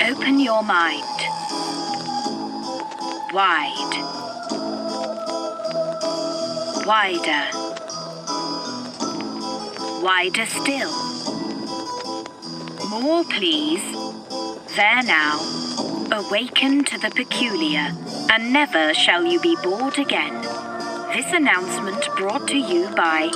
Open your mind. Wide. Wider. Wider still. More, please. There now. Awaken to the peculiar, and never shall you be bored again. This announcement brought to you by...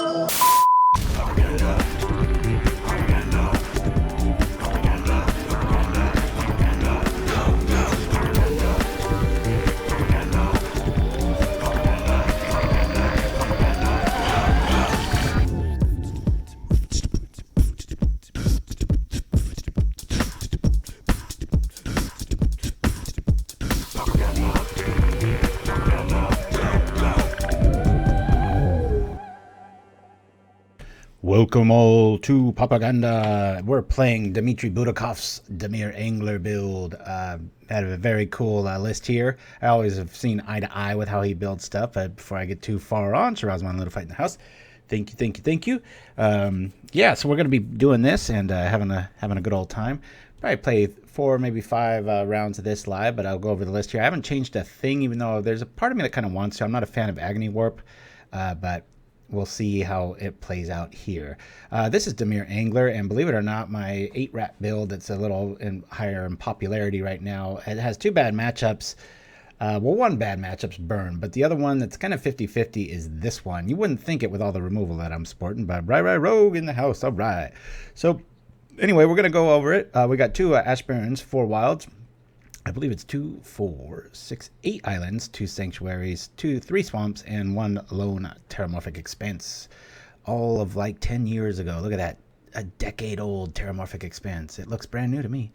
Welcome all to Propaganda. We're playing Dmitry Butakov's Dimir Angler build. Had a very cool list here. I always have seen eye to eye with how he builds stuff. Before I get too far on, Shiraz won a little fight in the house. Thank you. Yeah, so we're going to be doing this and having a good old time. Probably play 4, maybe 5 rounds of this live, but I'll go over the list here. I haven't changed a thing, even though there's a part of me that kind of wants to. I'm not a fan of Agony Warp, but we'll see how it plays out here. This is Dimir Angler, and believe it or not, my 8-rat build that's a little higher in popularity right now. It has 2 bad matchups. Well, one bad matchup's Burn, but the other one that's kind of 50-50 is this one. You wouldn't think it with all the removal that I'm sporting, but right, Rogue in the house, all right. So anyway, we're going to go over it. We got 2 Ash Barrens, 4 wilds. I believe it's 2, 4, 6, 8 islands, 2 sanctuaries, 3 swamps, and 1 lone Terramorphic Expanse. All of like 10 years ago. Look at that. A decade-old Terramorphic Expanse. It looks brand new to me.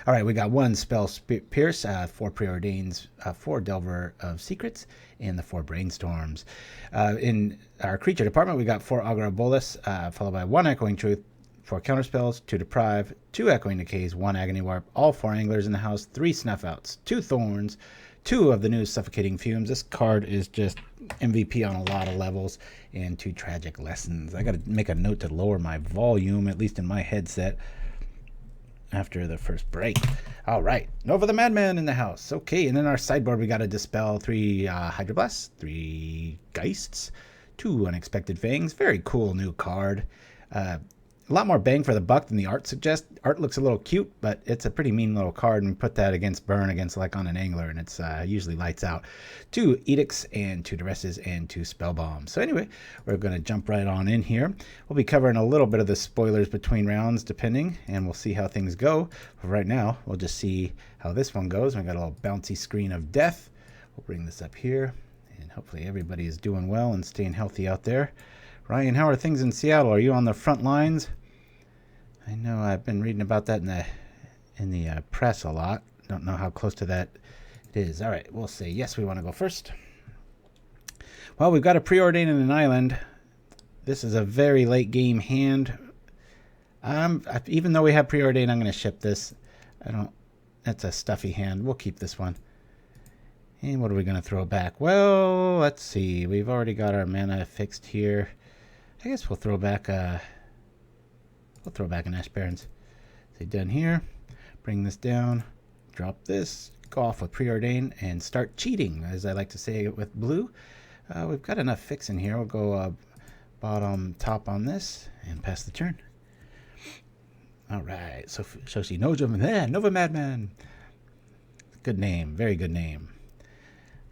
All right, we got 1 Spell Pierce, 4 Preordains, 4 Delver of Secrets, and the 4 Brainstorms. In our creature department, we got 4 Augur of Bolas, followed by 1 Echoing Truth, 4 counterspells, 2 Deprive, 2 Echoing Decays, 1 Agony Warp, all 4 Anglers in the house, 3 Snuff Outs, 2 Thorns, 2 of the new Suffocating Fumes. This card is just MVP on a lot of levels, and 2 Tragic Lessons. I got to make a note to lower my volume, at least in my headset, after the first break. All right, Nova the Madman in the house. Okay, and in our sideboard, we got to Dispel 3 Hydroblasts, 3 Geists, 2 Unexpected Fangs. Very cool new card. A lot more bang for the buck than the art suggests. Art looks a little cute, but it's a pretty mean little card, and put that against Burn, against like on an Angler, and it's usually lights out. 2 Edicts and 2 Duresses and 2 Spell Bombs. So anyway, we're going to jump right on in here. We'll be covering a little bit of the spoilers between rounds, depending, and we'll see how things go. But right now, we'll just see how this one goes. We got a little bouncy screen of death. We'll bring this up here, and hopefully everybody is doing well and staying healthy out there. Ryan, how are things in Seattle? Are you on the front lines? I know I've been reading about that in the press a lot. Don't know how close to that it is. All right, we'll say yes, we want to go first. Well, we've got a Preordain in an island. This is a very late game hand. Even though we have Preordain, I'm going to ship this. That's a stuffy hand. We'll keep this one. And what are we going to throw back? Well, let's see. We've already got our mana fixed here. I guess we'll throw back an Ash Barrens. So done here. Bring this down. Drop this. Go off with Preordain and start cheating, as I like to say with blue. We've got enough fix in here. We'll go bottom top on this and pass the turn. All right. So she Nova Madman. Good name. Very good name.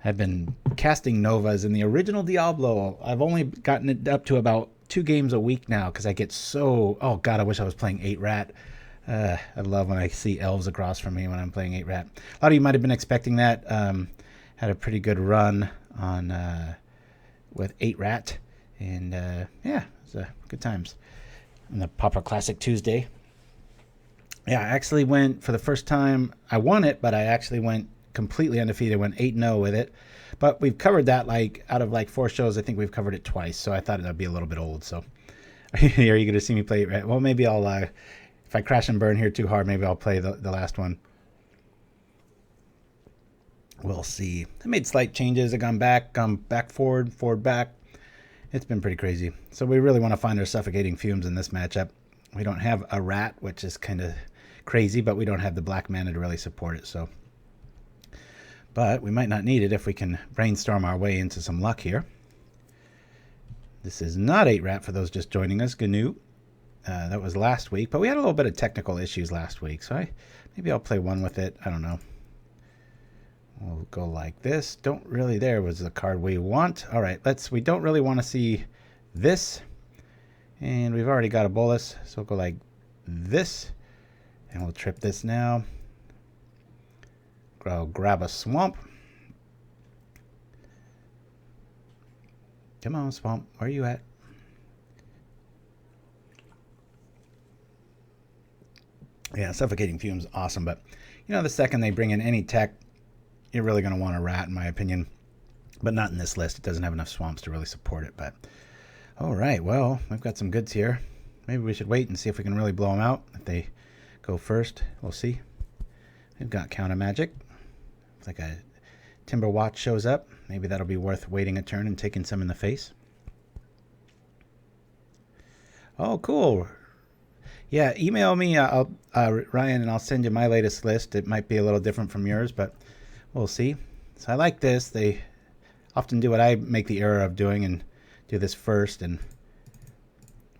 I've been casting Novas in the original Diablo. I've only gotten it up to about 2 games a week now because I get so... Oh, God, I wish I was playing 8-rat. I love when I see elves across from me when I'm playing 8-rat. A lot of you might have been expecting that. Had a pretty good run on with 8-rat. And, yeah, it was good times. On the Pauper Classic Tuesday. Yeah, I actually went, for the first time, I won it, but I actually went completely undefeated. Went 8-0 with it. But we've covered that, like, out of like 4 shows, I think we've covered it twice. So I thought it would be a little bit old. So are you going to see me play it right? Well, maybe I'll, if I crash and burn here too hard, maybe I'll play the last one. We'll see. I made slight changes. I gone back forward, forward back. It's been pretty crazy. So we really want to find our Suffocating Fumes in this matchup. We don't have a rat, which is kind of crazy, but we don't have the black mana to really support it. So, but we might not need it if we can brainstorm our way into some luck here. This is not 8-Rat for those just joining us. GNU. That was last week, but we had a little bit of technical issues last week, so maybe I'll play one with it. I don't know. We'll go like this. Don't really. There was the card we want. All right, we don't really want to see this, and we've already got a Bolas, so we'll go like this, and we'll trip this now. Grab a Swamp. Come on, Swamp. Where are you at? Yeah, Suffocating Fumes, awesome. But, you know, the second they bring in any tech, you're really going to want a rat, in my opinion. But not in this list. It doesn't have enough swamps to really support it. But, all right, well, we've got some goods here. Maybe we should wait and see if we can really blow them out. If they go first, we'll see. We've got counter magic. It's like a Timber Watch shows up. Maybe that'll be worth waiting a turn and taking some in the face. Oh, cool. Yeah, email me, Ryan, and I'll send you my latest list. It might be a little different from yours, but we'll see. So I like this. They often do what I make the error of doing and do this first, and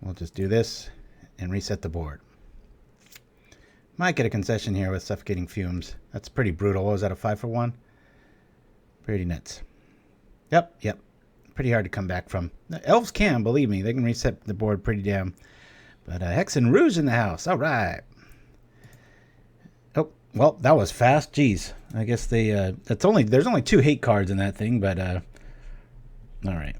we'll just do this and reset the board. Might get a concession here with Suffocating Fumes. That's pretty brutal. What was that, a 5-for-1? Pretty nuts. Yep. Pretty hard to come back from. The elves can, believe me. They can reset the board pretty damn. But Hex and Rouge in the house. All right. Oh, well, that was fast. Jeez. I guess there's only 2 hate cards in that thing, but all right.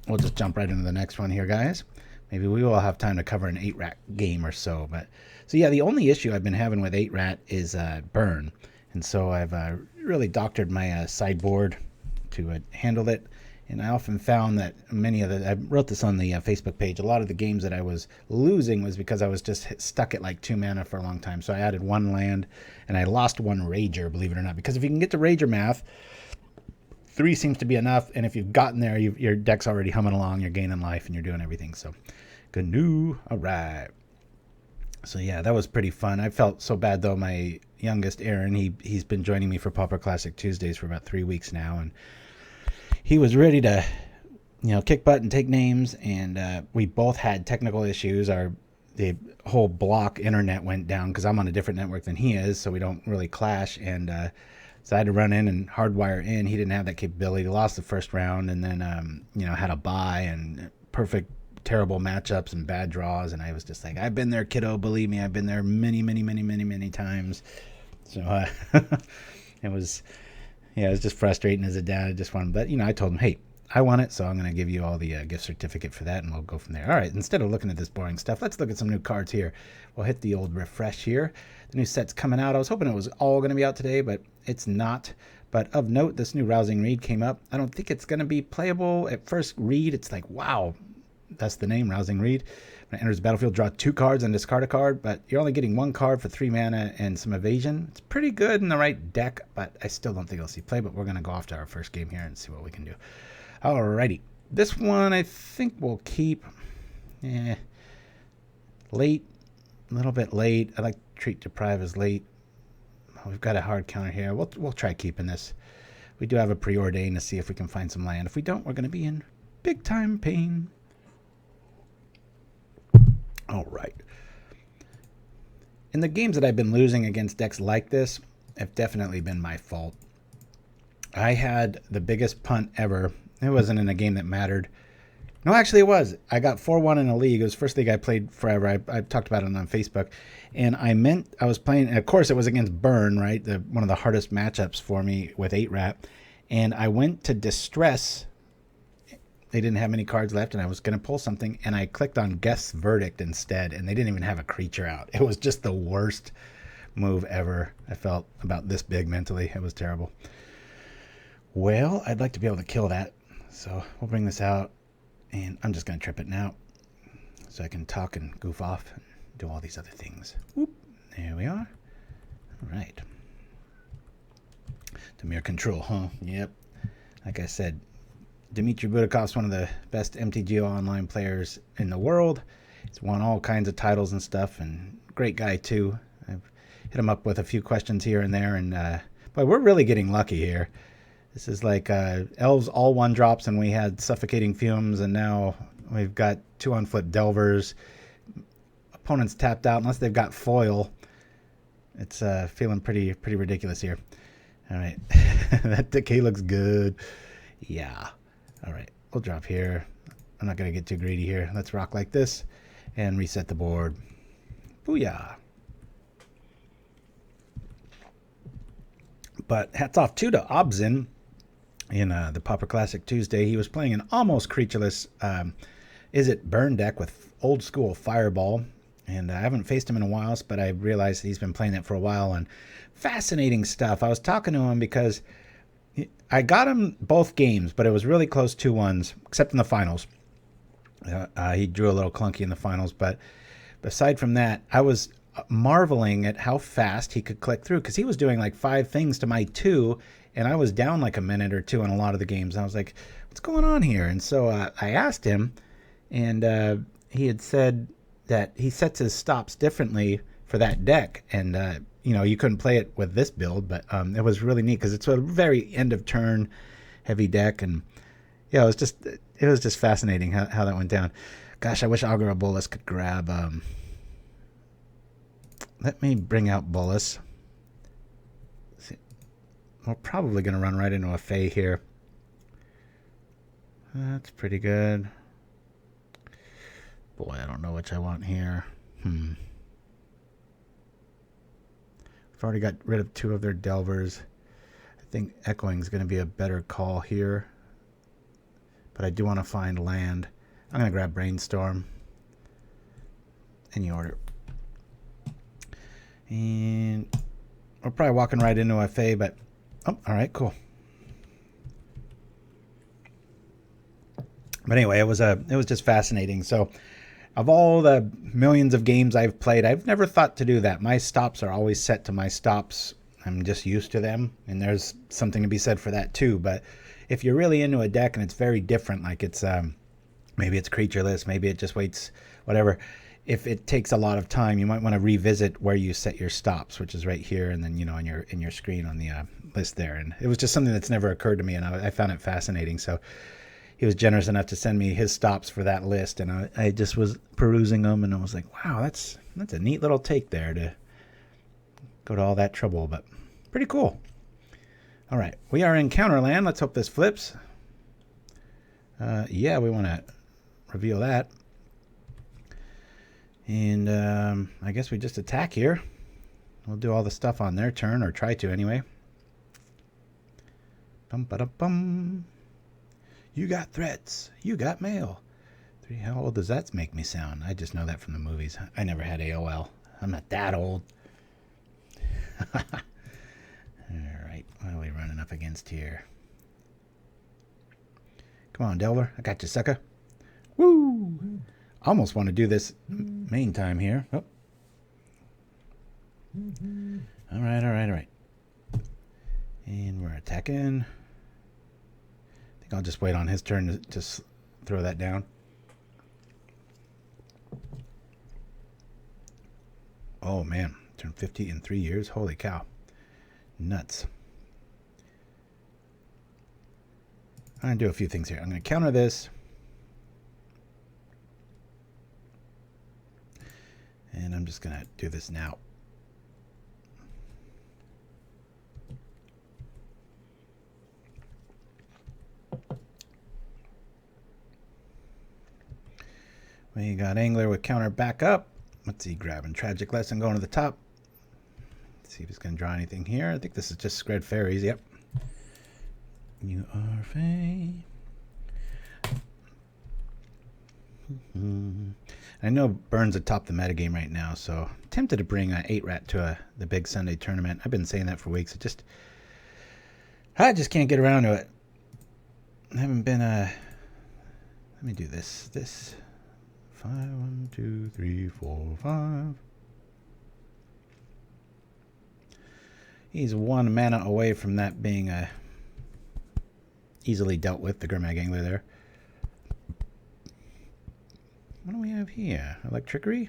We'll just jump right into the next one here, guys. Maybe we will have time to cover an 8-Rat game or so. So yeah, the only issue I've been having with 8-Rat is burn. And so I've really doctored my sideboard to handle it. And I often found that I wrote this on the Facebook page, a lot of the games that I was losing was because I was just stuck at like 2 mana for a long time. So I added 1 land, and I lost 1 Rager, believe it or not. Because if you can get to Rager math, 3 seems to be enough. And if you've gotten there, your deck's already humming along, you're gaining life, and you're doing everything. So, GNU, all right. So yeah, that was pretty fun. I felt so bad, though. My youngest, Aaron, he's been joining me for Pauper Classic Tuesdays for about 3 weeks now, and he was ready to, kick butt and take names, and we both had technical issues. The whole block internet went down because I'm on a different network than he is, so we don't really clash. And so I had to run in and hardwire in. He didn't have that capability. He lost the first round, and then had a bye and terrible matchups and bad draws. And I was just like, I've been there, kiddo. Believe me, I've been there many, many, many, many, many times. So it was. Yeah, it was just frustrating as a dad. I just wanted, but I told him, hey, I want it, so I'm going to give you all the gift certificate for that, and we'll go from there. All right, instead of looking at this boring stuff, let's look at some new cards here. We'll hit the old refresh here. The new set's coming out. I was hoping it was all going to be out today, but it's not. But of note, this new Rousing Read came up. I don't think it's going to be playable. At first read, it's like, wow, that's the name, Rousing Read. When it enters the battlefield, draw 2 cards and discard a card, but you're only getting 1 card for 3 mana and some evasion. It's pretty good in the right deck, but I still don't think I'll see play, but we're going to go off to our first game here and see what we can do. Alrighty. This one I think we'll keep. Late. A little bit late. I like Treat Deprive as late. We've got a hard counter here. We'll try keeping this. We do have a Preordain to see if we can find some land. If we don't, we're going to be in big time pain. All right. And the games that I've been losing against decks like this have definitely been my fault. I had the biggest punt ever. It wasn't in a game that mattered. No, actually it was. I got 4-1 in a league. It was the first league I played forever. I talked about it on Facebook. And I was playing, and of course it was against Burn, right? One of the hardest matchups for me with 8-Rat. And I went to Distress. They didn't have many cards left, and I was going to pull something, and I clicked on Geth's Verdict instead, and they didn't even have a creature out. It was just the worst move ever. I felt about this big mentally. It was terrible. Well, I'd like to be able to kill that, so we'll bring this out, and I'm just going to trip it now so I can talk and goof off and do all these other things. Whoop, there we are. All right. Dimir Control, huh? Yep. Like I said, Dmitry Butakov's one of the best MTGO online players in the world. He's won all kinds of titles and stuff, and great guy too. hit him up with a few questions here and there. And but we're really getting lucky here. This is like elves all 1-drops, and we had Suffocating Fumes, and now we've got 2 unflipped Delvers. Opponents tapped out unless they've got foil. It's feeling pretty ridiculous here. All right, that decay looks good. Yeah. All right, we'll drop here. I'm not gonna get too greedy here. Let's rock like this and reset the board. Booyah. But hats off too to Obzin in the Pauper Classic Tuesday. He was playing an almost creatureless Izzet burn deck with old school Fireball. And I haven't faced him in a while, but I realized he's been playing that for a while. And fascinating stuff. I was talking to him because I got him both games, but it was really close 2-1s, except in the finals. He drew a little clunky in the finals. But aside from that, I was marveling at how fast he could click through, because he was doing like 5 things to my 2, and I was down like a minute or 2 in a lot of the games. And I was like, what's going on here? And so I asked him, and he had said that he sets his stops differently for that deck. And, you know, you couldn't play it with this build, but it was really neat because it's a very end of turn heavy deck. And yeah, it was just fascinating how that went down. Gosh, I wish Augur of Bolas could grab, let me bring out Bolas. We're probably going to run right into a Fae here. That's pretty good. Boy, I don't know which I want here. I've already got rid of 2 of their Delvers. I think Echoing is going to be a better call here. But I do want to find land. I'm going to grab Brainstorm. Any order. And we're probably walking right into a Fae, but... Oh, alright, cool. But anyway, it was just fascinating. So, of all the millions of games I've played, I've never thought to do that. My stops are always set to my stops. I'm just used to them, and there's something to be said for that too. But if you're really into a deck and it's very different, like it's maybe it's creatureless, maybe it just waits, whatever. If it takes a lot of time, you might want to revisit where you set your stops, which is right here, and then, you know, in your screen on the list there. And it was just something that's never occurred to me, and I found it fascinating. So he was generous enough to send me his stops for that list, and I just was perusing them, and I was like, wow, that's a neat little take there to go to all that trouble, but pretty cool. All right, we are in Counterland. Let's hope this flips. Yeah, we want to reveal that. And I guess we just attack here. We'll do all the stuff on their turn, or try to anyway. Bum-ba-da-bum. You got threats. You got mail. 3. How old does that make me sound? I just know that from the movies. I never had AOL. I'm not that old. All right. What are we running up against here? Come on, Delver. I got you, sucker. Woo! Almost want to do this main time here. Oh. All right. And we're attacking. I think I'll just wait on his turn to just throw that down. Oh, man. Turned 50 in 3 years. Holy cow. Nuts. I'm going to do a few things here. I'm going to counter this. And I'm just going to do this now. We got Angler with counter back up. Let's see, grabbing Tragic Lesson, going to the top. Let's see if he's going to draw anything here. I think this is just Scred Fairies, yep. You are Fae. I know Burns atop the metagame right now, so I'm tempted to bring 8-Rat to the big Sunday tournament. I've been saying that for weeks. I just can't get around to it. I haven't been let me do this. 5, 1, 2, 3, 4, 5. He's 1 mana away from that being easily dealt with, the Gurmag Angler there. What do we have here? Electrickery?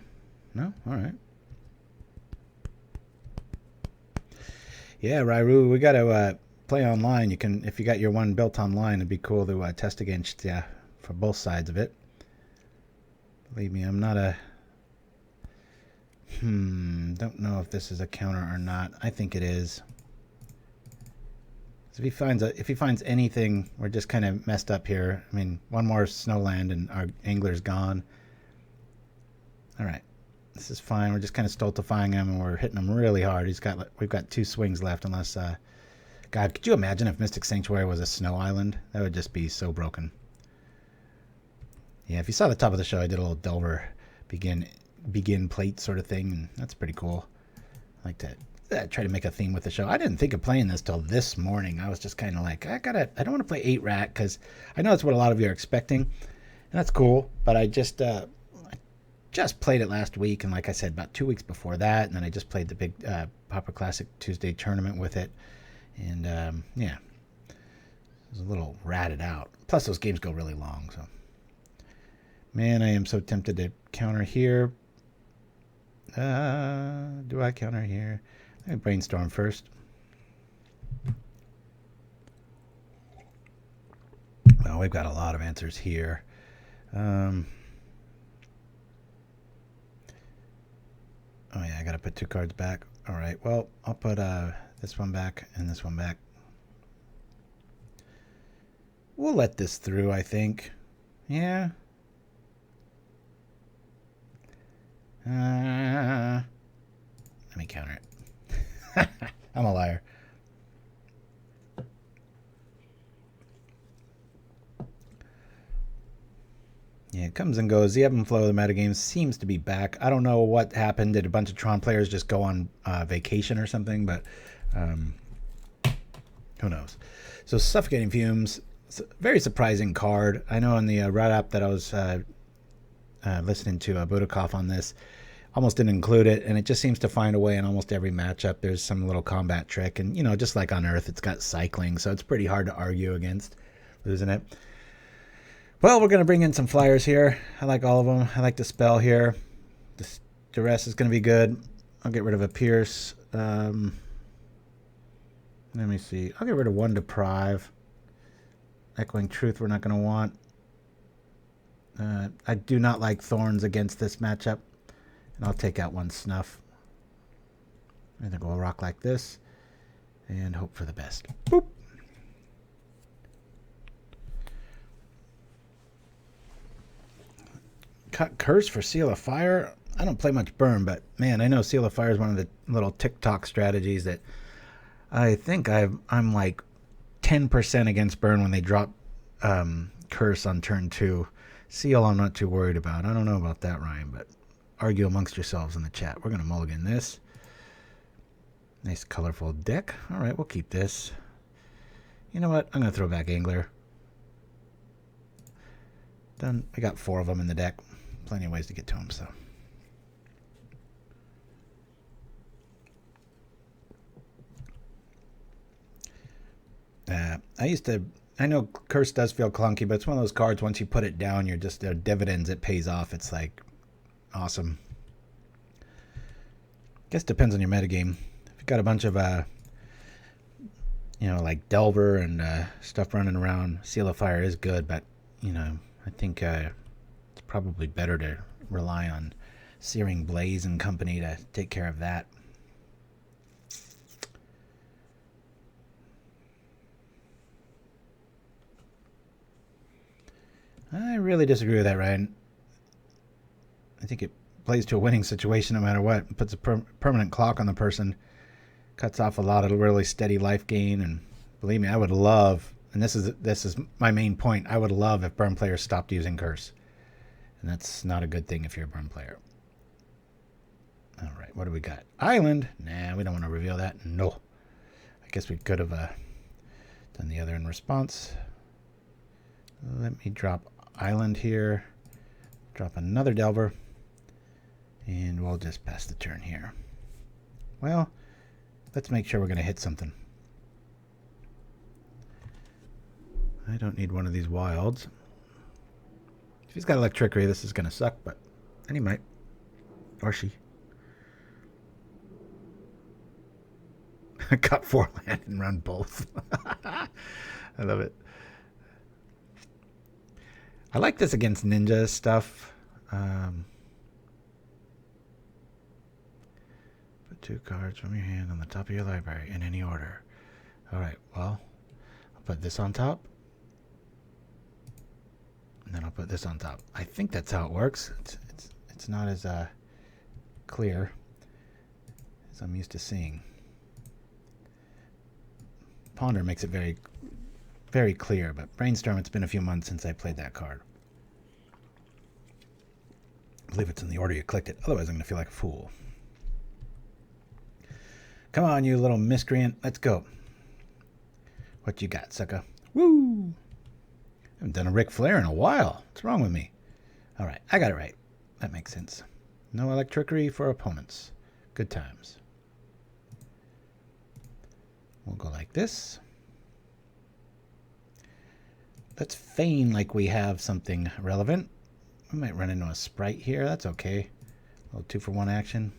No? Alright. Yeah, Rairu, we got to play online. You can, if you got your one built online, it'd be cool to test against for both sides of it. Believe me, I'm not a... don't know if this is a counter or not. I think it is. So if he finds anything, we're just kind of messed up here. I mean, one more snowland and our angler's gone. All right, this is fine. We're just kind of stultifying him, and we're hitting him really hard. We've got 2 swings left, unless God, could you imagine if Mystic Sanctuary was a snow island? That would just be so broken. Yeah, if you saw the top of the show, I did a little Delver begin plate sort of thing, and that's pretty cool. I like to try to make a theme with the show. I didn't think of playing this till this morning. I was just kind of like, I don't want to play 8 rat because I know that's what a lot of you are expecting, and that's cool. But I just played it last week, and like I said, about 2 weeks before that, and then I just played the big Pauper Classic Tuesday tournament with it, and yeah, it was a little ratted out. Plus, those games go really long, so man, I am so tempted to counter here. Do I counter here? I Brainstorm first. Well, we've got a lot of answers here. Oh yeah, I gotta put 2 cards back. All right, well, I'll put this one back and this one back. We'll let this through, I think. Yeah. Let me counter it. I'm a liar. Yeah, it comes and goes. The ebb and flow of the metagame seems to be back. I don't know what happened. Did a bunch of Tron players just go on vacation or something? But who knows? So Suffocating Fumes, it's a very surprising card. I know in the Red app that I was listening to Butakov on this, almost didn't include it, and it just seems to find a way in almost every matchup. There's some little combat trick, and just like Unearth, it's got cycling, so it's pretty hard to argue against losing it. Well, we're going to bring in some flyers here. I like all of them. I like the spell here. This Duress is going to be good. I'll get rid of a Pierce. Let me see. I'll get rid of 1 Deprive. Echoing Truth we're not going to want. I do not like Thorns against this matchup. And I'll take out 1 Snuff. I think we'll rock like this. And hope for the best. Boop. Curse for Seal of Fire. I don't play much burn, but man, I know Seal of Fire is one of the little TikTok strategies that I think I'm like 10% against burn when they drop Curse on turn 2. Seal I'm not too worried about. I don't know about that, Ryan, but argue amongst yourselves in the chat. We're going to mulligan this. Nice colorful deck. All right, we'll keep this. You know what? I'm going to throw back Angler. Done. I got 4 of them in the deck. Plenty of ways to get to them, so. I know Curse does feel clunky, but it's one of those cards, once you put it down, you're just, there are dividends, it pays off. It's like, awesome. Guess depends on your metagame. If you've got a bunch of, like Delver and stuff running around, Seal of Fire is good, but, I think it's probably better to rely on Searing Blaze and company to take care of that. I really disagree with that, Ryan. I think it plays to a winning situation no matter what. It puts a permanent clock on the person, cuts off a lot of really steady life gain, and believe me, I would love, and this is my main point, I would love if burn players stopped using Curse. And that's not a good thing if you're a burn player. All right, what do we got? Island? Nah, we don't want to reveal that. No. I guess we could have done the other in response. Let me drop Island here. Drop another Delver. And we'll just pass the turn here. Well, let's make sure we're going to hit something. I don't need one of these wilds. If he's got Electrickery, this is going to suck, but then he might. Or she. Cut 4 land and run both. I love it. I like this against ninja stuff. Put 2 cards from your hand on the top of your library in any order. Alright, well, I'll put this on top. And then I'll put this on top. I think that's how it works. It's not as clear as I'm used to seeing. Ponder makes it very, very clear, but Brainstorm, it's been a few months since I played that card. I believe it's in the order you clicked it. Otherwise, I'm going to feel like a fool. Come on, you little miscreant. Let's go. What you got, sucker? Woo! I haven't done a Ric Flair in a while. What's wrong with me? All right, I got it right. That makes sense. No electricity for opponents. Good times. We'll go like this. Let's feign like we have something relevant. We might run into a sprite here. That's okay. A little 2-for-1 action.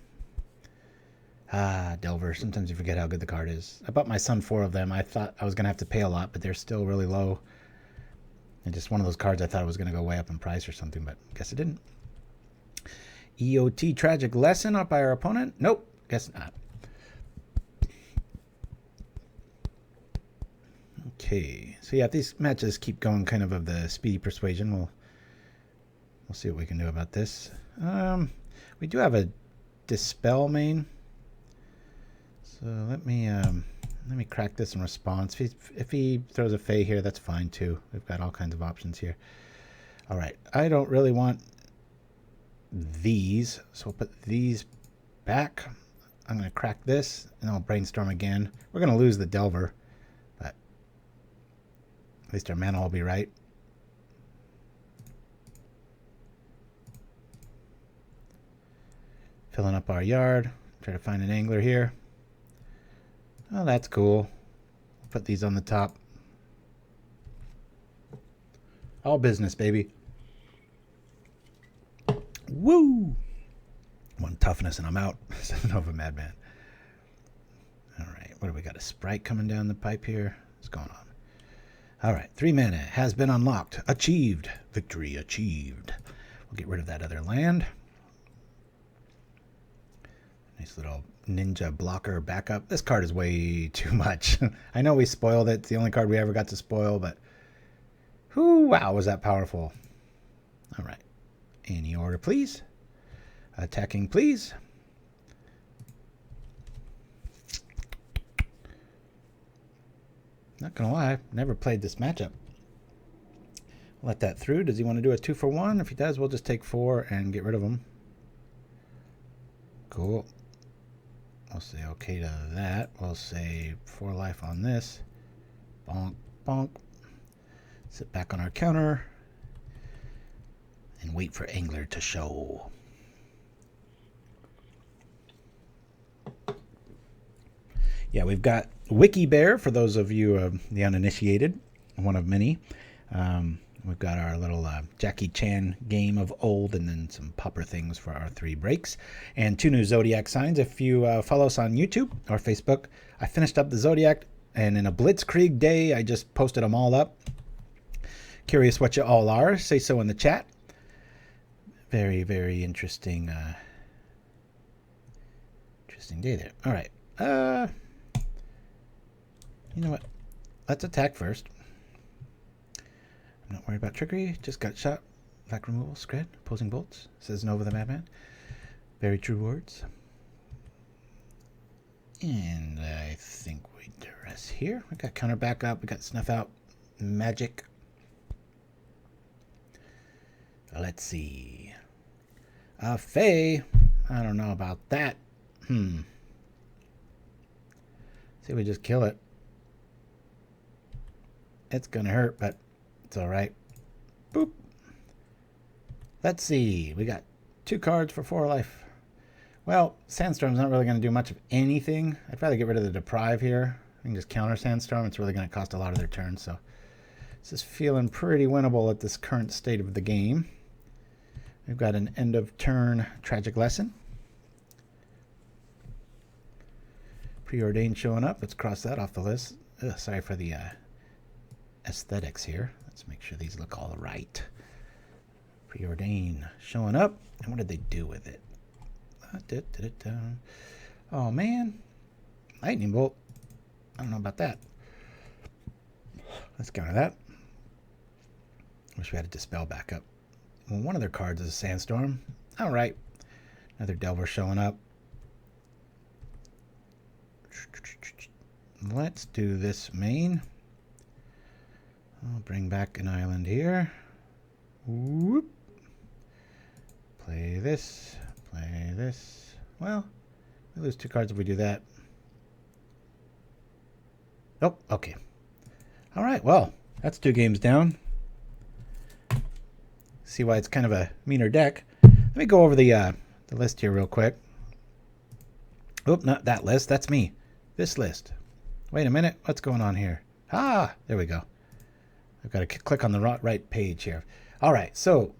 Ah, Delver. Sometimes you forget how good the card is. I bought my son 4 of them. I thought I was going to have to pay a lot, but they're still really low. And just one of those cards I thought it was going to go way up in price or something, but I guess it didn't. EOT Tragic Lesson up by our opponent? Nope, guess not. Okay, so yeah, if these matches keep going kind of the Speedy Persuasion, we'll see what we can do about this. We do have a Dispel main. So let me crack this in response. If he throws a Fae here, that's fine too. We've got all kinds of options here. All right, I don't really want these, so we'll put these back. I'm going to crack this, and I'll Brainstorm again. We're going to lose the Delver, but at least our mana will be right. Filling up our yard. Try to find an angler here. Oh, that's cool. Put these on the top. All business, baby. Woo! 1 toughness and I'm out. Nova Madman. Alright, what do we got? A sprite coming down the pipe here? What's going on? Alright, 3 mana has been unlocked. Achieved. Victory achieved. We'll get rid of that other land. Nice little ninja blocker backup. This card is way too much. I know we spoiled it. It's the only card we ever got to spoil, but whoo, wow, was that powerful. All right. Any order, please. Attacking, please. Not gonna lie, never played this matchup. Let that through. Does he want to do a 2-for-1? If he does, we'll just take 4 and get rid of him. Cool. I'll say okay to that. We'll say 4 life on this. Bonk, bonk. Sit back on our counter and wait for Angler to show. Yeah, we've got Wiki Bear for those of you the uninitiated, one of many. We've got our little Jackie Chan game of old, and then some Pauper things for our 3 breaks. And 2 new Zodiac signs. If you follow us on YouTube or Facebook, I finished up the Zodiac, and in a Blitzkrieg day, I just posted them all up. Curious what you all are. Say so in the chat. Very, very interesting day there. All right. You know what? Let's attack first. I'm not worried about trickery. Just got shot. Back removal. Scred. Opposing bolts. Says Nova the Madman. Very true words. And I think we Duress here. We got counter backup. We got Snuff Out. Magic. Let's see. Fae. I don't know about that. See, we just kill it. It's gonna hurt, but it's all right. Boop. Let's see. We got 2 cards for 4 life. Well, Sandstorm's not really going to do much of anything. I'd rather get rid of the Deprive here. I can just counter Sandstorm. It's really going to cost a lot of their turns, so this is feeling pretty winnable at this current state of the game. We've got an end of turn Tragic Lesson. Preordain showing up. Let's cross that off the list. Ugh, sorry for the aesthetics here. Let's make sure these look all right. Preordain showing up. And what did they do with it? Oh, man. Lightning Bolt. I don't know about that. Let's counter that. Wish we had a Dispel backup. Well, one of their cards is a Sandstorm. All right. Another Delver showing up. Let's do this main. I'll bring back an island here. Whoop. Play this. Play this. Well, we lose 2 cards if we do that. Oh, okay. All right, well, that's 2 games down. See why it's kind of a meaner deck. Let me go over the list here real quick. Oop, not that list. That's me. This list. Wait a minute. What's going on here? Ah, there we go. I've got to click on the right page here. All right, so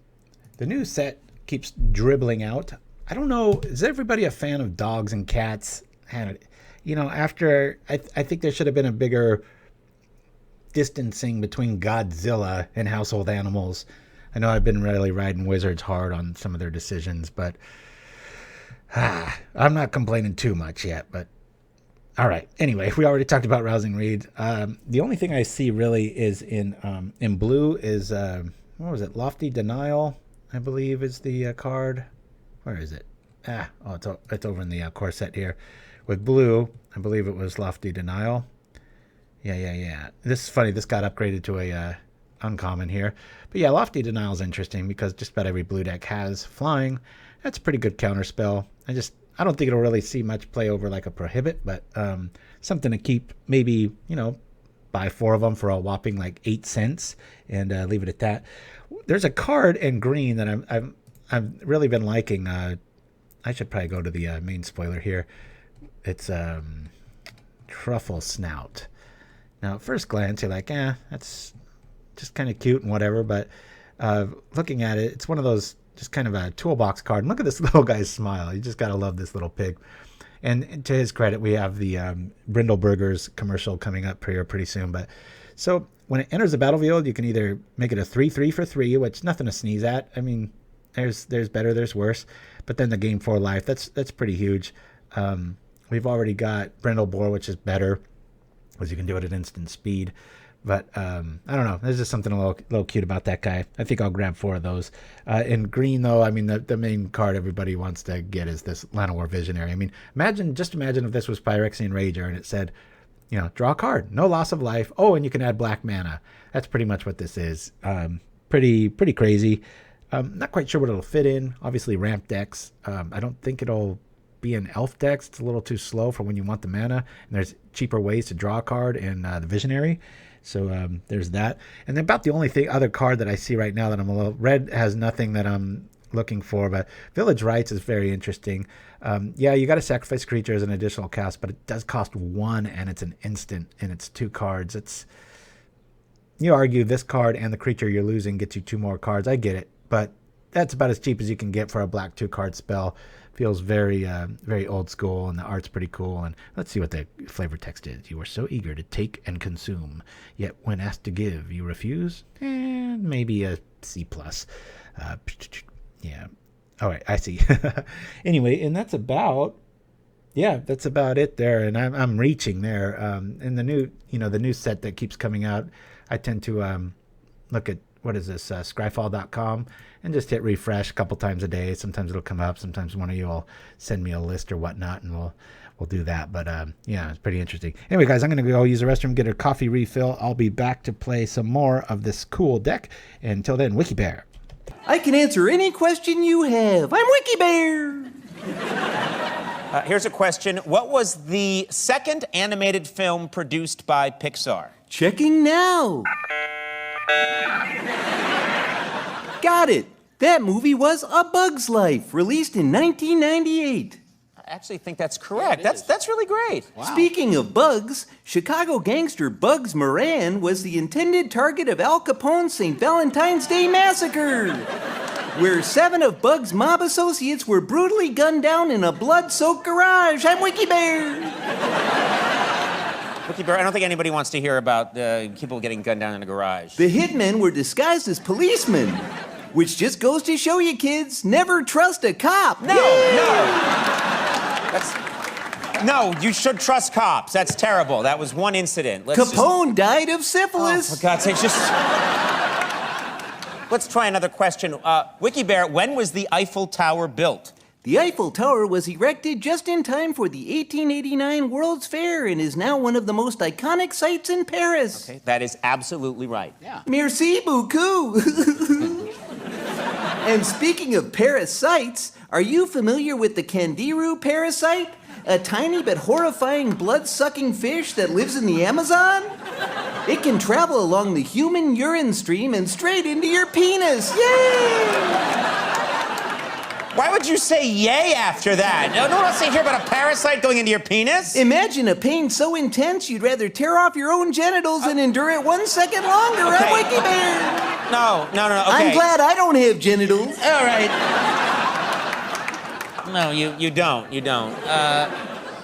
the new set keeps dribbling out. I don't know. Is everybody a fan of dogs and cats? You know, after I think there should have been a bigger distancing between Godzilla and household animals. I know I've been really riding Wizards hard on some of their decisions, but I'm not complaining too much yet. But all right. Anyway, we already talked about Rousing Read. The only thing I see really is in blue is what was it? Lofty Denial, I believe, is the card. Where is it? It's over in the core set here. With blue, I believe it was Lofty Denial. Yeah. This is funny. This got upgraded to a uncommon here. But yeah, Lofty Denial is interesting because just about every blue deck has flying. That's a pretty good counter spell. I don't think it'll really see much play over like a Prohibit, but something to keep. Maybe, buy 4 of them for a whopping like 8 cents and leave it at that. There's a card in green that I've really been liking. I should probably go to the main spoiler here. It's Truffle Snout. Now, at first glance, you're like, that's just kind of cute and whatever. But looking at it, it's one of those just kind of a toolbox card. And look at this little guy's smile. You just got to love this little pig. And to his credit, we have the Brindleburgers commercial coming up pretty soon. But so when it enters the battlefield, you can either make it a 3/3 for 3, which nothing to sneeze at. I mean, there's better, there's worse. But then the game 4 life, that's pretty huge. We've already got Brindlebore, which is better, because you can do it at instant speed. But I don't know. There's just something a little cute about that guy. I think I'll grab 4 of those. In green, though, I mean, the main card everybody wants to get is this Llanowar Visionary. I mean, imagine if this was Phyrexian Rager and it said, draw a card, no loss of life. Oh, and you can add black mana. That's pretty much what this is. Pretty crazy. Not quite sure what it'll fit in. Obviously, ramp decks. I don't think it'll be an elf decks. It's a little too slow for when you want the mana. And there's cheaper ways to draw a card in the Visionary. So there's that. And then about the only other card that I see right now that I'm a little... Red has nothing that I'm looking for, but Village Rites is very interesting. Yeah, you got to sacrifice creature as an additional cast, but it does cost 1, and it's an instant, and it's 2 cards. You argue this card and the creature you're losing gets you 2 more cards. I get it, but that's about as cheap as you can get for a black 2-card spell. Feels very old school, and the art's pretty cool. And let's see what the flavor text is. You are so eager to take and consume, yet when asked to give, you refuse? Maybe a C+. Yeah. All right, I see. Anyway, and that's about it there. And I'm reaching there. And the new set that keeps coming out, I tend to look at, what is this, scryfall.com, and just hit refresh a couple times a day. Sometimes it'll come up. Sometimes one of you will send me a list or whatnot, and we'll do that. But yeah, it's pretty interesting. Anyway, guys, I'm going to go use the restroom, get a coffee refill. I'll be back to play some more of this cool deck. Until then, WikiBear. I can answer any question you have. I'm WikiBear. Here's a question. What was the second animated film produced by Pixar? Checking now. Got it. That movie was A Bug's Life, released in 1998. I actually think that's correct. That's really great. Wow. Speaking of bugs, Chicago gangster Bugs Moran was the intended target of Al Capone's St. Valentine's Day Massacre. where 7 of Bug's mob associates were brutally gunned down in a blood-soaked garage. I'm Wiki Bear. Wiki Bear, I don't think anybody wants to hear about people getting gunned down in a garage. The hitmen were disguised as policemen, which just goes to show you, kids, never trust a cop. No. No, you should trust cops. That's terrible. That was one incident. Capone died of syphilis. Oh, for God's sake, Let's try another question. Wiki Bear, when was the Eiffel Tower built? The Eiffel Tower was erected just in time for the 1889 World's Fair and is now one of the most iconic sites in Paris. Okay, that is absolutely right. Yeah. Merci beaucoup. And speaking of Paris sites, are you familiar with the Candiru parasite? A tiny but horrifying blood-sucking fish that lives in the Amazon? It can travel along the human urine stream and straight into your penis. Yay! Why would you say yay after that? No one wants to hear about a parasite going into your penis. Imagine a pain so intense you'd rather tear off your own genitals and endure it 1 second longer. Okay. I'm Wiki Bear. No, okay. I'm glad I don't have genitals. All right. No, you don't.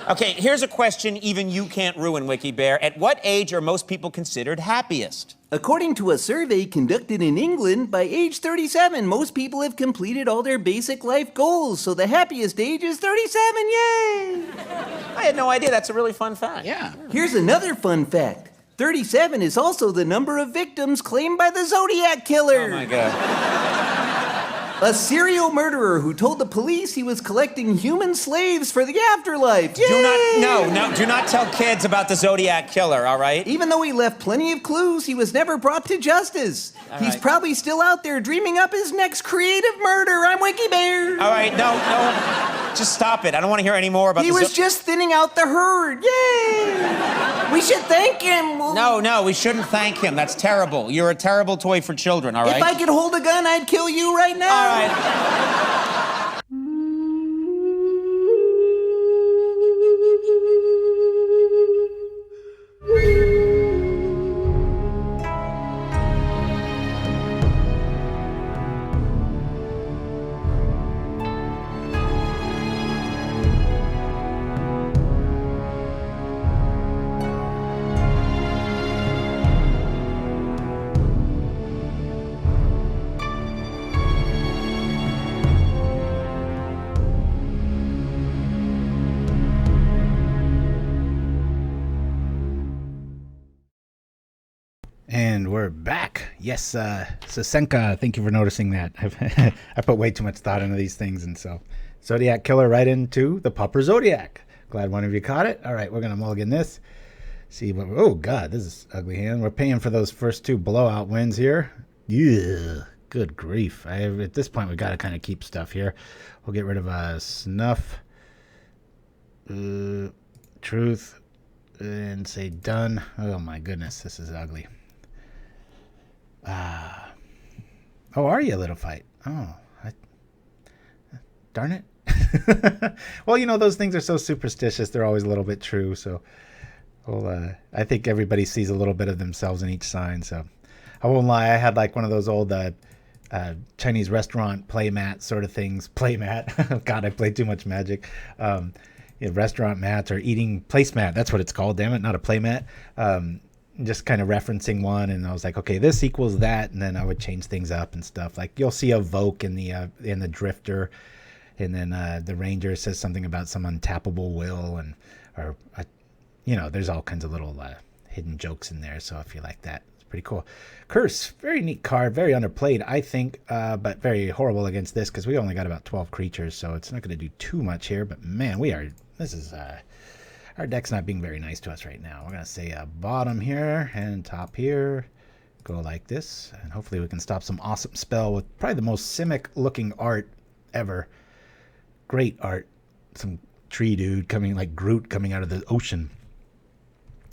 Okay, here's a question even you can't ruin, Wiki Bear. At what age are most people considered happiest? According to a survey conducted in England, by age 37, most people have completed all their basic life goals, so the happiest age is 37, yay! I had no idea. That's a really fun fact. Yeah. Here's another fun fact. 37 is also the number of victims claimed by the Zodiac Killer. Oh, my God. A serial murderer who told the police he was collecting human slaves for the afterlife. Yay! Do not tell kids about the Zodiac Killer, all right? Even though he left plenty of clues, he was never brought to justice. He's right. probably still out there dreaming up his next creative murder. I'm Wiki Bear. All right, no. Just stop it. I don't want to hear any more about He was just thinning out the herd. Yay! We should thank him. No, we shouldn't thank him. That's terrible. You're a terrible toy for children, all right? If I could hold a gun, I'd kill you right now. All right. And we're back. Yes, Sasenka, thank you for noticing that. I put way too much thought into these things, and so Zodiac Killer right into the Pauper Zodiac. Glad one of you caught it. All right, we're gonna mulligan this. See what? Oh God, this is ugly hand. We're paying for those first 2 blowout wins here. Yeah, good grief. At this point, we gotta kind of keep stuff here. We'll get rid of Snuff, Truth, and say done. Oh my goodness, this is ugly. Oh, are you, Little Fight? Oh, darn it. Well, you know, those things are so superstitious. They're always a little bit true. So, well, I think everybody sees a little bit of themselves in each sign. So, I won't lie. I had like one of those old Chinese restaurant playmat sort of things. Playmat. God, I played too much Magic. Restaurant mats or eating placemat. That's what it's called. Damn it, not a playmat. Just kind of referencing one, and I was like, okay, this equals that, and then I would change things up and stuff. Like you'll see a Voke in the Drifter, and then the Ranger says something about some untappable will, there's all kinds of little hidden jokes in there. So if you like that, it's pretty cool. Curse, very neat card, very underplayed, I think, but very horrible against this because we only got about 12 creatures, so it's not going to do too much here. But man, our deck's not being very nice to us right now. We're going to say bottom here and top here. Go like this. And hopefully we can stop some awesome spell with probably the most Simic looking art ever. Great art. Some tree dude coming like Groot coming out of the ocean.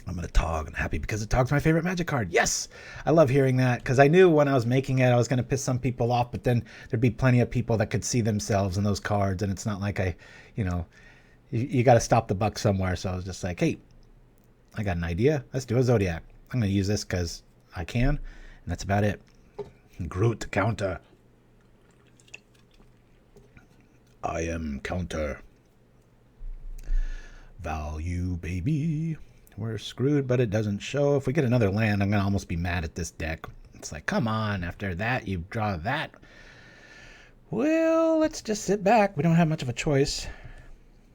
I'm going to Tog. I'm happy because Tog's my favorite Magic card. Yes! I love hearing that because I knew when I was making it I was going to piss some people off, but then there'd be plenty of people that could see themselves in those cards, and it's not like you got to stop the buck somewhere. So I was just like, hey, I got an idea. Let's do a Zodiac. I'm going to use this because I can, and that's about it. Groot to counter. I am counter. Value, baby. We're screwed, but it doesn't show. If we get another land, I'm going to almost be mad at this deck. It's like, come on, after that, you draw that. Well, let's just sit back. We don't have much of a choice.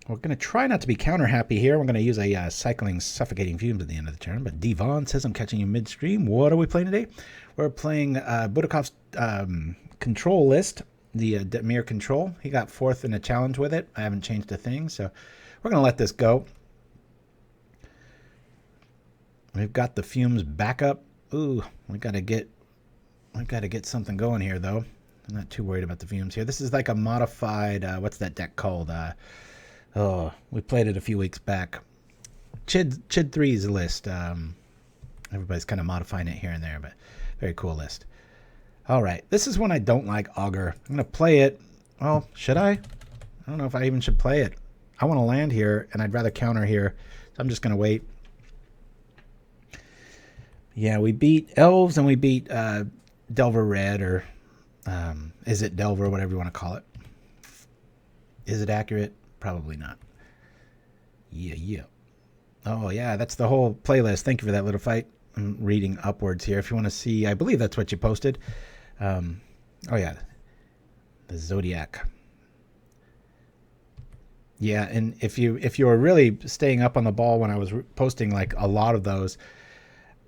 We're going to try not to be counter-happy here. We're going to use a cycling Suffocating Fumes at the end of the turn. But Devon says I'm catching you midstream. What are we playing today? We're playing Butakov's control list, the Dimir control. He got 4th in a challenge with it. I haven't changed a thing, so we're going to let this go. We've got the Fumes backup. Ooh, we got to get something going here, though. I'm not too worried about the Fumes here. This is like a modified, what's that deck called? Oh, we played it a few weeks back. Chid 3's list. Everybody's kind of modifying it here and there, but very cool list. All right, this is one I don't like, Augur. I'm going to play it. Well, should I? I don't know if I even should play it. I want to land here, and I'd rather counter here, so I'm just going to wait. Yeah, we beat Elves, and we beat Delver Red, or is it Delver, whatever you want to call it. Is it accurate? Probably not. Yeah. Oh, yeah, that's the whole playlist. Thank you for that little fight. I'm reading upwards here. If you want to see, I believe that's what you posted. Oh, yeah, the Zodiac. Yeah, and if you were really staying up on the ball when I was posting like a lot of those,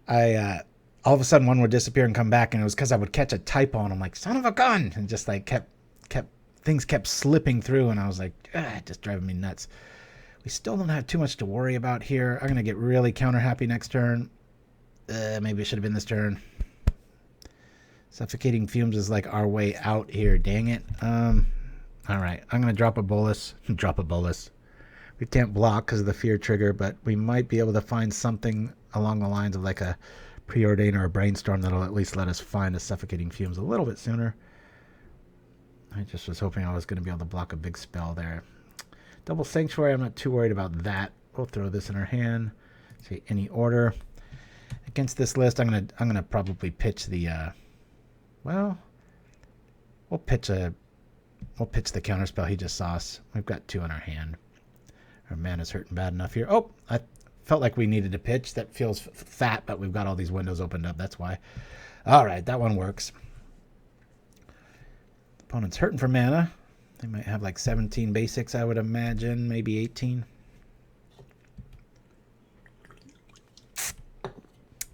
I all of a sudden one would disappear and come back, and it was because I would catch a typo, and I'm like, son of a gun, and just like things kept slipping through, and I was like, just driving me nuts. We still don't have too much to worry about here. I'm gonna get really counter happy next turn. Maybe it should have been this turn. Suffocating Fumes is like our way out here. Dang it. All right, I'm gonna drop a Bolas. We can't block because of the fear trigger, but we might be able to find something along the lines of like a Preordain or a Brainstorm that'll at least let us find a Suffocating Fumes a little bit sooner. I just was hoping I was going to be able to block a big spell there. Double Sanctuary, I'm not too worried about that. We'll throw this in our hand. See, any order. Against this list, I'm gonna probably pitch the we'll pitch the counterspell he just saw us. We've got 2 in our hand. Our mana's hurting bad enough here. Oh, I felt like we needed to pitch. That feels fat, but we've got all these windows opened up. That's why. All right, that one works. Opponent's hurting for mana. They might have like 17 basics, I would imagine. Maybe 18. I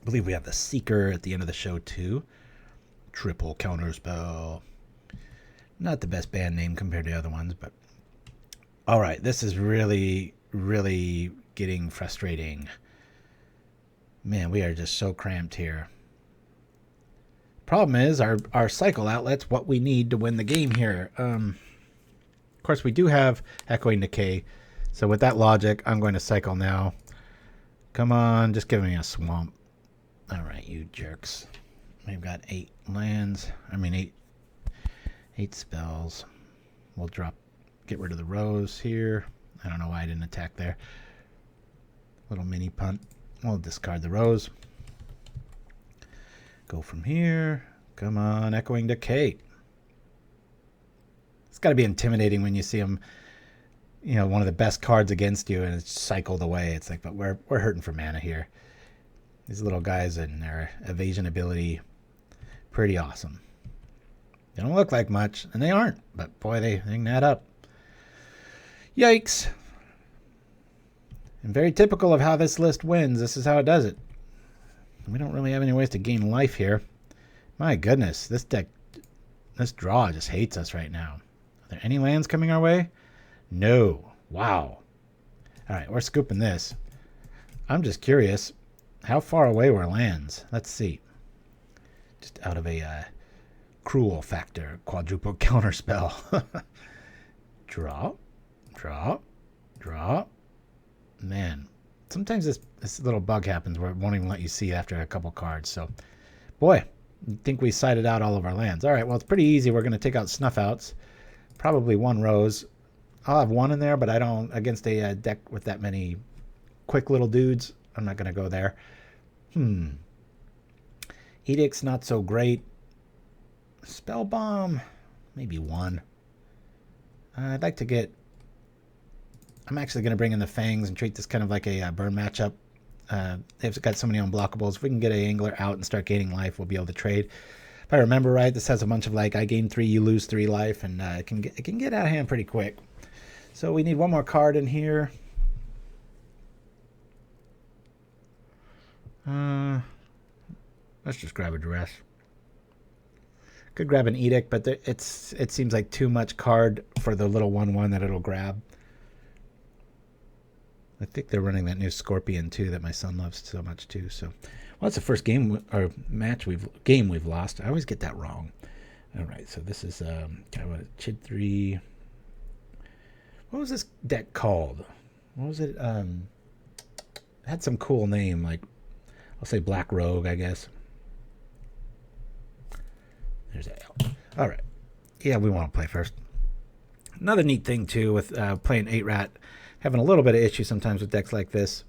believe we have the Seeker at the end of the show, too. Triple counterspell. Not the best band name compared to the other ones, but... All right, this is really, really getting frustrating. Man, we are just so cramped here. Problem is, our cycle outlet's what we need to win the game here. Of course, we do have Echoing Decay, so with that logic, I'm going to cycle now. Come on, just give me a swamp. All right, you jerks. We've got 8 lands. I mean, 8 spells. We'll get rid of the rose here. I don't know why I didn't attack there. Little mini punt. We'll discard the rose. Go from here. Come on, Echoing Decay. It's got to be intimidating when you see them, one of the best cards against you, and it's cycled away. It's like, but we're hurting for mana here. These little guys and their evasion ability, pretty awesome. They don't look like much, and they aren't, but boy, they hang that up. Yikes. And very typical of how this list wins, this is how it does it. We don't really have any ways to gain life here. My goodness, this draw just hates us right now. Are there any lands coming our way? No. Wow. All right, we're scooping this. I'm just curious, how far away were lands? Let's see. Just out of a cruel factor, quadruple counterspell. Draw. Man, sometimes this little bug happens where it won't even let you see after a couple cards. So, boy, I think we sighted out all of our lands. All right, well, it's pretty easy. We're going to take out Snuff Outs. Probably 1 rose. I'll have 1 in there, but I don't, against a deck with that many quick little dudes, I'm not going to go there. Edict's not so great. Spell Bomb, maybe 1. I'd like to get... I'm actually going to bring in the Fangs and treat this kind of like a burn matchup. They've got so many unblockables. If we can get an Angler out and start gaining life, we'll be able to trade. If I remember right, this has a bunch of like, I gain 3, you lose 3 life, and it can get out of hand pretty quick. So we need one more card in here. Let's just grab a Duress. Could grab an Edict, but it seems like too much card for the little 1/1 that it'll grab. I think they're running that new Scorpion too that my son loves so much too. So, well, it's the first game or match we've lost. I always get that wrong. All right, so this is kind of a Chid 3. What was this deck called? What was it? It had some cool name, like I'll say Black Rogue, I guess. There's that. All right, yeah, we want to play first. Another neat thing too with playing 8-Rat. Having a little bit of issue sometimes with decks like this.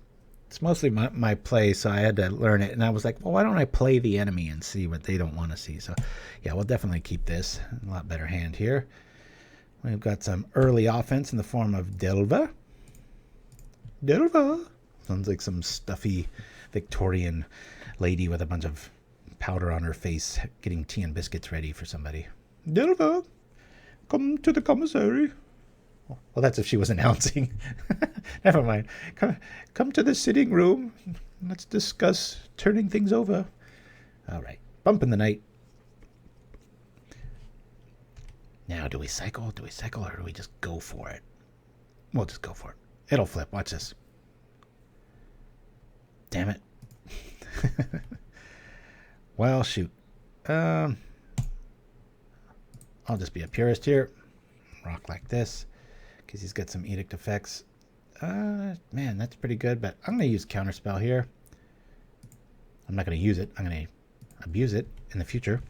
It's mostly my play, so I had to learn it. And I was like, well, why don't I play the enemy and see what they don't want to see? So, yeah, we'll definitely keep this. A lot better hand here. We've got some early offense in the form of Delva. Delva! Sounds like some stuffy Victorian lady with a bunch of powder on her face getting tea and biscuits ready for somebody. Delva, come to the commissary. Well, that's if she was announcing. Never mind. Come to the sitting room. Let's discuss turning things over. All right. Bump in the night. Now, do we cycle? Do we cycle or do we just go for it? We'll just go for it. It'll flip. Watch this. Damn it. Well, shoot. I'll just be a purist here. Rock like this. Because he's got some Edict effects. Man, that's pretty good, but I'm going to use Counterspell here. I'm not going to use it. I'm going to abuse it in the future.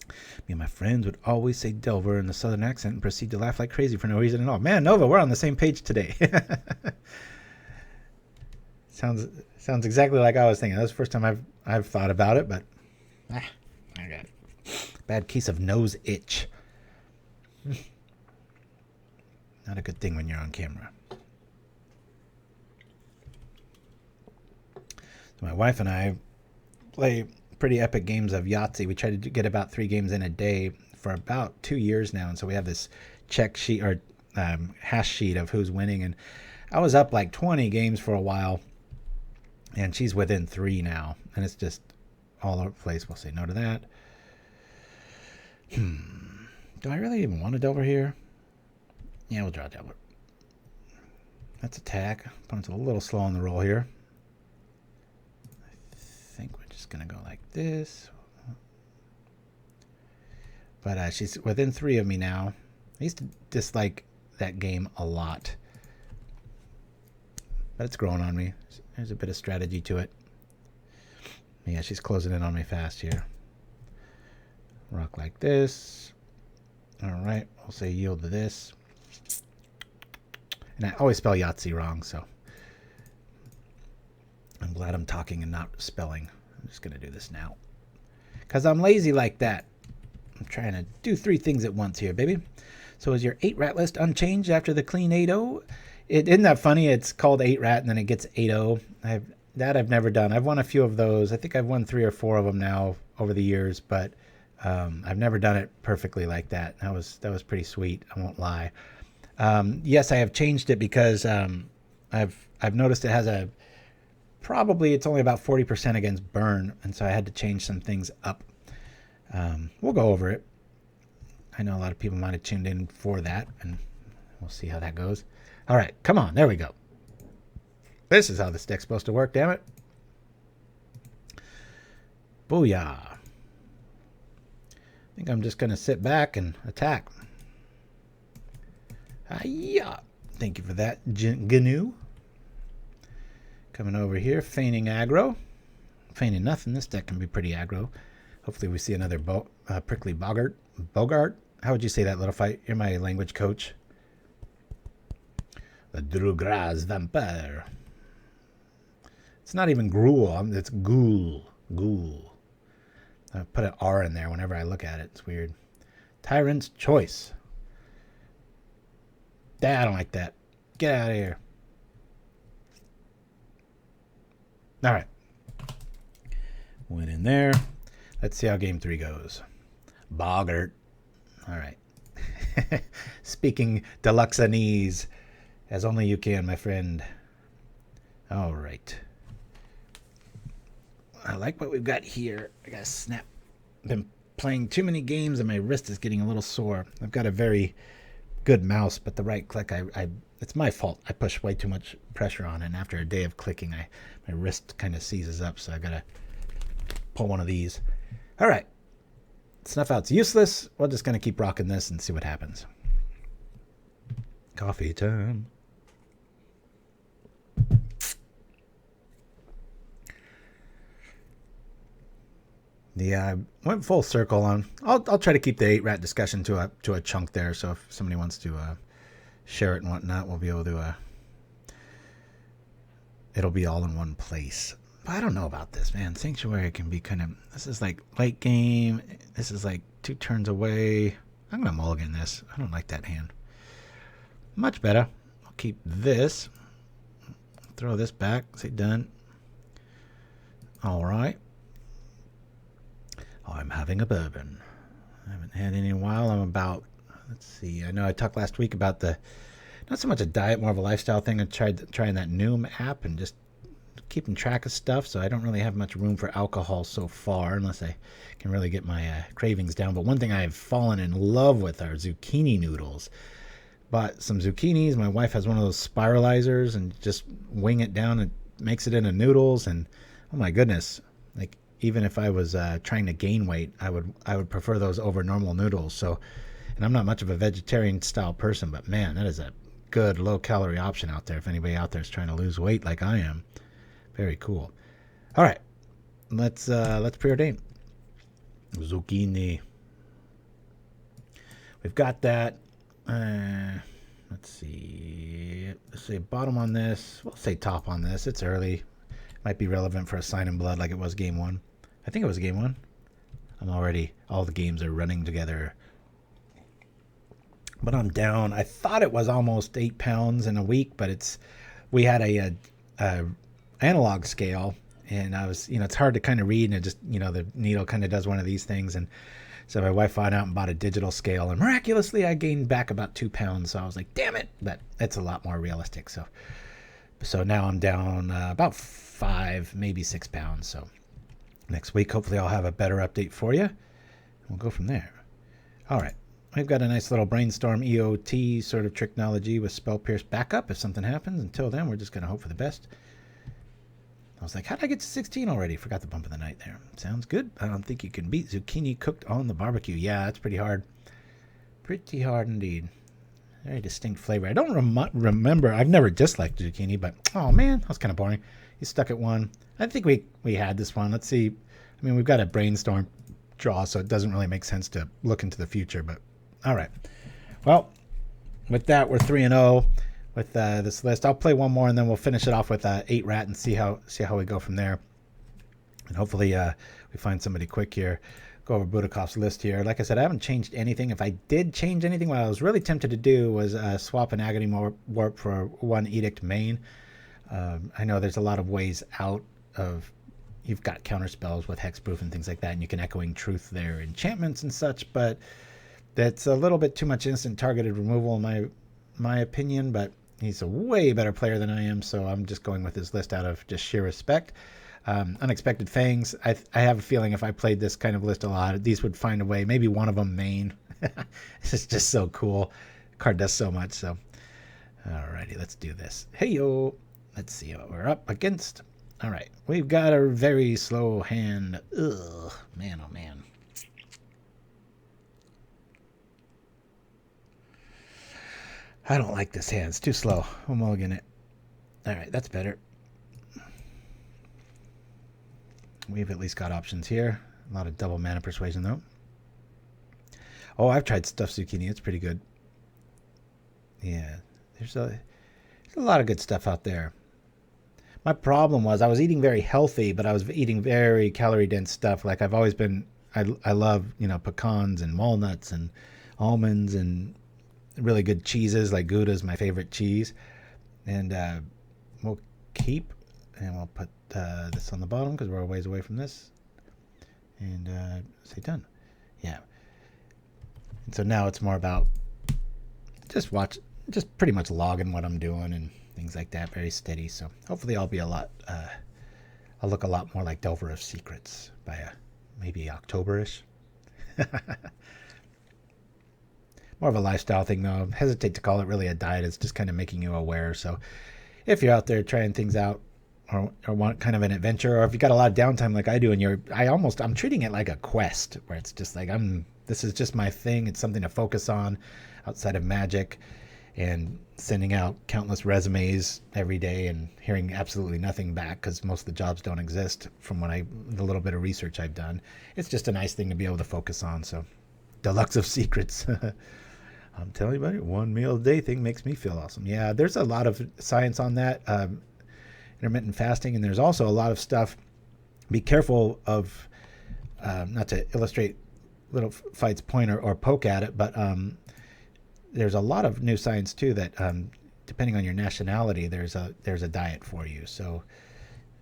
Me and my friends would always say Delver in the southern accent and proceed to laugh like crazy for no reason at all. Man, Nova, we're on the same page today. Sounds exactly like I was thinking. That was the first time I've thought about it, but I got it. Bad case of nose itch. Not a good thing when you're on camera. So my wife and I play pretty epic games of Yahtzee. We try to get about 3 games in a day for about 2 years now. And so we have this check sheet or hash sheet of who's winning. And I was up like 20 games for a while. And she's within 3 now. And it's just all over the place. We'll say no to that. Do I really even want to Delver here? Yeah, we'll draw Delver. That's attack. Opponent's a little slow on the roll here. I think we're just going to go like this. But she's within 3 of me now. I used to dislike that game a lot. But it's growing on me. There's a bit of strategy to it. Yeah, she's closing in on me fast here. Rock like this. All right, we'll say yield to this. And I always spell Yahtzee wrong, so I'm glad I'm talking and not spelling. I'm just going to do this now. Because I'm lazy like that. I'm trying to do 3 things at once here, baby. So is your 8-rat list unchanged after the clean 8-0? Isn't that funny? It's called 8-rat and then it gets 8-0. I've never done. I've won a few of those. I think I've won 3 or 4 of them now over the years, but I've never done it perfectly like that. That was pretty sweet. I won't lie. Yes, I have changed it because I've noticed it has probably it's only about 40% against burn, and so I had to change some things up. We'll go over it. I know a lot of people might have tuned in for that, and we'll see how that goes. All right, come on, there we go. This is how this deck's supposed to work, damn it. Booyah. I think I'm just going to sit back and attack. Yeah. Thank you for that, Gnu. Coming over here, feigning aggro. Feigning nothing. This deck can be pretty aggro. Hopefully we see another prickly Bogart. Bogart? How would you say that, little fight? You're my language coach. The Drugraz Vampire. It's not even Gruul. It's Ghoul. Ghoul. I put an R in there whenever I look at it. It's weird. Tyrant's Choice. I don't like that. Get out of here. All right. Went in there. Let's see how game 3 goes. Boggart. All right. Speaking deluxeanese as only you can, my friend. All right. I like what we've got here. I got to snap. Been playing too many games and my wrist is getting a little sore. I've got a very good mouse, but the right click, it's my fault. I push way too much pressure on it, and after a day of clicking, my wrist kind of seizes up, so I got to pull one of these. All right. Snuff Out's useless. We're just going to keep rocking this and see what happens. Coffee time. Yeah, I went full circle on. I'll try to keep the 8-rat discussion to a chunk there. So if somebody wants to share it and whatnot, we'll be able to. It'll be all in one place. But I don't know about this, man. Sanctuary can be kind of. This is like late game. This is like 2 turns away. I'm gonna mulligan this. I don't like that hand. Much better. I'll keep this. Throw this back. Say done. All right. I'm having a bourbon. I haven't had any in a while. I'm about, let's see, I know I talked last week about not so much a diet, more of a lifestyle thing. I tried trying that Noom app and just keeping track of stuff, so I don't really have much room for alcohol so far, unless I can really get my cravings down. But one thing I've fallen in love with are zucchini noodles. Bought some zucchinis. My wife has one of those spiralizers and just wing it down and makes it into noodles. And oh my goodness, like, even if I was trying to gain weight, I would prefer those over normal noodles. So, and I'm not much of a vegetarian style person, but man, that is a good low calorie option out there. If anybody out there is trying to lose weight like I am, very cool. All right, let's preordain. Zucchini. We've got that. Let's see. Let's say bottom on this. We'll say top on this. It's early. Might be relevant for a Sign in Blood like it was game 1. I think it was game 1. All the games are running together. But I'm down. I thought it was almost 8 pounds in a week, but we had a analog scale, and I was, it's hard to kind of read, and it just, the needle kind of does one of these things, and so my wife went out and bought a digital scale, and miraculously I gained back about 2 pounds. So I was like, damn it, but it's a lot more realistic. So now I'm down about 5, maybe 6 pounds. So next week, hopefully I'll have a better update for you. We'll go from there. All right. We've got a nice little Brainstorm EOT sort of technology with Spell Pierce backup if something happens. Until then, we're just going to hope for the best. I was like, how did I get to 16 already? Forgot the bump of the night there. Sounds good. I don't think you can beat zucchini cooked on the barbecue. Yeah, that's pretty hard. Pretty hard indeed. Very distinct flavor. I don't remember. I've never disliked zucchini, but oh man, that was kind of boring. He's stuck at 1. I think we had this one. Let's see. I mean, we've got a Brainstorm draw, so it doesn't really make sense to look into the future, but all right. Well, with that, we're 3-0 with this list. I'll play one more, and then we'll finish it off with 8-rat and see how we go from there. And hopefully we find somebody quick here. Go over Butakov's list here. Like I said, I haven't changed anything. If I did change anything, what I was really tempted to do was swap an Agony Warp for one Edict main. I know there's a lot of ways out of. You've got counter spells with hexproof and things like that, and you can Echoing Truth their enchantments and such, but that's a little bit too much instant targeted removal in my opinion. But he's a way better player than I am, so I'm just going with his list out of just sheer respect. Unexpected Fangs. I have a feeling if I played this kind of list a lot, these would find a way. Maybe one of them main. It's just so cool. The card does so much. So, alrighty, let's do this. Hey yo, let's see what we're up against. All right, we've got a very slow hand. Ugh, man, oh man. I don't like this hand. It's too slow. I'm mulligan it. All right, that's better. We've at least got options here. A lot of double mana persuasion, though. Oh, I've tried Stuffed Zucchini. It's pretty good. Yeah, there's a lot of good stuff out there. My problem was I was eating very healthy, but I was eating very calorie-dense stuff. Like I've always been, I love, pecans and walnuts and almonds and really good cheeses, like Gouda is my favorite cheese. And we'll keep, and we'll put this on the bottom because we're a ways away from this. And say done. Yeah. And so now it's more about just pretty much logging what I'm doing and things like that. Very steady. So hopefully I'll be I'll look a lot more like Delver of Secrets by maybe October-ish. More of a lifestyle thing, though. I hesitate to call it really a diet. It's just kind of making you aware. So if you're out there trying things out or want kind of an adventure, or if you got a lot of downtime like I do, and I'm treating it like a quest where it's just like, this is just my thing. It's something to focus on outside of magic, and sending out countless resumes every day and hearing absolutely nothing back because most of the jobs don't exist from the little bit of research I've done. It's just a nice thing to be able to focus on. So Deluxe of Secrets. I'm telling you, buddy, 1 meal a day thing makes me feel awesome. Yeah, there's a lot of science on that, intermittent fasting, and there's also a lot of stuff. Be careful of, not to illustrate Little Fight's point or poke at it, but there's a lot of new science too that, depending on your nationality, there's a diet for you. So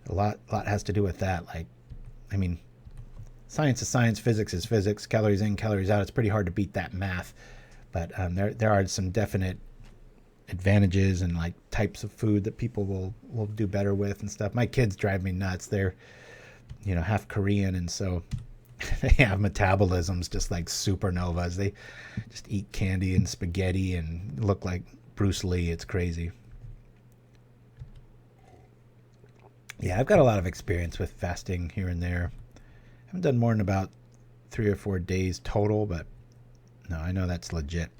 a lot has to do with that. Like, I mean, science is science, physics is physics, calories in, calories out. It's pretty hard to beat that math. But there are some definite advantages and like types of food that people will do better with and stuff. My kids drive me nuts. They're, half Korean, and so they have metabolisms just like supernovas. They just eat candy and spaghetti and look like Bruce Lee. It's crazy. Yeah, I've got a lot of experience with fasting here and there. I haven't done more than about 3 or 4 days total, but no, I know that's legit.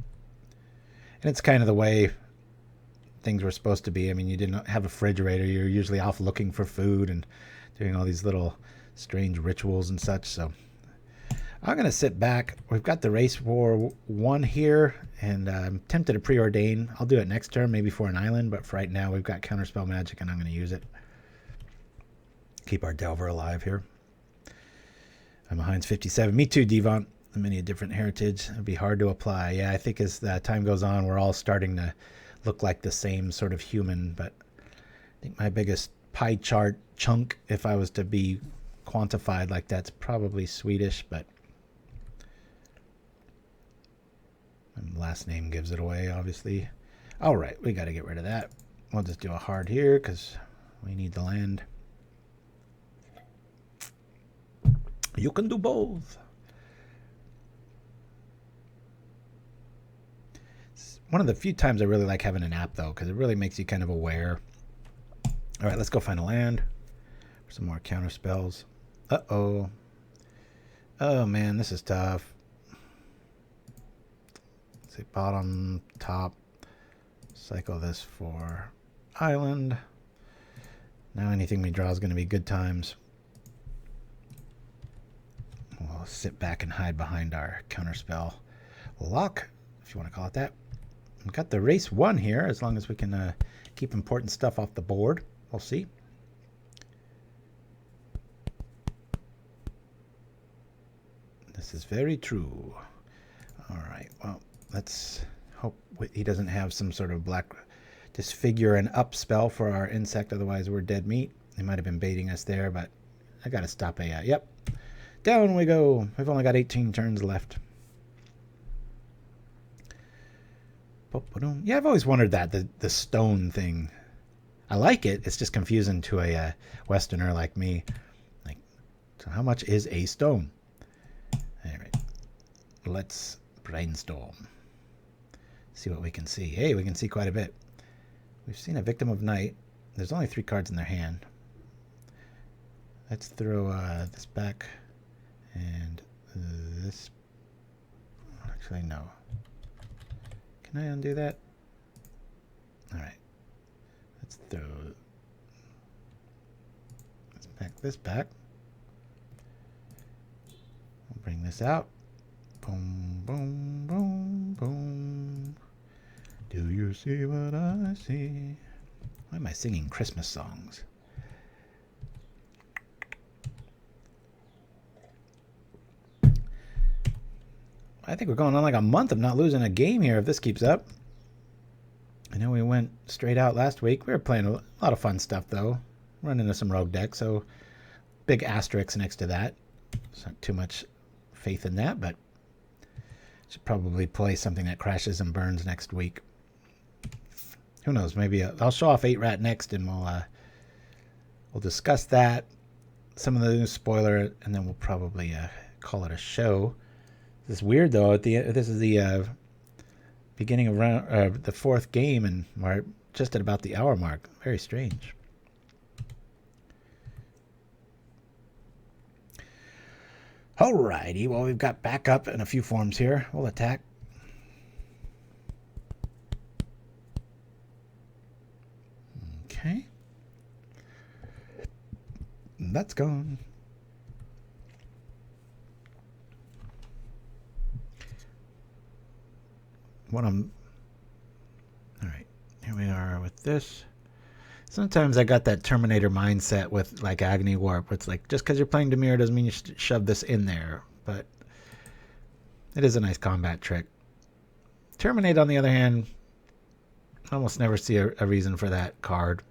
And it's kind of the way things were supposed to be. I mean, you didn't have a refrigerator. You're usually off looking for food and doing all these little strange rituals and such. So I'm going to sit back. We've got the Race War 1 here, and I'm tempted to Preordain. I'll do it next turn, maybe for an island, but for right now we've got Counterspell Magic, and I'm going to use it. Keep our Delver alive here. I'm Heinz 57. Me too, Devon. Many a different heritage. It'd be hard to apply. Yeah, I think as time goes on, we're all starting to look like the same sort of human, but I think my biggest pie chart chunk, if I was to be quantified like that's probably Swedish, but my last name gives it away, obviously. All right, we got to get rid of that. We'll just do a hard here because we need the land. You can do both. One of the few times I really like having an app, though, because it really makes you kind of aware. All right, let's go find a land for some more counter spells. Uh-oh. Oh, man, this is tough. Let's say bottom, top. Cycle this for island. Now anything we draw is going to be good times. We'll sit back and hide behind our counterspell lock, if you want to call it that. We've got the Race 1 here, as long as we can keep important stuff off the board. We'll see. This is very true. All right, well, let's hope he doesn't have some sort of black disfigure and up spell for our insect, otherwise we're dead meat. He might have been baiting us there, but I got to stop a... yep. Down we go. We've only got 18 turns left. Yeah, I've always wondered that, the stone thing. I like it. It's just confusing to a Westerner like me. Like, so how much is a stone? Anyway, let's brainstorm. See what we can see. Hey, we can see quite a bit. We've seen a Victim of Night. There's only 3 cards in their hand. Let's throw this back and this. Actually, no. Can I undo that? All right. Let's throw this back. We'll bring this out. Boom, boom, boom, boom. Do you see what I see? Why am I singing Christmas songs? I think we're going on like a month of not losing a game here if this keeps up. I know we went straight out last week. We were playing a lot of fun stuff, though. Running into some rogue decks, so big asterisk next to that. There's not too much faith in that, but should probably play something that crashes and burns next week. Who knows? Maybe I'll show off 8-Rat next, and we'll discuss that. Some of the new spoiler, and then we'll probably call it a show. This is weird though. This is the beginning of round, the fourth game, and we're just at about the hour mark. Very strange. Alrighty, well, we've got backup in a few forms here. We'll attack. Okay. That's gone. Alright, here we are with this. Sometimes I got that Terminator mindset with like Agony Warp. It's like, just because you're playing Dimir doesn't mean you should shove this in there. But it is a nice combat trick. Terminate, on the other hand, I almost never see a reason for that card.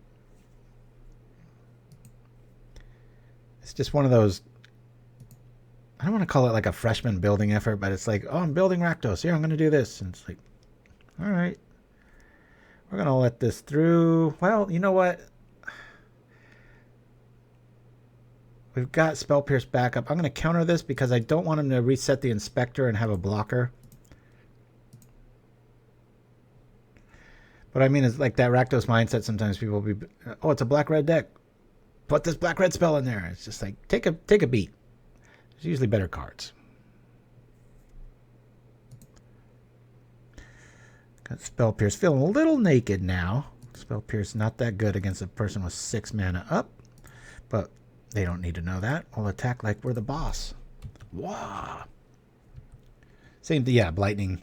It's just one of those, I don't want to call it like a freshman building effort, but it's like, oh, I'm building Rakdos. Here, I'm going to do this. And it's like, all right. We're going to let this through. Well, you know what? We've got Spell Pierce backup. I'm going to counter this because I don't want him to reset the Inspector and have a blocker. But I mean, it's like that Rakdos mindset. Sometimes people will be, oh, it's a black-red deck. Put this black-red spell in there. It's just like, take a beat. There's usually better cards. Got Spell Pierce feeling a little naked now. Spell Pierce not that good against a person with 6 mana up. But they don't need to know that. We'll attack like we're the boss. Wow. Same thing, yeah, Blightning.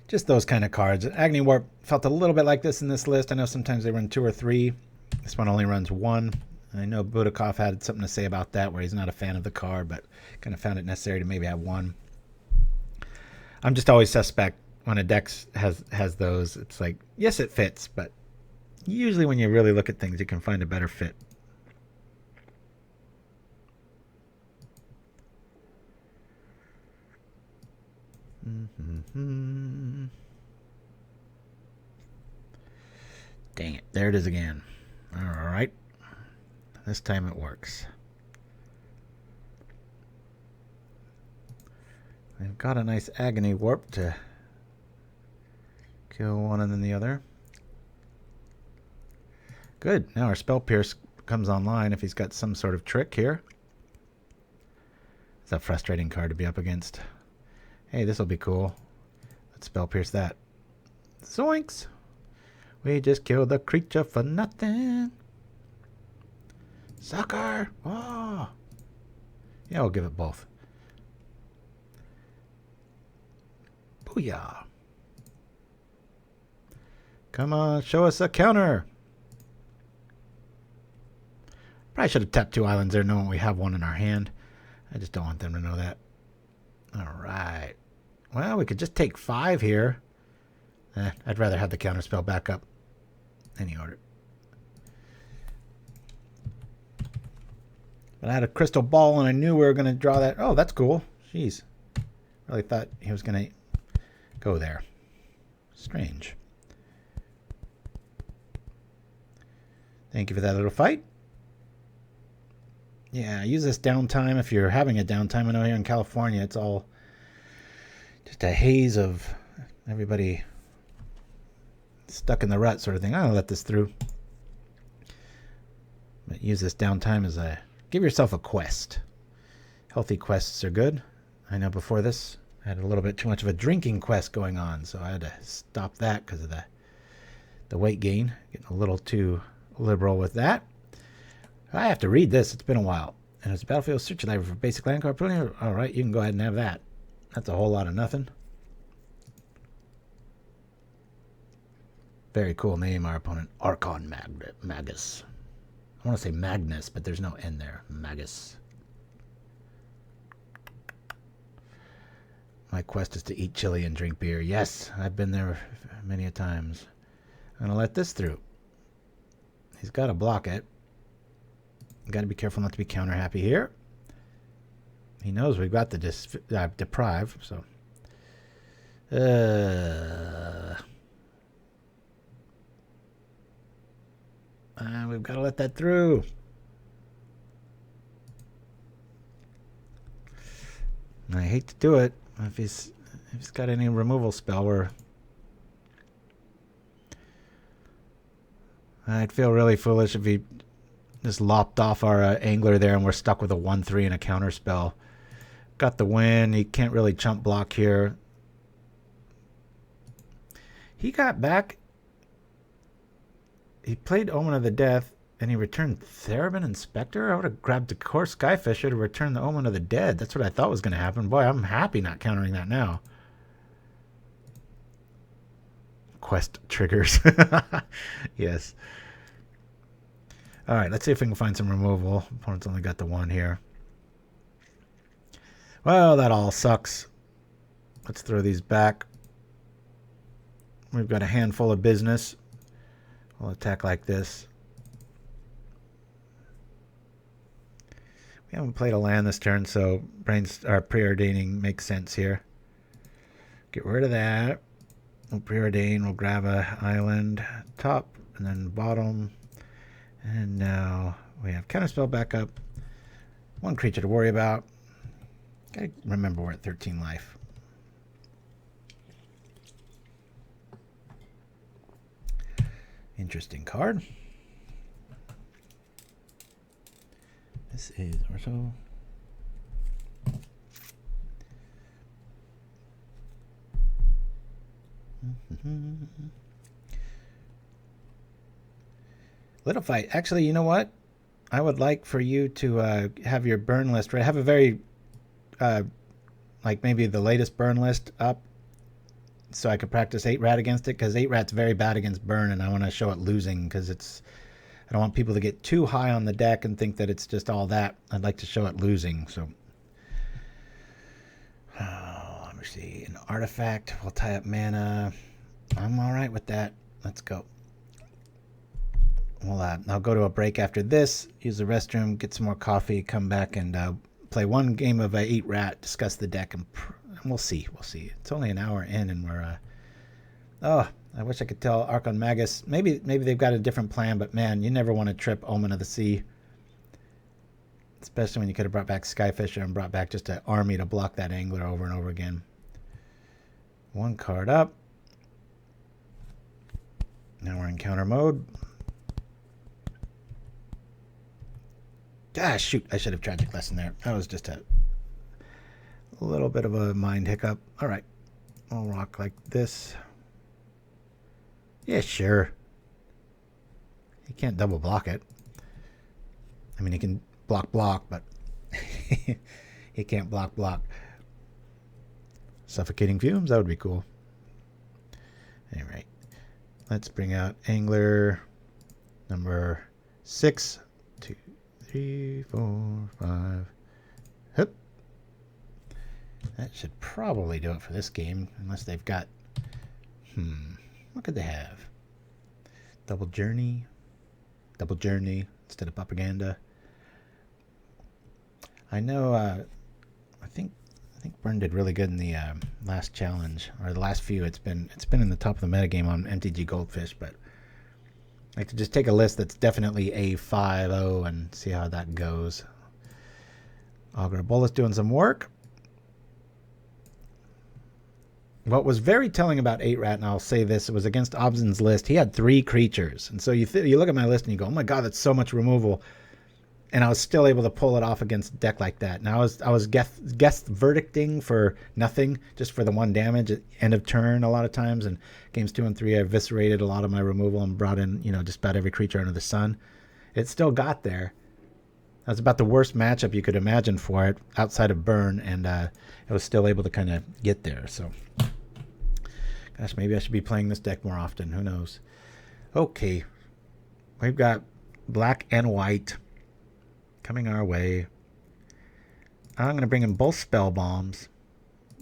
Just those kind of cards. Agony Warp felt a little bit like this in this list. I know sometimes they run 2 or 3. This one only runs 1. I know Butakov had something to say about that, where he's not a fan of the card, but kind of found it necessary to maybe have 1. I'm just always suspect when a deck has those. It's like, yes, it fits, but usually when you really look at things, you can find a better fit. Dang it. There it is again. All right. This time it works. They've got a nice Agony Warp to kill one and then the other. Good. Now our Spell Pierce comes online if he's got some sort of trick here. It's a frustrating card to be up against. Hey, this will be cool. Let's Spell Pierce that. Zoinks! We just killed the creature for nothing. Sucker! Oh! Yeah, we'll give it both. Booyah! Come on, show us a counter! Probably should have tapped 2 islands there knowing we have one in our hand. I just don't want them to know that. Alright. Well, we could just take 5 here. I'd rather have the counter spell back up. Any order. But I had a crystal ball and I knew we were going to draw that. Oh, that's cool. Jeez. Really thought he was going to go there. Strange. Thank you for that little fight. Yeah, use this downtime if you're having a downtime. I know here in California it's all just a haze of everybody stuck in the rut sort of thing. I'll let this through. But use this downtime as a... Give yourself a quest. Healthy quests are good. I know before this I had a little bit too much of a drinking quest going on, so I had to stop that because of the weight gain. Getting a little too liberal with that. I have to read this. It's been a while. And it's Battlefield Search Library for basic land card. All right, you can go ahead and have that. That's a whole lot of nothing. Very cool name, our opponent. Archon Magus. I want to say Magnus, but there's no N there. Magus. My quest is to eat chili and drink beer. Yes, I've been there many a times. I'm going to let this through. He's got to block it. Got to be careful not to be counter happy here. He knows we've got the deprive, so. We've got to let that through. I hate to do it. If he's got any removal spell, I'd feel really foolish if he just lopped off our angler there and we're stuck with a 1/3 and a counter spell. Got the win. He can't really chump block here. He got back. He played Omen of the Death and he returned Theremin and Spectre. I would have grabbed the core Skyfisher to return the Omen of the Dead. That's what I thought was going to happen. Boy, I'm happy not countering that now. Quest triggers. Yes. All right, let's see if we can find some removal. Opponent's only got the one here. Well, that all sucks. Let's throw these back. We've got a handful of business. We'll attack like this. We haven't played a land this turn, so preordaining makes sense here. Get rid of that. We'll preordain. We'll grab a island top and then bottom. And now we have counterspell back up. One creature to worry about. Gotta remember we're at 13 life. Interesting card. This is Orso. Little fight. Actually, you know what? I would like for you to have your burn list, right? Have a very, like maybe the latest burn list up so I could practice 8-rat against it, because 8-rat's very bad against burn, and I want to show it losing, because I don't want people to get too high on the deck and think that it's just all that. I'd like to show it losing, so. Let me see. An artifact. We'll tie up mana. I'm all right with that. Let's go. Well, I'll go to a break after this, use the restroom, get some more coffee, come back and play one game of 8-rat, discuss the deck, and we'll see. We'll see. It's only an hour in, and we're... oh, I wish I could tell Archon Magus. Maybe they've got a different plan, but man, you never want to trip Omen of the Sea. Especially when you could have brought back Skyfisher and brought back just an army to block that angler over and over again. One card up. Now we're in counter mode. Ah, shoot. I should have Tragic Lesson there. That was just a little bit of a mind hiccup. All right. I'll rock like this. Yeah, sure. He can't double block it. I mean, he can block, but he can't block. Suffocating Fumes, that would be cool. Anyway, let's bring out Angler number 6, 2, 3, 4, 5. Hup. That should probably do it for this game, unless they've got... what could they have? Double Journey instead of Propaganda. I know. I think Burn did really good in the last challenge, or the last few. It's been in the top of the metagame on MTG Goldfish, but I like to just take a list that's definitely a 5-0 and see how that goes. Augur of Bolas doing some work. What was very telling about 8-rat, and I'll say this, it was against Obzin's list. He had 3 creatures. And so you look at my list and you go, oh my god, that's so much removal. And I was still able to pull it off against a deck like that. And I was guest verdicting for nothing, just for the 1 damage at end of turn a lot of times. And games 2 and 3, I eviscerated a lot of my removal and brought in, just about every creature under the sun. It still got there. That was about the worst matchup you could imagine for it outside of Burn, and it was still able to kind of get there. So, gosh, maybe I should be playing this deck more often. Who knows? Okay, we've got black and white coming our way. I'm going to bring in both spell bombs.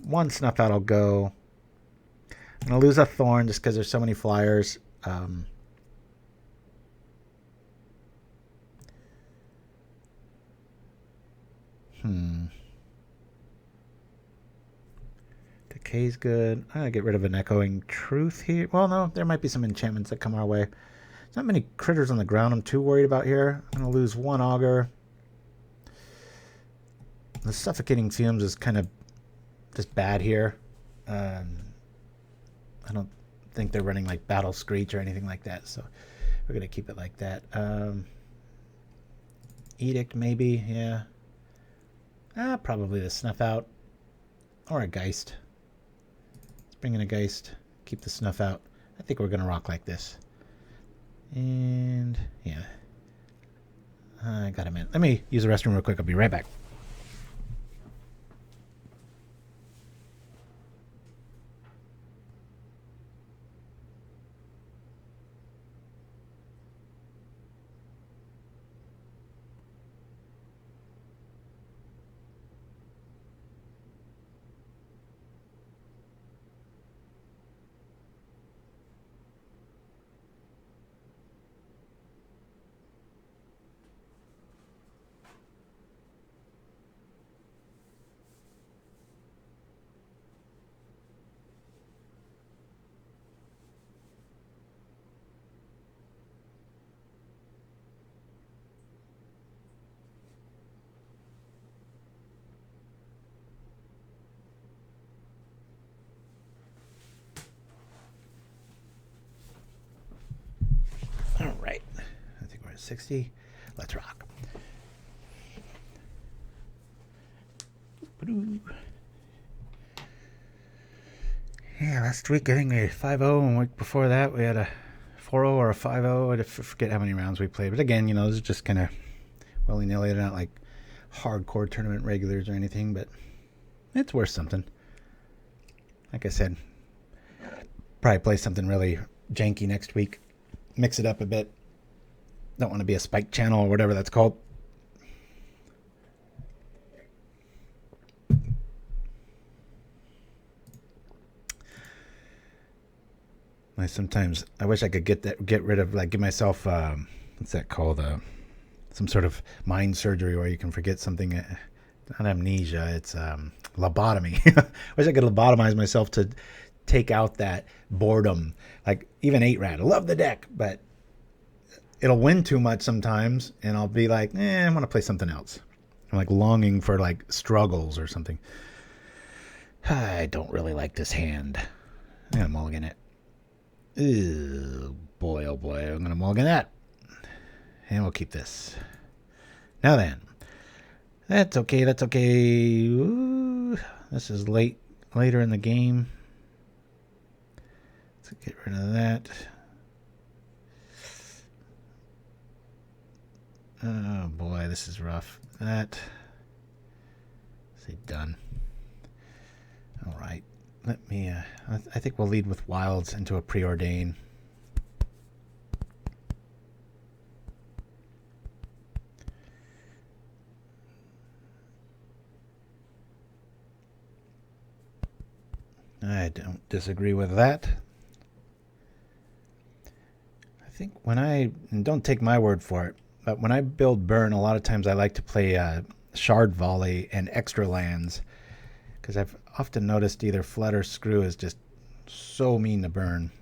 One Snuff Out will go. I'm going to lose a Thorn just because there's so many flyers. Decay's good. I'm going to get rid of an Echoing Truth here. Well, no, there might be some enchantments that come our way. There's not many critters on the ground I'm too worried about here. I'm going to lose one Augur. The Suffocating Fumes is kind of just bad here. I don't think they're running like Battle Screech or anything like that, so we're going to keep it like that. Edict, maybe, yeah. Probably the Snuff Out. Or a Geist. Let's bring in a Geist. Keep the Snuff Out. I think we're going to rock like this. And, yeah. I got a minute. Let me use the restroom real quick. I'll be right back. All right. I think we're at 60. Let's rock. Yeah, last week I think we had 5-0, and the week before that we had a 4-0 or a 5-0. I forget how many rounds we played. But again, those are just kind of willy-nilly. They're not like hardcore tournament regulars or anything, but it's worth something. Like I said, probably play something really janky next week. Mix it up a bit. Don't want to be a spike channel or whatever that's called. I wish I could get rid of, like, give myself what's that called? Some sort of mind surgery where you can forget something. Not amnesia, it's lobotomy. Wish I could lobotomize myself to take out that boredom. Like, even 8-rat, I love the deck, but it'll win too much sometimes, and I'll be like, I want to play something else. I'm like longing for like struggles or something. I don't really like this hand. I'm gonna mulligan it. Ew, boy, oh boy, I'm gonna mulligan that. And we'll keep this. Now then. That's okay, that's okay. Ooh, this is later in the game. Let's get rid of that. Oh boy, this is rough. That. Say done. All right. Let me. I think we'll lead with wilds into a preordain. I don't disagree with that. I think and don't take my word for it, but when I build burn, a lot of times I like to play shard volley and extra lands, because I've often noticed either flood or screw is just so mean to burn.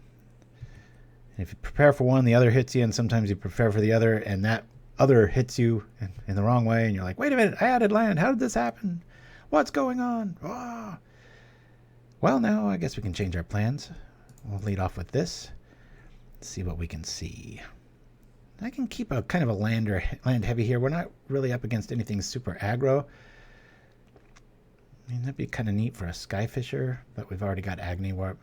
And if you prepare for one, the other hits you, and sometimes you prepare for the other, and that other hits you in the wrong way, and you're like, wait a minute, I added land. How did this happen? What's going on? Oh. Well, now I guess we can change our plans. We'll lead off with this. Let's see what we can see. I can keep a kind of a land heavy here. We're not really up against anything super aggro. I mean, that'd be kind of neat for a Skyfisher, but we've already got Agony Warp.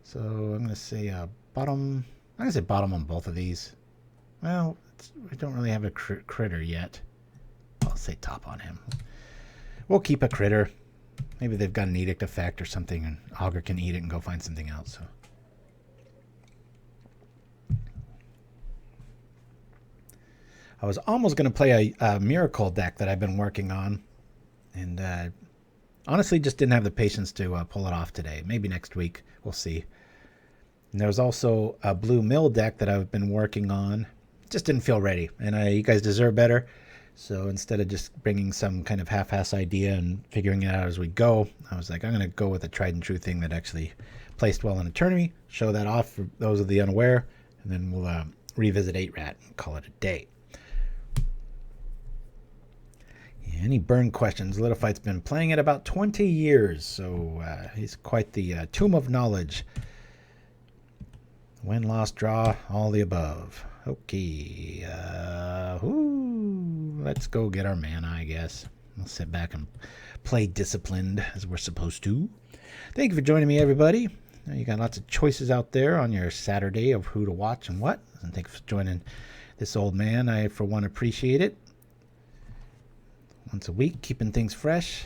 So I'm going to say bottom. I'm going to say bottom on both of these. Well, we don't really have a critter yet. I'll say top on him. We'll keep a critter. Maybe they've got an edict effect or something, and Augur can eat it and go find something else. So. I was almost going to play a Miracle deck that I've been working on, and honestly just didn't have the patience to pull it off today. Maybe next week. We'll see. And there's also a blue mill deck that I've been working on. Just didn't feel ready. And you guys deserve better. So instead of just bringing some kind of half-ass idea and figuring it out as we go, I was like, I'm going to go with a tried and true thing that actually placed well in a tournament. Show that off for those of the unaware. And then we'll revisit 8-Rat and call it a day. Any burn questions? Littlefight's been playing it about 20 years, so he's quite the tomb of knowledge. Win, loss, draw, all the above. Okay. Let's go get our mana, I guess. We'll sit back and play disciplined as we're supposed to. Thank you for joining me, everybody. You got lots of choices out there on your Saturday of who to watch and what. And thanks for joining this old man. I, for one, appreciate it. Once a week, keeping things fresh,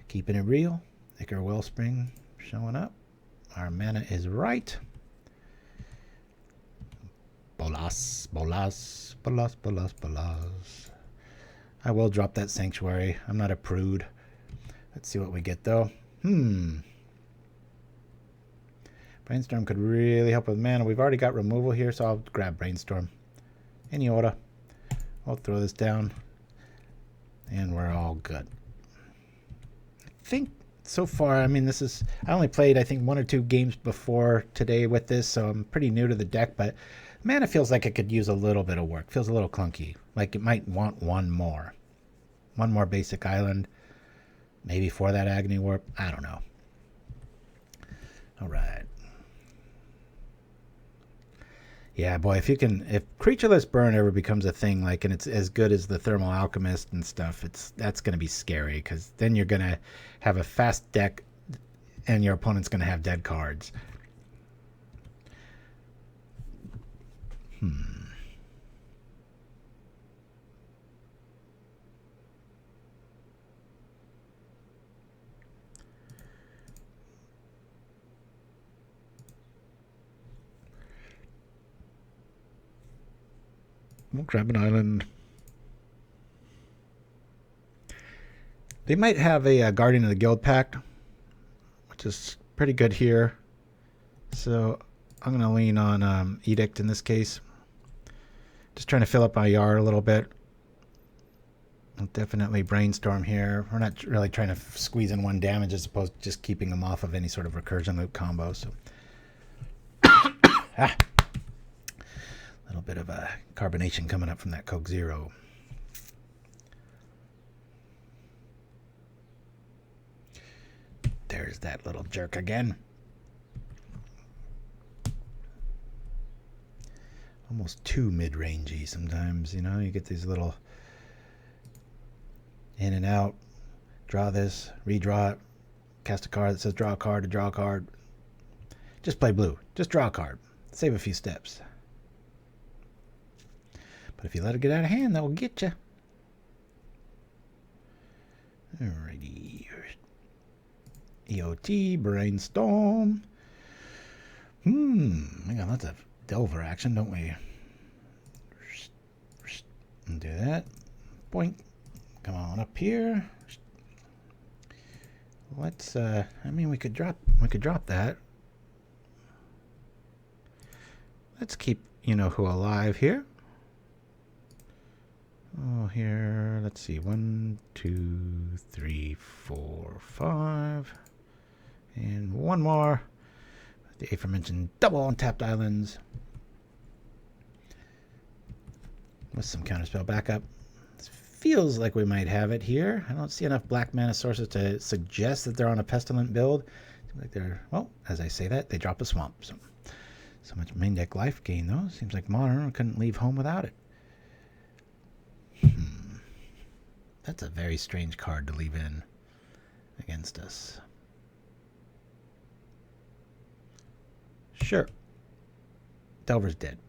keeping it real. Icar Wellspring showing up. Our mana is right. Bolas, Bolas, Bolas, Bolas, Bolas. I will drop that Sanctuary. I'm not a prude. Let's see what we get, though. Brainstorm could really help with mana. We've already got removal here, so I'll grab Brainstorm. Any order. I'll throw this down. And we're all good. I think so far, I mean, I only played, I think, 1 or 2 games before today with this, so I'm pretty new to the deck, but mana feels like it could use a little bit of work. Feels a little clunky. Like it might want one more. One more basic island. Maybe for that Agony Warp. I don't know. All right. Yeah, boy, if Creatureless Burn ever becomes a thing, like, and it's as good as the Thermal Alchemist and stuff, that's going to be scary, because then you're going to have a fast deck, and your opponent's going to have dead cards. We'll grab an island. They might have a Guardian of the Guild Pact, which is pretty good here. So I'm going to lean on Edict in this case. Just trying to fill up my yard a little bit. I'll definitely Brainstorm here. We're not really trying to squeeze in 1 damage as opposed to just keeping them off of any sort of recursion loop combo. So. Little bit of a carbonation coming up from that Coke Zero. There's that little jerk again. Almost too mid-rangey sometimes, you know. You get these little in and out. Draw this, redraw it, cast a card that says draw a card to draw a card. Just play blue. Just draw a card. Save a few steps. But if you let it get out of hand, that will get you. Alrighty. EOT, Brainstorm. We got lots of Delver action, don't we? Do that. Boink. Come on up here. Let's I mean we could drop that. Let's keep you know who alive here. Oh, here, let's see, 1, 2, 3, 4, 5, and 1 more. The aforementioned double untapped islands with some counterspell backup. This feels like we might have it here. I don't see enough black mana sources to suggest that they're on a pestilent build. Seems like they're, well, as I say that, they drop a swamp. So much main deck life gain though. Seems like Modern couldn't leave home without it. That's a very strange card to leave in against us. Sure. Delver's dead.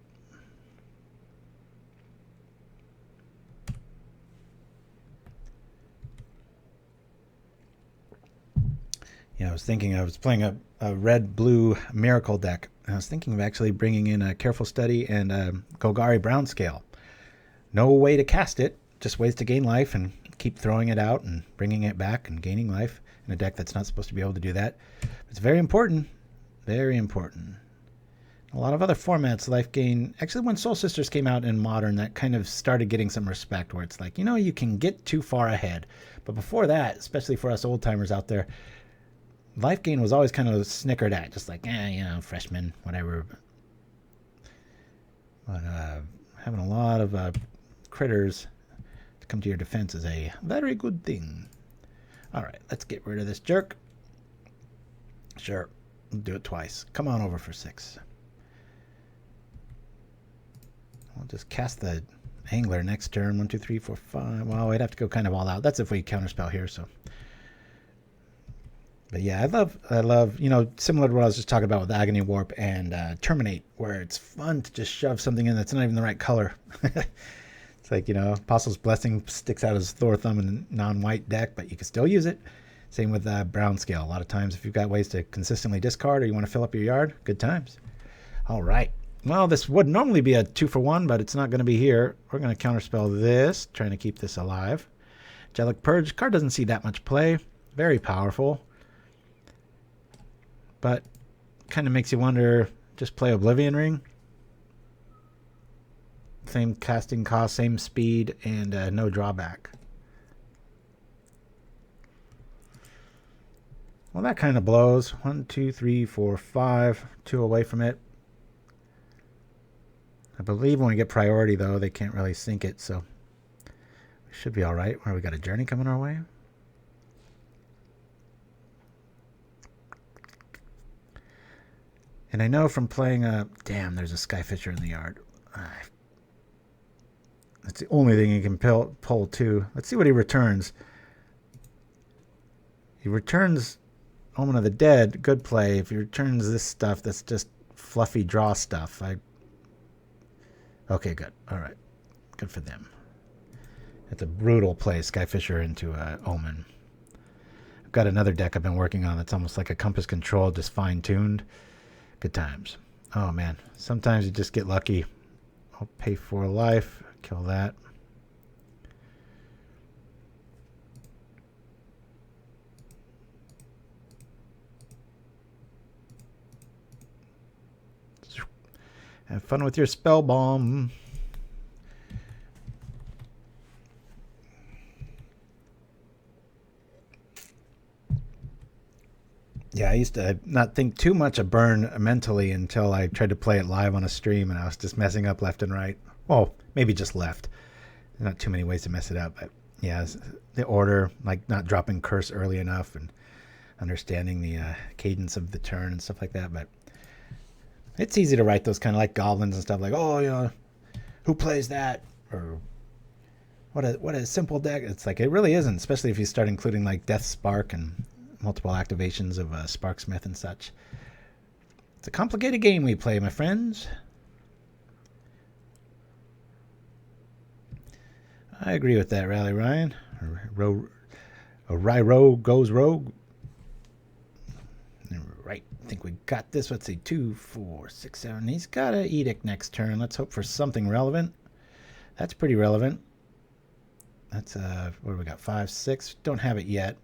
Yeah, I was thinking I was playing a red-blue Miracle deck. I was thinking of actually bringing in a Careful Study and a Golgari Brown Scale. No way to cast it, just ways to gain life and keep throwing it out and bringing it back and gaining life in a deck that's not supposed to be able to do that. It's very important. Very important. A lot of other formats, life gain. Actually, when Soul Sisters came out in Modern, that kind of started getting some respect where it's like, you know, you can get too far ahead. But before that, especially for us old timers out there, life gain was always kind of snickered at. Just like, you know, freshman, whatever. But having a lot of critters to come to your defense is a very good thing. All right, let's get rid of this jerk. Sure, we'll do it twice. Come on over for 6. I'll just cast the Angler next turn. 1, 2, 3, 4, 5. Well, we'd have to go kind of all out. That's if we counterspell here, so. But yeah, I love, you know, similar to what I was just talking about with Agony Warp and Terminate, where it's fun to just shove something in that's not even the right color. It's like, you know, Apostle's Blessing sticks out as Thor Thumb in a non-white deck, but you can still use it. Same with Brown Scale. A lot of times, if you've got ways to consistently discard or you want to fill up your yard, good times. All right. Well, this would normally be a 2-for-1, but it's not going to be here. We're going to counterspell this, trying to keep this alive. Angelic Purge. Card doesn't see that much play. Very powerful. But kind of makes you wonder, just play Oblivion Ring. Same casting cost, same speed, and no drawback. Well, that kind of blows. 1, 2, 3, 4, 5. 2 away from it. I believe when we get priority, though, they can't really sink it, so we should be all right. Where we got a journey coming our way. And I know from playing damn, there's a Skyfisher in the yard. That's the only thing he can pull too. Let's see what he returns. He returns Omen of the Dead. Good play. If he returns this stuff, that's just fluffy draw stuff. Okay, good. All right. Good for them. It's a brutal play, Skyfisher into Omen. I've got another deck I've been working on that's almost like a Compass Control, just fine-tuned. Good times. Oh, man. Sometimes you just get lucky. I'll pay for life. Kill that. Have fun with your spell bomb. Yeah, I used to not think too much of Burn mentally until I tried to play it live on a stream, and I was just messing up left and right. Well, maybe just left. There's not too many ways to mess it up, but yeah, the order, like not dropping curse early enough and understanding the cadence of the turn and stuff like that. But it's easy to write those kind of like goblins and stuff like, oh, you know, who plays that? Or what a simple deck. It's like, it really isn't, especially if you start including like Death Spark and multiple activations of Sparksmith and such. It's a complicated game we play, my friends. I agree with that, Rally Ryan. Ryro goes rogue. Right, I think we got this. Let's see, 2, 4, 6, 7. He's got an Edict next turn. Let's hope for something relevant. That's pretty relevant. That's, what do we got, 5, 6? Don't have it yet.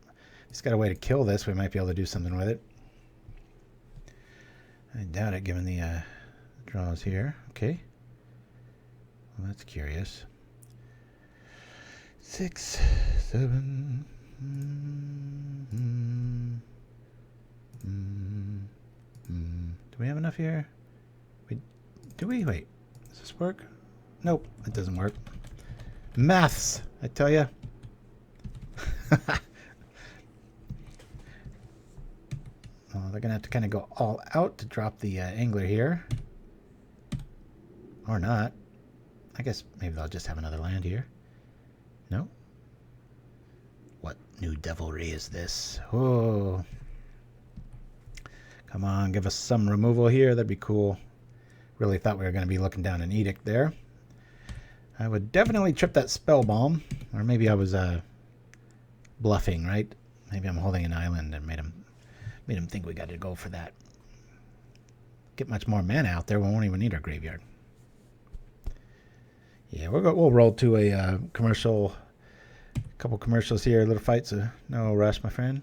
He's got a way to kill this. We might be able to do something with it. I doubt it, given the draws here. Okay. Well, that's curious. 6, 7. Do we have enough here? Do we? Wait. Does this work? Nope, it doesn't work. Maths, I tell you. Well, they're going to have to kind of go all out to drop the Angler here. Or not. I guess maybe they'll just have another land here. No? What new devilry is this? Oh. Come on, give us some removal here. That'd be cool. Really thought we were going to be looking down an Edict there. I would definitely trip that Spell Bomb. Or maybe I was bluffing, right? Maybe I'm holding an island and made him think we got to go for that. Get much more mana out there. We won't even need our graveyard. Yeah, we'll roll to a commercial Couple commercials here, little fights, so no rush, my friend.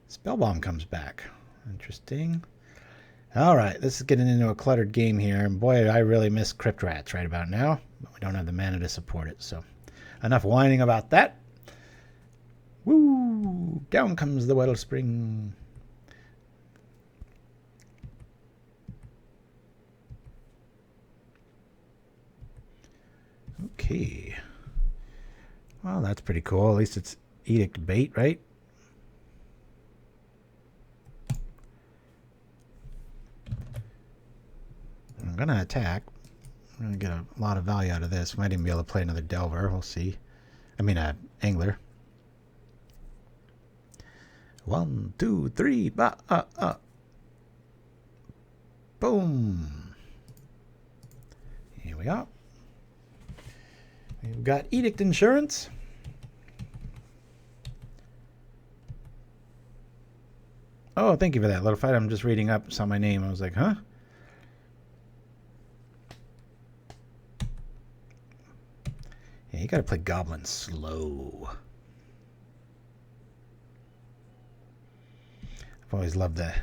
Spellbomb comes back. Interesting. All right, this is getting into a cluttered game here, and boy, I really miss Crypt Rats right about now, but we don't have the mana to support it, so enough whining about that. Woo! Down comes the wellspring. Okay. Well, that's pretty cool. At least it's Edict bait, right? I'm going to attack. I'm going to get a lot of value out of this. Might even be able to play another Delver. We'll see. I mean, Angler. 1, 2, 3. Boom. Here we are. We've got Edict Insurance. Oh, thank you for that, little fight. I'm just reading up, saw my name. I was like, huh? Yeah, you gotta play Goblin slow. I've always loved the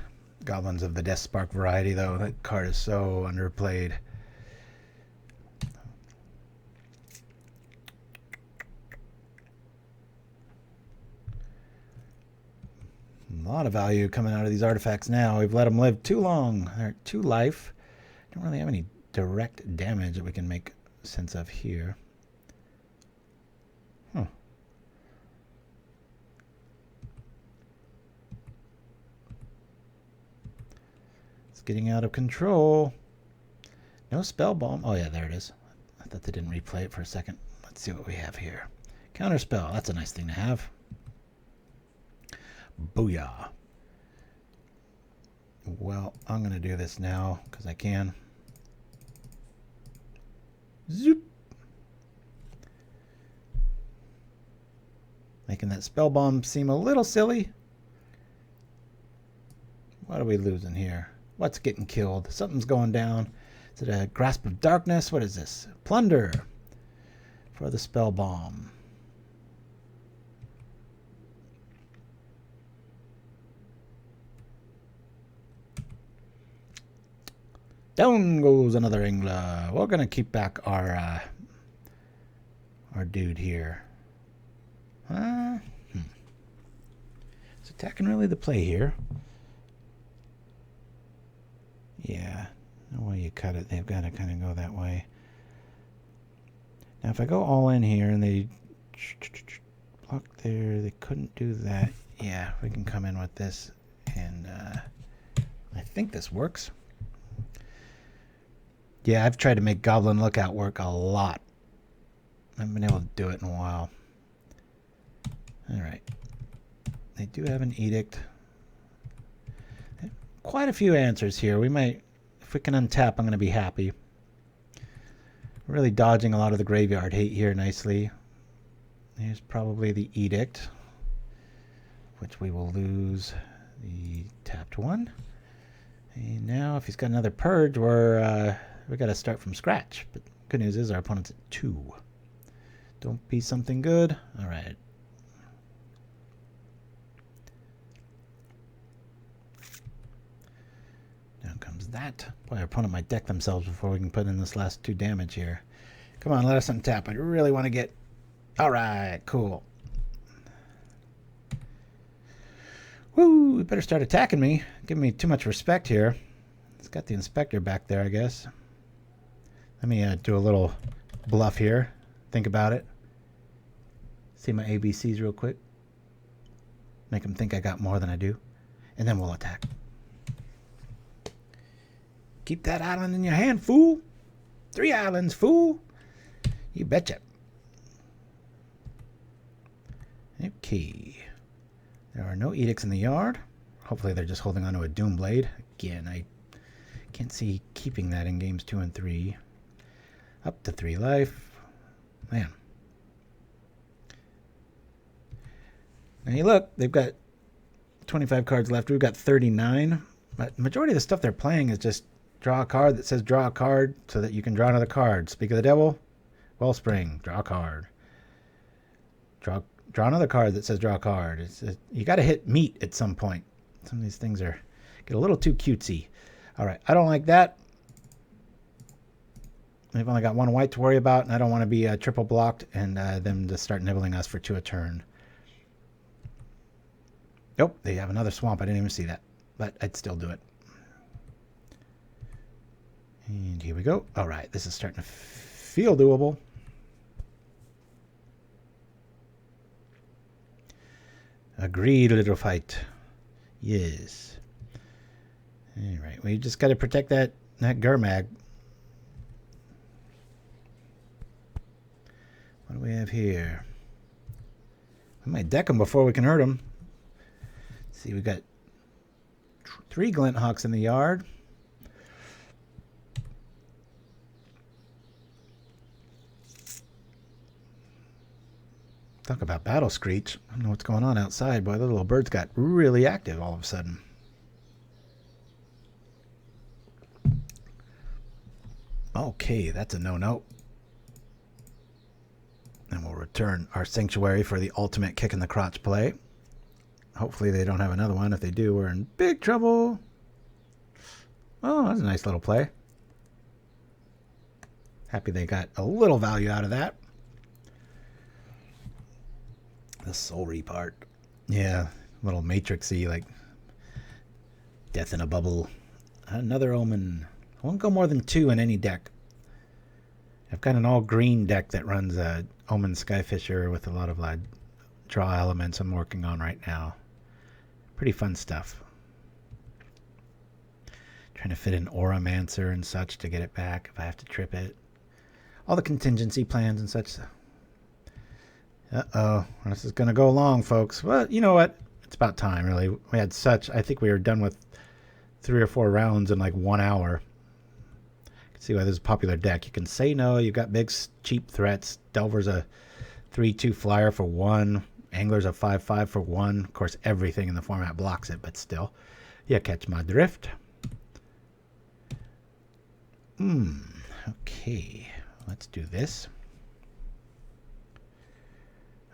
Goblins of the Death Spark variety, though. That card is so underplayed. A lot of value coming out of these artifacts now. We've let them live too long. They're at 2 life. Don't really have any direct damage that we can make sense of here. Huh. It's getting out of control. No spell bomb. Oh yeah, there it is. I thought they didn't replay it for a second. Let's see what we have here. Counter spell. That's a nice thing to have. Booyah. Well, I'm going to do this now because I can. Zoop. Making that spell bomb seem a little silly. What are we losing here? What's getting killed? Something's going down. Is it a Grasp of Darkness? What is this? Plunder for the spell bomb. Down goes another Angler. We're gonna keep back our dude here. Is attacking really the play here? Yeah, no way you cut it. They've got to kind of go that way. Now, if I go all in here and they block there, they couldn't do that. Yeah, we can come in with this, and I think this works. Yeah, I've tried to make Goblin Lookout work a lot. I haven't been able to do it in a while. Alright. They do have an Edict. Quite a few answers here. We might, if we can untap, I'm going to be happy. Really dodging a lot of the graveyard hate here nicely. Here's probably the Edict, which we will lose the tapped one. And now if he's got another Purge, we got to start from scratch. But good news is our opponent's at 2. Don't be something good. All right. Down comes that. Boy, our opponent might deck themselves before we can put in this last 2 damage here. Come on, let us untap. I really want to get... All right, cool. Woo, we better start attacking me. Giving me too much respect here. It's got the Inspector back there, I guess. Let me do a little bluff here. Think about it. See my ABCs real quick. Make them think I got more than I do. And then we'll attack. Keep that island in your hand, fool. 3 islands, fool. You betcha. Okay. There are no edicts in the yard. Hopefully they're just holding onto a Doom Blade. Again, I can't see keeping that in games 2 and 3. Up to 3 life. Man. Now you look, they've got 25 cards left. We've got 39. But the majority of the stuff they're playing is just draw a card that says draw a card so that you can draw another card. Speak of the devil. Wellspring, draw a card. Draw another card that says draw a card. You got to hit meat at some point. Some of these things get a little too cutesy. All right, I don't like that. They've only got 1 white to worry about, and I don't want to be triple blocked and them to start nibbling us for 2 a turn. Nope, they have another swamp. I didn't even see that, but I'd still do it. And here we go. All right, this is starting to feel doable. Agreed, little fight. Yes. All right, we just got to protect that Gurmag. What do we have here? We might deck them before we can hurt them. Let's see, we got 3 Glint Hawks in the yard. Talk about battle screech. I don't know what's going on outside, boy. The little birds got really active all of a sudden. Okay, that's a no-no. And we'll return our Sanctuary for the ultimate kick in the crotch play. Hopefully they don't have another one. If they do, we're in big trouble. Oh, that's a nice little play. Happy they got a little value out of that. The Soul Reap art. Yeah, little matrixy, like death in a bubble. Another Omen. I won't go more than 2 in any deck. I've got an all-green deck that runs a Omen Skyfisher with a lot of draw elements I'm working on right now. Pretty fun stuff. Trying to fit in Auramancer and such to get it back if I have to trip it. All the contingency plans and such. Uh-oh. This is going to go long, folks. Well, you know what? It's about time, really. We had I think we were done with 3 or 4 rounds in like 1 hour. See why this is a popular deck. You can say no. You've got big, cheap threats. Delver's a 3/2 flyer for 1. Angler's a 5/5 for 1. Of course, everything in the format blocks it, but still. You catch my drift. Okay. Let's do this.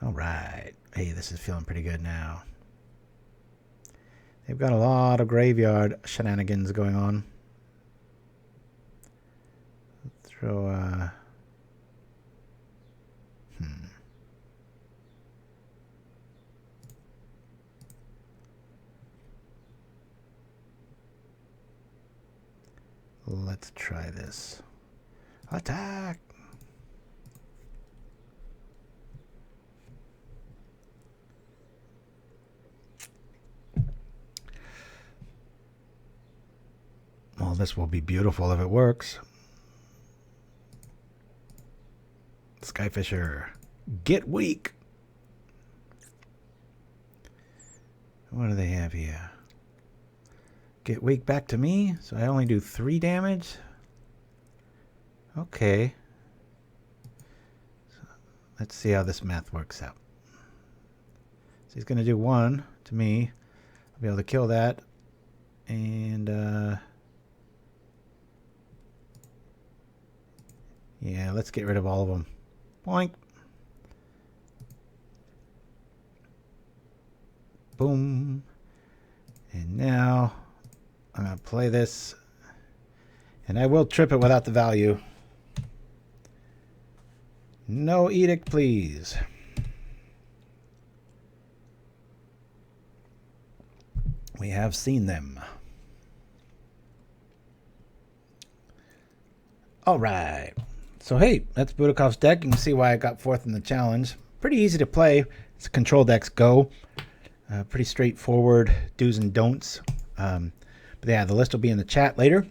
All right. Hey, this is feeling pretty good now. They've got a lot of graveyard shenanigans going on. Throw Let's try this. Attack! Well, this will be beautiful if it works. Skyfisher, get weak. What do they have here? Get weak back to me, so I only do 3 damage. Okay. So let's see how this math works out. So he's going to do 1 to me. I'll be able to kill that. And, yeah, let's get rid of all of them. Boink. Boom. And now I'm going to play this. And I will trip it without the value. No Edict, please. We have seen them. All right. So, hey, that's Butakov's deck. You can see why I got 4th in the challenge. Pretty easy to play. It's a control deck's go. Pretty straightforward do's and don'ts. But yeah, the list will be in the chat later.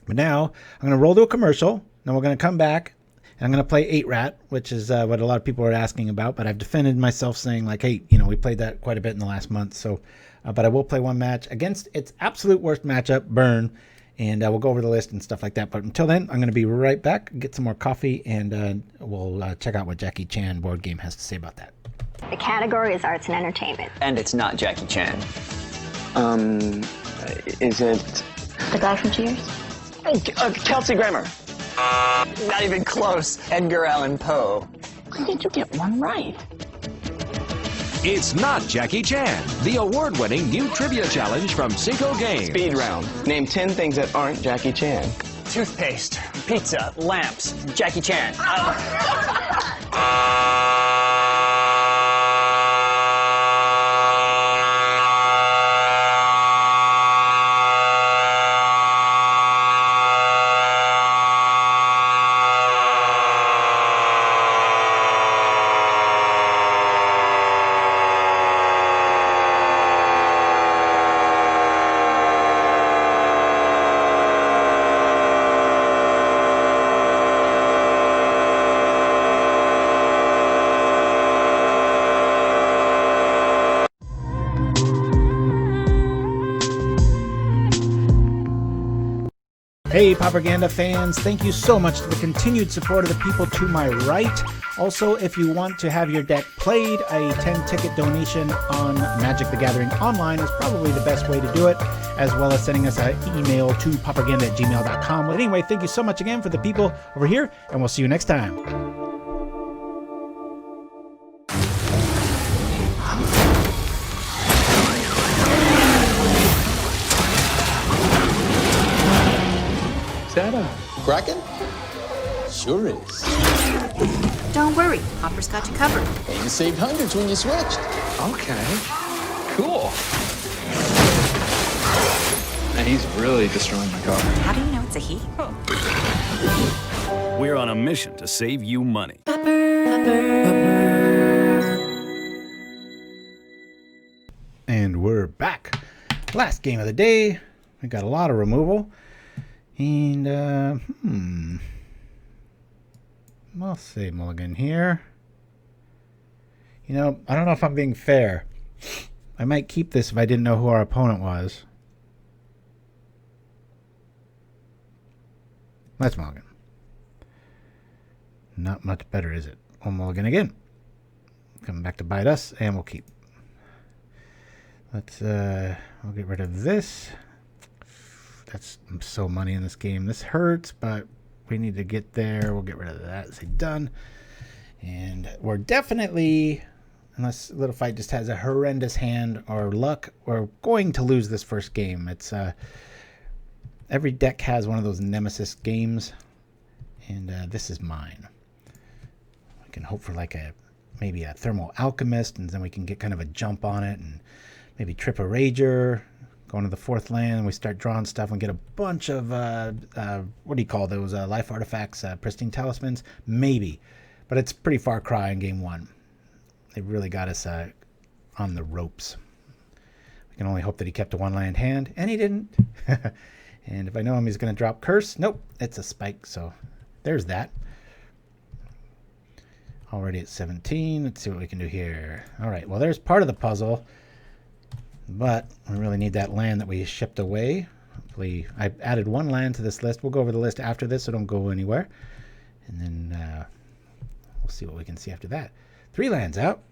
But now I'm going to roll to a commercial. Then we're going to come back. And I'm going to play 8 Rat, which is what a lot of people are asking about. But I've defended myself saying, like, hey, you know, we played that quite a bit in the last month. So, but I will play 1 match against its absolute worst matchup, Burn. And we'll go over the list and stuff like that. But until then, I'm going to be right back, get some more coffee, and we'll check out what Jackie Chan board game has to say about that. The category is arts and entertainment. And it's not Jackie Chan. Is it... The guy from Cheers? Oh, Kelsey Grammer. Not even close. Edgar Allan Poe. When did you get one right? It's not Jackie Chan, the award-winning new trivia challenge from Cinco Games. Speed round. Name 10 things that aren't Jackie Chan. Toothpaste, pizza, lamps, Jackie Chan. Hey, Propaganda fans, thank you so much for the continued support of the people to my right. Also, if you want to have your deck played, a 10-ticket donation on Magic the Gathering Online is probably the best way to do it, as well as sending us an email to propaganda@gmail.com. But anyway, thank you so much again for the people over here, and we'll see you next time. Is that a Kraken? Sure is. Don't worry, Pauper's got you covered. And you saved hundreds when you switched. Okay, cool. And he's really destroying my car. How do you know it's a he? We're on a mission to save you money. And we're back. Last game of the day. We got a lot of removal. And, I'll say mulligan here. You know, I don't know if I'm being fair. I might keep this if I didn't know who our opponent was. Let's mulligan. Not much better, is it? We'll mulligan again. Coming back to bite us, and we'll keep. Let's, we'll get rid of this. That's so money in this game. This hurts, but we need to get there. We'll get rid of that. Say done. And we're definitely, unless Little Fight just has a horrendous hand or luck, we're going to lose this first game. It's every deck has one of those nemesis games, and this is mine. We can hope for like maybe a Thermal Alchemist, and then we can get kind of a jump on it, and maybe trip a Rager. Go into the fourth land, and we start drawing stuff and get a bunch of, what do you call those, life artifacts, Pristine Talismans? Maybe. But it's pretty far cry in game one. They really got us on the ropes. We can only hope that he kept a one-land hand, and he didn't. And if I know him, he's going to drop Curse. Nope, it's a spike, so there's that. Already at 17. Let's see what we can do here. All right, well, there's part of the puzzle. But we really need that land that we shipped away. Hopefully, I added one land to this list. We'll go over the list after this, so don't go anywhere. And then we'll see what we can see after that. 3 lands out.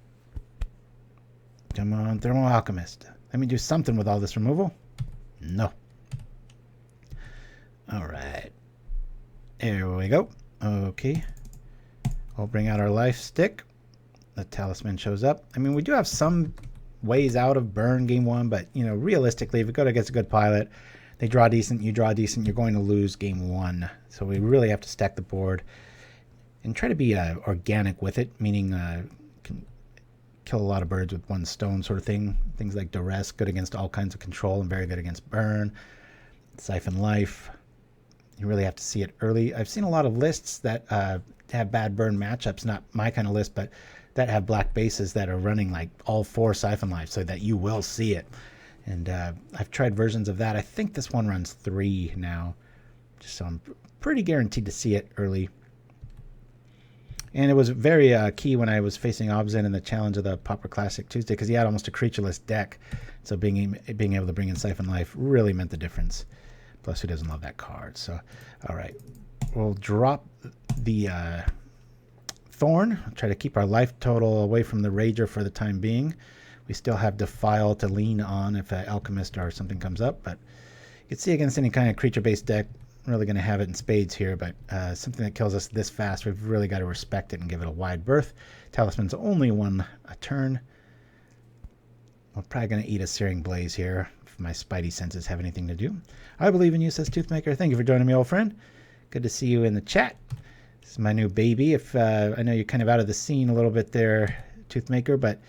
Come on, Thermal Alchemist. Let me do something with all this removal. No. All right. There we go. Okay. We'll bring out our life stick. The talisman shows up. I mean, we do have some ways out of burn game one, but you know, realistically, if it goes against a good pilot, they draw decent, you draw decent, you're going to lose game one. So we really have to stack the board and try to be organic with it, meaning can kill a lot of birds with one stone sort of thing. Things like Duress, good against all kinds of control and very good against burn. Syphon Life, you really have to see it early. I've seen a lot of lists that have bad burn matchups, not my kind of list, but that have black bases that are running like all 4 Syphon Life, so that you will see it. And I've tried versions of that. I think this one runs 3 now, just so I'm pretty guaranteed to see it early. And it was very key when I was facing Obzin in the challenge of the Pauper Classic Tuesday, because he had almost a creatureless deck. So being able to bring in Syphon Life really meant the difference. Plus, who doesn't love that card? So, all right, we'll drop the Thorn. Try to keep our life total away from the Rager for the time being. We still have Defile to lean on if an Alchemist or something comes up, but you can see against any kind of creature-based deck, really going to have it in spades here, but something that kills us this fast, we've really got to respect it and give it a wide berth. Talisman's only one a turn. We're probably going to eat a Searing Blaze here if my spidey senses have anything to do. I believe in you, says Toothmaker. Thank you for joining me, old friend. Good to see you in the chat. This is my new baby. If I know you're kind of out of the scene a little bit there, Toothmaker, but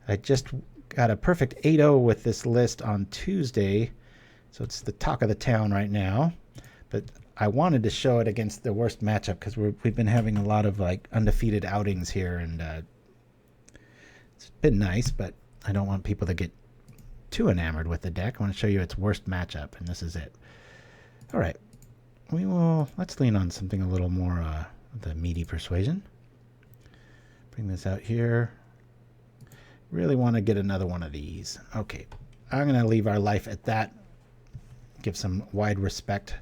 I just got a perfect 8-0 with this list on Tuesday. So it's the talk of the town right now. But I wanted to show it against the worst matchup because we've been having a lot of like undefeated outings here, and it's been nice, but I don't want people to get too enamored with the deck. I want to show you its worst matchup, and this is it. All right. Let's lean on something a little more the meaty persuasion. Bring this out here. Really want to get another one of these. Okay. I'm going to leave our life at that. Give some wide respect.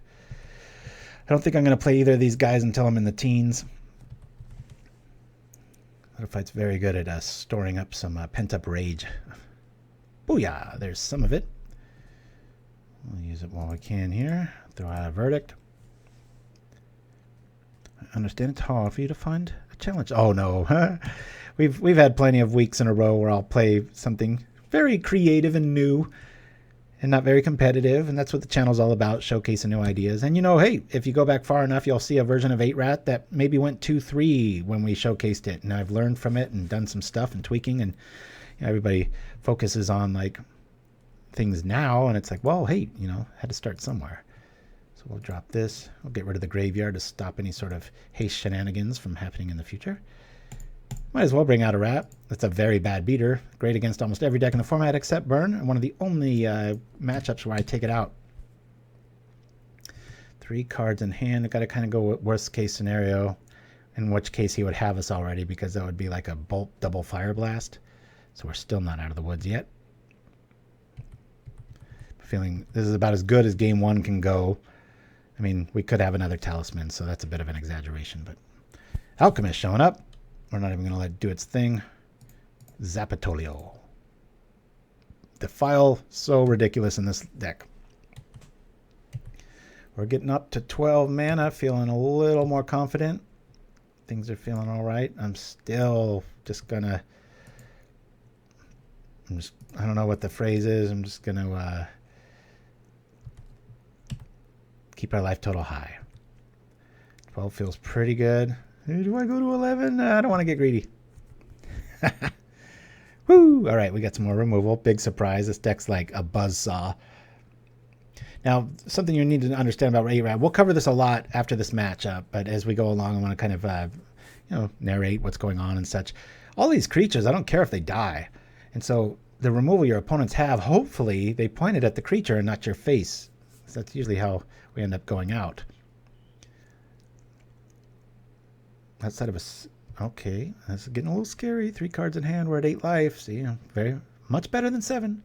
I don't think I'm going to play either of these guys until I'm in the teens. Littlefight's very good at storing up some pent-up rage. Booyah! There's some of it. We'll use it while we can here. Throw out a verdict. I understand it's hard for you to find a challenge. Oh no. We've had plenty of weeks in a row where I'll play something very creative and new and not very competitive, and that's what the channel's all about, showcasing new ideas. And hey, if you go back far enough, you'll see a version of 8-Rat that maybe went 2-3 when we showcased it, and I've learned from it and done some stuff and tweaking, and everybody focuses on like things now, and it's like, well, hey, had to start somewhere. So we'll drop this. We'll get rid of the graveyard to stop any sort of haste shenanigans from happening in the future. Might as well bring out a rat. That's a very bad beater. Great against almost every deck in the format except Burn, and one of the only matchups where I take it out. 3 cards in hand. I've got to kind of go with worst case scenario, in which case he would have us already, because that would be like a bolt double Fire Blast. So we're still not out of the woods yet. Feeling this is about as good as game 1 can go. I mean, we could have another Talisman, so that's a bit of an exaggeration, but Alchemist showing up. We're not even going to let it do its thing. Zapatolio. Defile, so ridiculous in this deck. We're getting up to 12 mana, feeling a little more confident. Things are feeling all right. I'm still just going to... I don't know what the phrase is. I'm just going to keep our life total high. 12 feels pretty good. Do I go to 11? I don't want to get greedy. Woo! All right, we got some more removal. Big surprise. This deck's like a buzzsaw. Now, something you need to understand about 8-Rat. We'll cover this a lot after this matchup, but as we go along, I want to kind of, narrate what's going on and such. All these creatures, I don't care if they die. And so the removal your opponents have, hopefully, they point it at the creature and not your face. So that's usually how we end up going out. Outside of a... Okay, that's getting a little scary. 3 cards in hand. We're at 8 life. See, very much better than 7.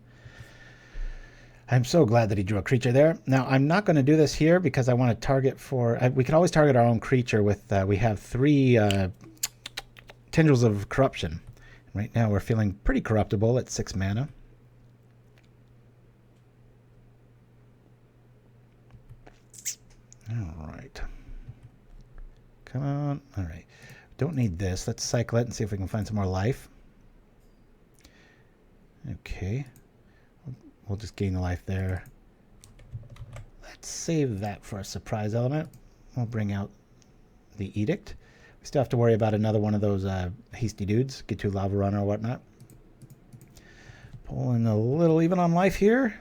I'm so glad that he drew a creature there. Now, I'm not going to do this here because I want to target for... we can always target our own creature with... we have 3 Tendrils of Corruption. Right now, we're feeling pretty corruptible at 6 mana. All right. Come on. All right. Don't need this. Let's cycle it and see if we can find some more life. Okay. We'll just gain the life there. Let's save that for a surprise element. We'll bring out the Edict. We still have to worry about another one of those hasty dudes. Get to Lava Runner or whatnot. Pulling a little even on life here.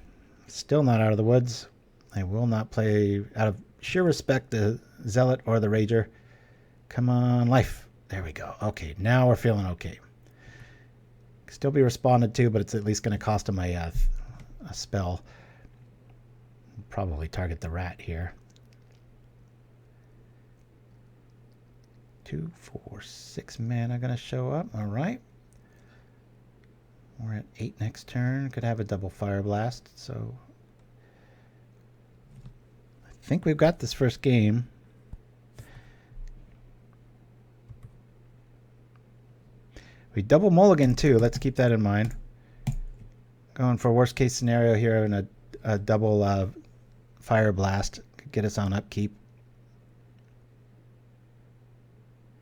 Still not out of the woods. I will not play out of sheer respect the Zealot or the Rager. Come on, life. There we go. Okay, now we're feeling okay. Still be responded to, but it's at least going to cost him a spell. Probably target the rat here. 2, 4, 6 mana going to show up. All right. We're at 8 next turn. Could have a double Fire Blast, so I think we've got this first game. We double mulligan too. Let's keep that in mind. Going for worst case scenario here in a double Fire Blast. Could get us on upkeep.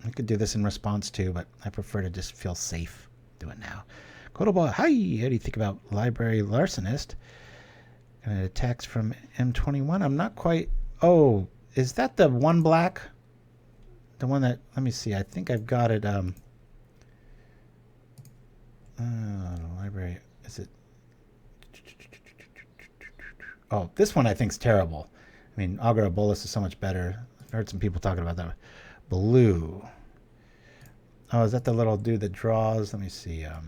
I could do this in response too, but I prefer to just feel safe. Do it now. Kotoba, hi! How do you think about Library Larcenist? And it attacks from M21. I'm not quite... Oh, is that the one black? The one that... Let me see. I think I've got it... library... Is it... Oh, this one I think is terrible. I mean, Augur of Bolas is so much better. I've heard some people talking about that. Blue. Oh, is that the little dude that draws? Let me see. I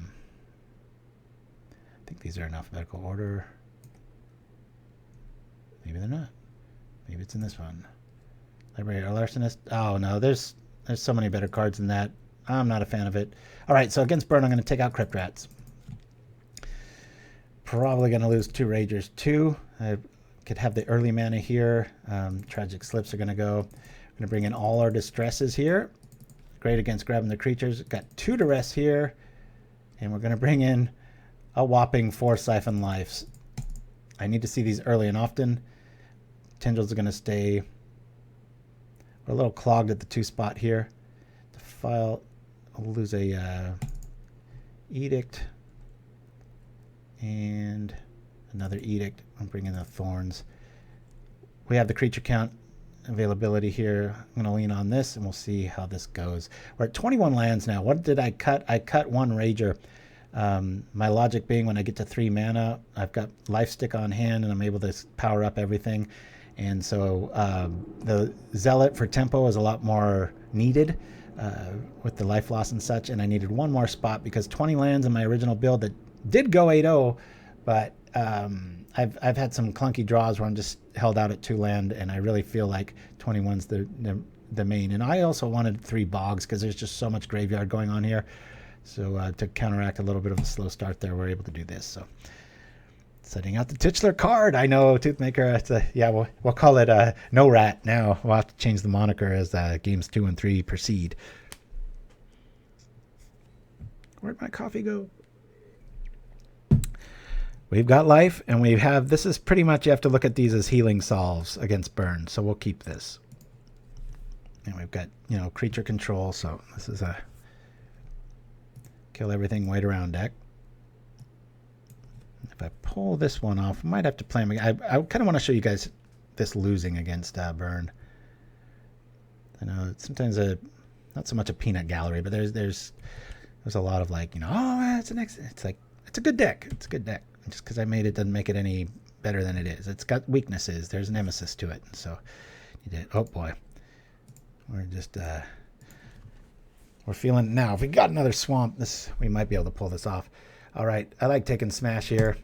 think these are in alphabetical order. Maybe they're not. Maybe it's in this one. Library Larcenist. Oh, no. There's so many better cards than that. I'm not a fan of it. All right, so against Burn, I'm going to take out Crypt Rats. Probably going to lose 2 Ragers, too. I could have the early mana here. Tragic Slips are going to go. I'm going to bring in all our Distresses here. Great against grabbing the creatures. Got 2 Duress here. And we're going to bring in a whopping 4 Syphon Lives. I need to see these early and often. Tendrils are going to stay. We're a little clogged at the 2 spot here. Defile. We'll lose a Edict. And another Edict. I'm bringing the Thorns. We have the creature count availability here. I'm going to lean on this and we'll see how this goes. We're at 21 lands now. What did I cut? I cut 1 Rager. My logic being when I get to 3 mana, I've got Life Stick on hand and I'm able to power up everything. And so the Zealot for tempo is a lot more needed with the life loss and such. And I needed 1 more spot because 20 lands in my original build that did go 8-0, but I've had some clunky draws where I'm just held out at 2 land, and I really feel like 21's the main. And I also wanted 3 bogs because there's just so much graveyard going on here. So to counteract a little bit of a slow start there, we're able to do this. So setting out the titular card. I know, Toothmaker. It's we'll call it No Rat now. We'll have to change the moniker as games 2 and 3 proceed. Where'd my coffee go? We've got life, and we have, this is pretty much, you have to look at these as healing solves against burn, so we'll keep this. And we've got, creature control, so this is a kill everything wait around deck. If I pull this one off, I might have to play him. I kind of want to show you guys this losing against burn. I know it's sometimes not so much a peanut gallery, but there's a lot of like, it's a good deck. It's a good deck. Just because I made it doesn't make it any better than it is. It's got weaknesses. There's nemesis to it. So you did. Oh boy, we're just we're feeling it now. If we got another swamp, we might be able to pull this off. All right, I like taking Smash here.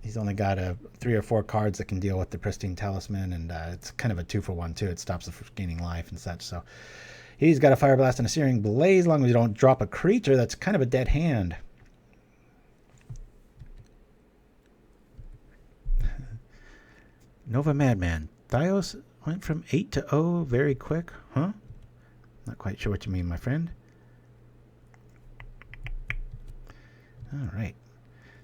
He's only got 3 or 4 cards that can deal with the Pristine Talisman, and it's kind of a 2-for-1 too. It stops it from gaining life and such. So he's got a Fire Blast and a Searing Blaze. As long as you don't drop a creature, that's kind of a dead hand. Nova Madman. Thios went from 8 to 0 very quick. Huh? Not quite sure what you mean, my friend. All right.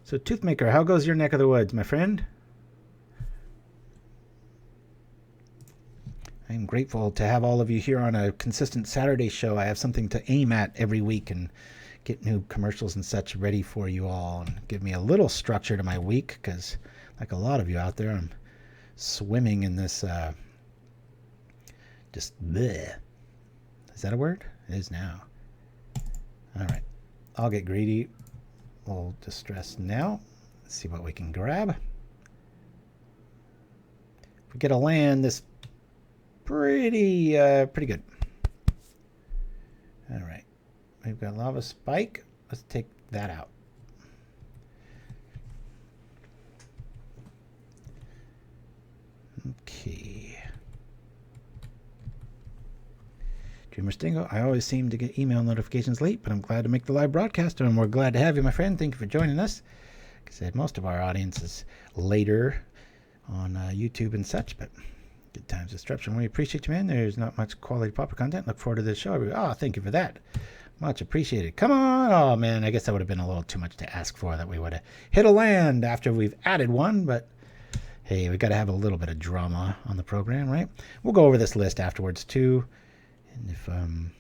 So, Toothmaker, how goes your neck of the woods, my friend? I'm grateful to have all of you here on a consistent Saturday show. I have something to aim at every week and get new commercials and such ready for you all and give me a little structure to my week because, like a lot of you out there, I'm swimming in this just bleh. Is that a word? It is now. All right. I'll get greedy. We'll distress now. Let's see what we can grab. If we get a land, this pretty good. All right. We've got Lava Spike. Let's take that out. Okay. Dreamer Stingo, I always seem to get email notifications late, but I'm glad to make the live broadcast, and we're glad to have you, my friend. Thank you for joining us. Like I said, most of our audience is later on YouTube and such, but good times disruption. We appreciate you, man. There's not much quality Pauper content. Look forward to this show. Oh, thank you for that. Much appreciated. Come on. Oh, man, I guess that would have been a little too much to ask for, that we would have hit a land after we've added one, but Hey, we got to have a little bit of drama on the program, right? We'll go over this list afterwards too. And if Little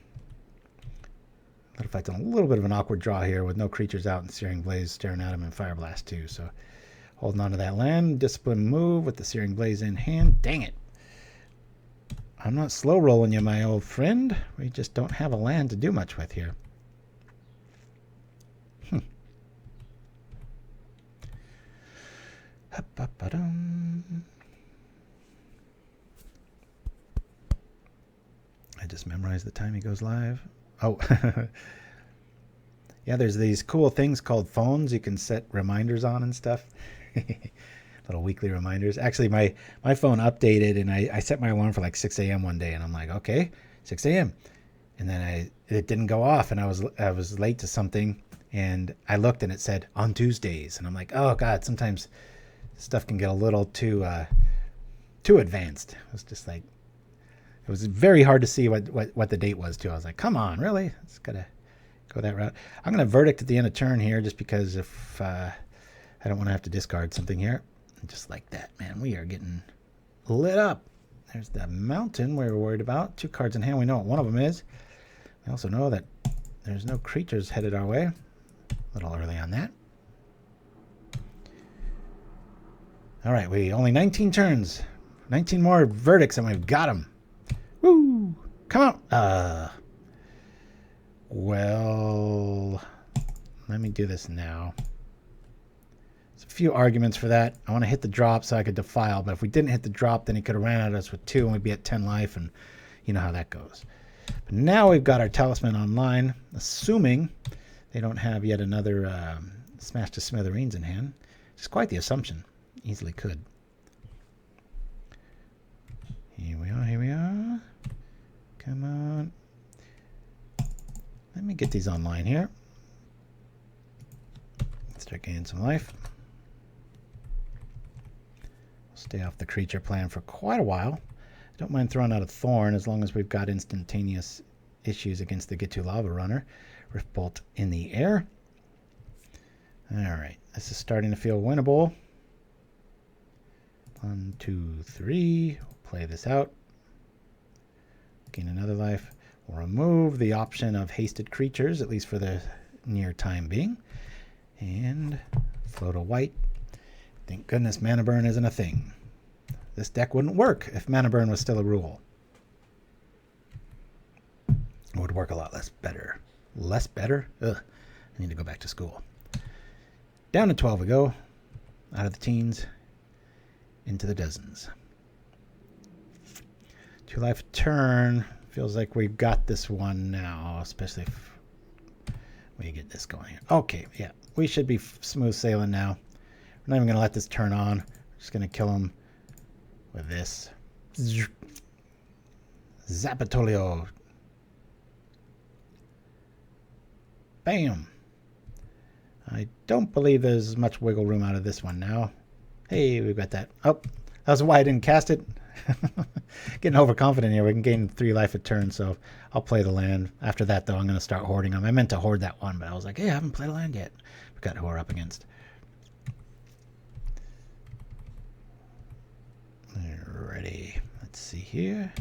Fight's on a little bit of an awkward draw here with no creatures out and Searing Blaze staring at him and Fire Blast too. So holding on to that land. Discipline move with the Searing Blaze in hand. Dang it. I'm not slow rolling you, my old friend. We just don't have a land to do much with here. I just memorized the time he goes live. Oh, yeah, there's these cool things called phones you can set reminders on and stuff. Little weekly reminders. Actually, my phone updated, and I set my alarm for like 6 a.m. one day, and I'm like, okay, 6 a.m. And then it didn't go off, and I was late to something, and I looked, and it said on Tuesdays, and I'm like, oh God, sometimes stuff can get a little too advanced. It was just like, it was very hard to see what the date was too. I was like, come on, really? It's gotta go that route. I'm gonna verdict at the end of turn here, just because if I don't want to have to discard something here. Just like that, man. We are getting lit up. There's the mountain we were worried about. 2 cards in hand. We know what one of them is. We also know that there's no creatures headed our way. A little early on that. All right, we only 19 turns. 19 more verdicts, and we've got them. Woo! Come on. Well, let me do this now. There's a few arguments for that. I want to hit the drop so I could defile, but if we didn't hit the drop, then he could have ran at us with 2 and we'd be at 10 life, and you know how that goes. But now we've got our talisman online, assuming they don't have yet another Smash to Smithereens in hand. It's quite the assumption. Easily could. Here we are, here we are. Come on. Let me get these online here. Let's start gaining some life. Stay off the creature plan for quite a while. I don't mind throwing out a Thorn as long as we've got instantaneous issues against the Gitu Lava Runner. Rift Bolt in the air. Alright, this is starting to feel winnable. 1, 2, 3. We'll play this out. Gain another life. We'll remove the option of hasted creatures, at least for the near time being. And float a white. Thank goodness Mana Burn isn't a thing. This deck wouldn't work if Mana Burn was still a rule. It would work a lot less better. Less better? Ugh. I need to go back to school. Down to 12 we go. Out of the teens. Into the dozens. 2 life a turn. Feels like we've got this one now, especially if we get this going here. Okay, yeah. We should be smooth sailing now. We're not even going to let this turn on. We're just going to kill him with this. Zapatolio. Bam. I don't believe there's much wiggle room out of this one now. Hey, we've got that. Oh, that's why I didn't cast it. Getting overconfident here. We can gain 3 life a turn, so I'll play the land. After that, though, I'm going to start hoarding them. I meant to hoard that one, but I was like, hey, I haven't played a land yet. Forgot who we're up against. Alrighty. Let's see here.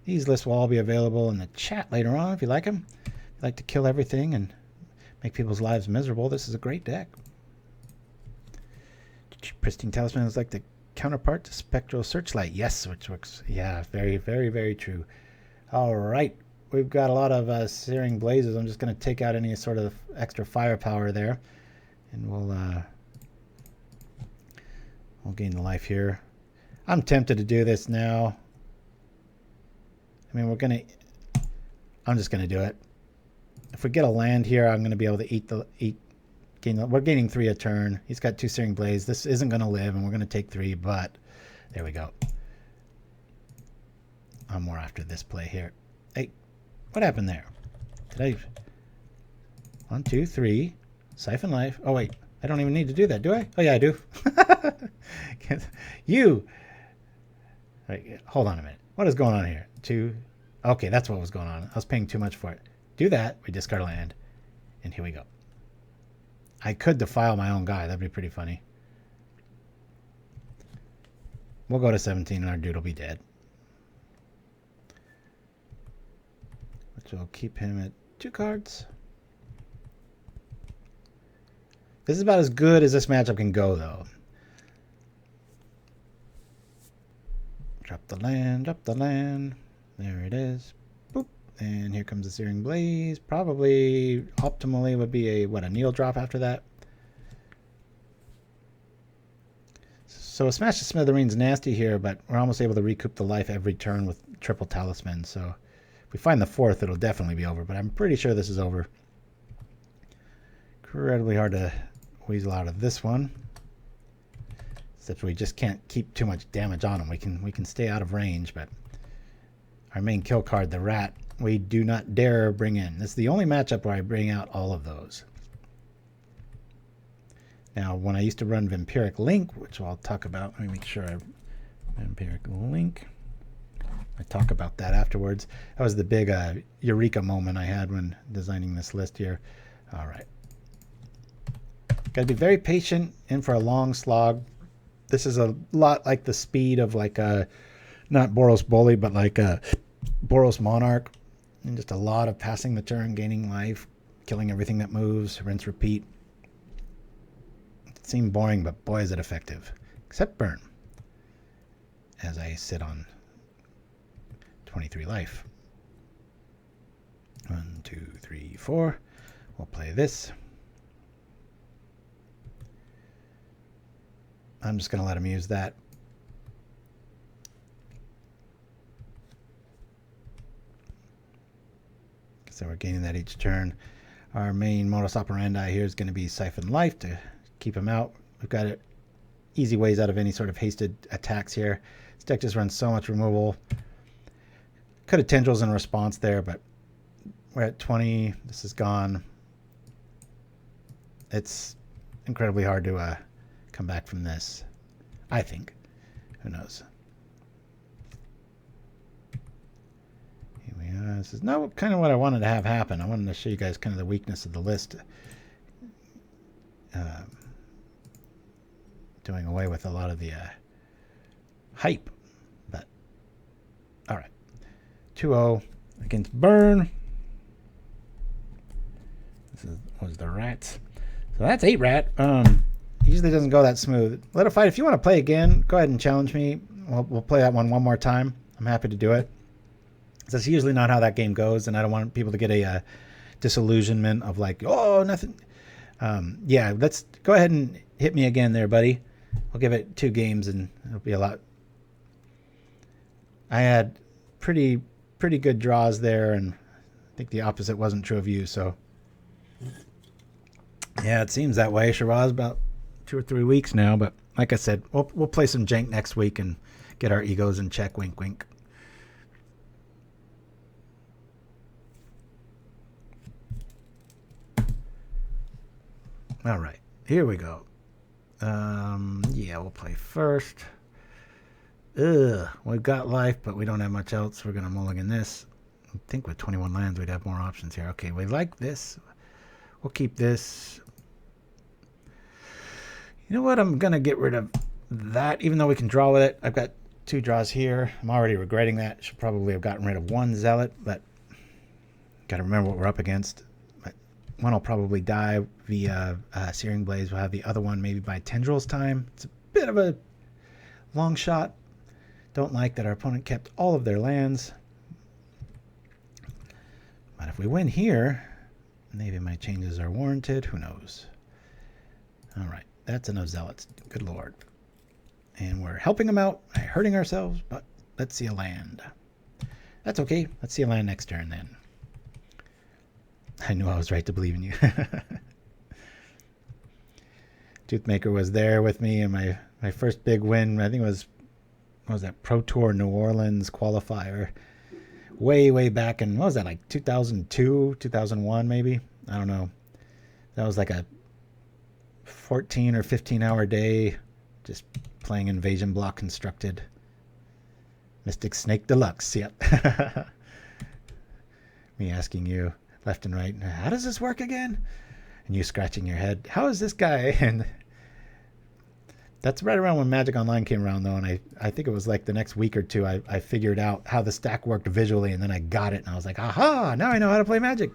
These lists will all be available in the chat later on if you like them. If you like to kill everything and make people's lives miserable, this is a great deck. Pristine Talisman is like the counterpart to Spectral Searchlight. Yes, which works. Yeah, very, very, very true. All right. We've got a lot of Searing Blazes. I'm just going to take out any sort of extra firepower there. And we'll gain the life here. I'm tempted to do this now. I mean, I'm just going to do it. If we get a land here, I'm going to be able to we're gaining 3 a turn. He's got 2 Searing Blaze. This isn't going to live, and we're going to take 3, but there we go. I'm more after this play here. Hey, what happened there? Did I... 1, 2, 3. Syphon Life. Oh, wait. I don't even need to do that, do I? Oh, yeah, I do. You... Wait, hold on a minute. What is going on here? 2... Okay, that's what was going on. I was paying too much for it. Do that. We discard land. And here we go. I could defile my own guy. That'd be pretty funny. We'll go to 17 and our dude will be dead. Which will keep him at 2 cards. This is about as good as this matchup can go, though. Drop the land, drop the land. There it is. Boop. And here comes the Searing Blaze. Probably, optimally, would be a Needle Drop after that. So a Smash to Smithereens nasty here, but we're almost able to recoup the life every turn with triple Talisman. So if we find the 4th, it'll definitely be over, but I'm pretty sure this is over. Incredibly hard to weasel out of this one. Except we just can't keep too much damage on him. We can stay out of range, but our main kill card, the rat, we do not dare bring in. This is the only matchup where I bring out all of those. Now, when I used to run Vampiric Link, which I'll talk about, let me make sure Vampiric Link. I talk about that afterwards. That was the big eureka moment I had when designing this list here. All right. Got to be very patient, in for a long slog. This is a lot like the speed of like not Boros Bully, but like Boros Monarch. And just a lot of passing the turn, gaining life, killing everything that moves, rinse, repeat. It seemed boring, but boy is it effective. Except burn. As I sit on 23 life. 1, 2, 3, 4. We'll play this. I'm just going to let him use that. So we're gaining that each turn. Our main modus operandi here is going to be Syphon Life to keep him out. We've got easy ways out of any sort of hasted attacks here. This deck just runs so much removal. Could have Tendrils in response there, but we're at 20. This is gone. It's incredibly hard to come back from this, I think. Who knows? Here we are. This is not kind of what I wanted to have happen. I wanted to show you guys kind of the weakness of the list. Doing away with a lot of the hype. But, all right. 2-0 against Burn. This was the Rats. So that's 8 Rat. Usually doesn't go that smooth. Let it fight. If you want to play again, go ahead and challenge me. We'll play that one more time. I'm happy to do it. That's usually not how that game goes, and I don't want people to get a disillusionment of like, oh, nothing. Yeah, let's go ahead and hit me again there, buddy. I'll give it 2 games, and it'll be a lot. I had pretty good draws there, and I think the opposite wasn't true of you, so. Yeah, it seems that way. Shiraz about 2 or 3 weeks now, but like I said, we'll play some jank next week and get our egos in check. Wink, wink. All right, here we go. Yeah, we'll play first. We've got life, but we don't have much else. We're gonna mulligan this. I think with 21 lands, we'd have more options here. Okay, we like this. We'll keep this. You know what? I'm going to get rid of that, even though we can draw with it. I've got 2 draws here. I'm already regretting that. Should probably have gotten rid of 1 Zealot, but got to remember what we're up against. But one will probably die via Searing Blaze. We'll have the other one maybe by Tendrils time. It's a bit of a long shot. Don't like that our opponent kept all of their lands. But if we win here, maybe my changes are warranted. Who knows? All right. That's enough Zealots. Good Lord. And we're helping them out, hurting ourselves, but let's see a land. That's okay. Let's see a land next turn then. I knew I was right to believe in you. Toothmaker was there with me in my first big win. I think it was, what was that, Pro Tour New Orleans qualifier. Way back in, what was that, like 2002, 2001 maybe? I don't know. That was like a 14 or 15 hour day just playing Invasion Block Constructed. Mystic Snake Deluxe, yep. Me asking you left and right, how does this work again? And you scratching your head, how is this guy? And That's right around when Magic Online came around, though, and I think it was like the next week or two I figured out how the stack worked visually, and then I got it, and I was like, aha, now I know how to play Magic.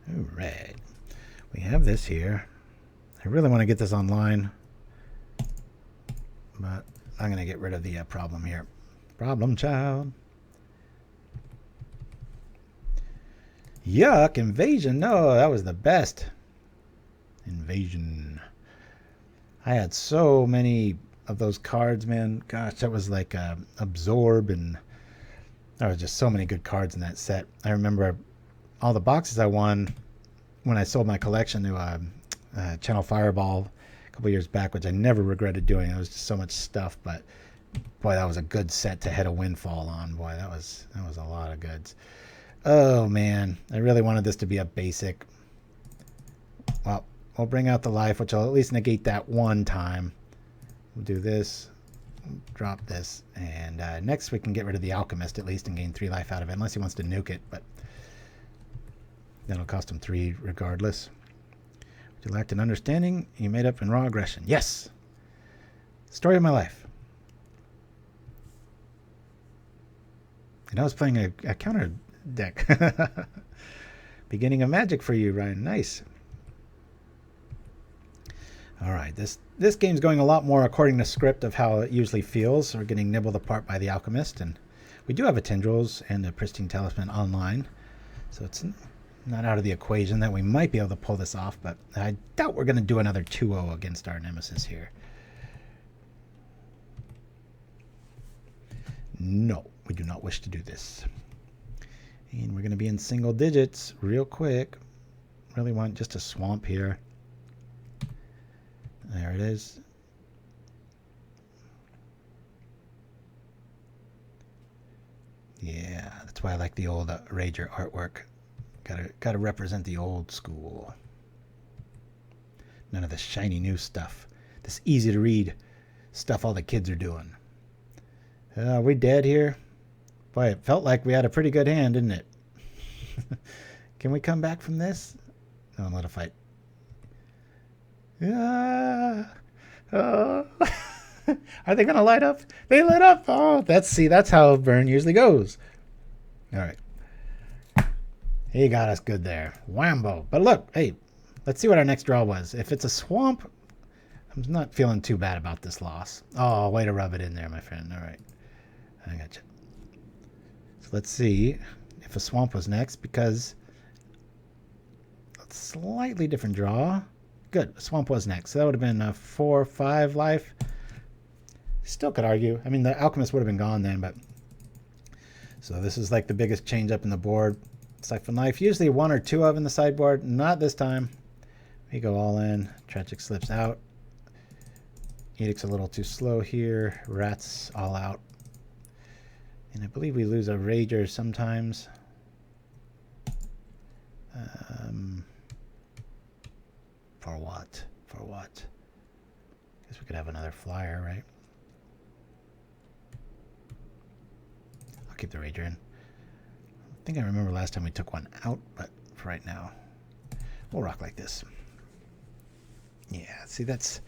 All right. We have this here. I really want to get this online, but I'm going to get rid of the problem here. Problem child. Yuck, Invasion. No, that was the best. Invasion. I had so many of those cards, man. Gosh, that was like Absorb, and there was just so many good cards in that set. I remember all the boxes I won when I sold my collection to Channel Fireball a couple years back, which I never regretted doing. It was just so much stuff, but boy, that was a good set to hit a windfall on. Boy, that was a lot of goods. Oh man, I really wanted this to be a basic. Well, we'll bring out the life, which will at least negate that one time. We'll do this, drop this, and next we can get rid of the Alchemist at least and gain 3 life out of it, unless he wants to nuke it, but that'll cost him 3 regardless. You lacked an understanding, you made up in raw aggression. Yes! Story of my life. And I was playing a counter deck. Beginning of Magic for you, Ryan. Nice. Alright, this game's going a lot more according to script of how it usually feels. We're getting nibbled apart by the Alchemist, and we do have a Tendrils and a Pristine Talisman online, so it's not out of the equation that we might be able to pull this off, but I doubt we're going to do another 2-0 against our nemesis here. No, we do not wish to do this. And we're going to be in single digits real quick. Really want just a swamp here. There it is. Yeah, that's why I like the old Rager artwork. Gotta represent the old school. None of the shiny new stuff. This easy to read stuff all the kids are doing. Are we dead here? Boy, it felt like we had a pretty good hand, didn't it? Can we come back from this? No, let a fight. Are they gonna light up? They lit up. Oh, that's how burn usually goes. All right. He got us good there. Whambo. But look, hey, let's see what our next draw was. If it's a swamp, I'm not feeling too bad about this loss. Oh, way to rub it in there, my friend. All right. I got you. So let's see if a swamp was next, because a slightly different draw. Good. A swamp was next. So that would have been 4 or 5 life. Still could argue. I mean, the Alchemist would have been gone then, but... So this is like the biggest change up in the board. Syphon Life, usually 1 or 2 of in the sideboard. Not this time. We go all in. Tragic slips out. Edict's a little too slow here. Rats all out. And I believe we lose a Rager sometimes. For what? For what? Guess we could have another flyer, right? I'll keep the Rager in. I think I remember last time we took one out, but for right now, we'll rock like this. Yeah, see, that's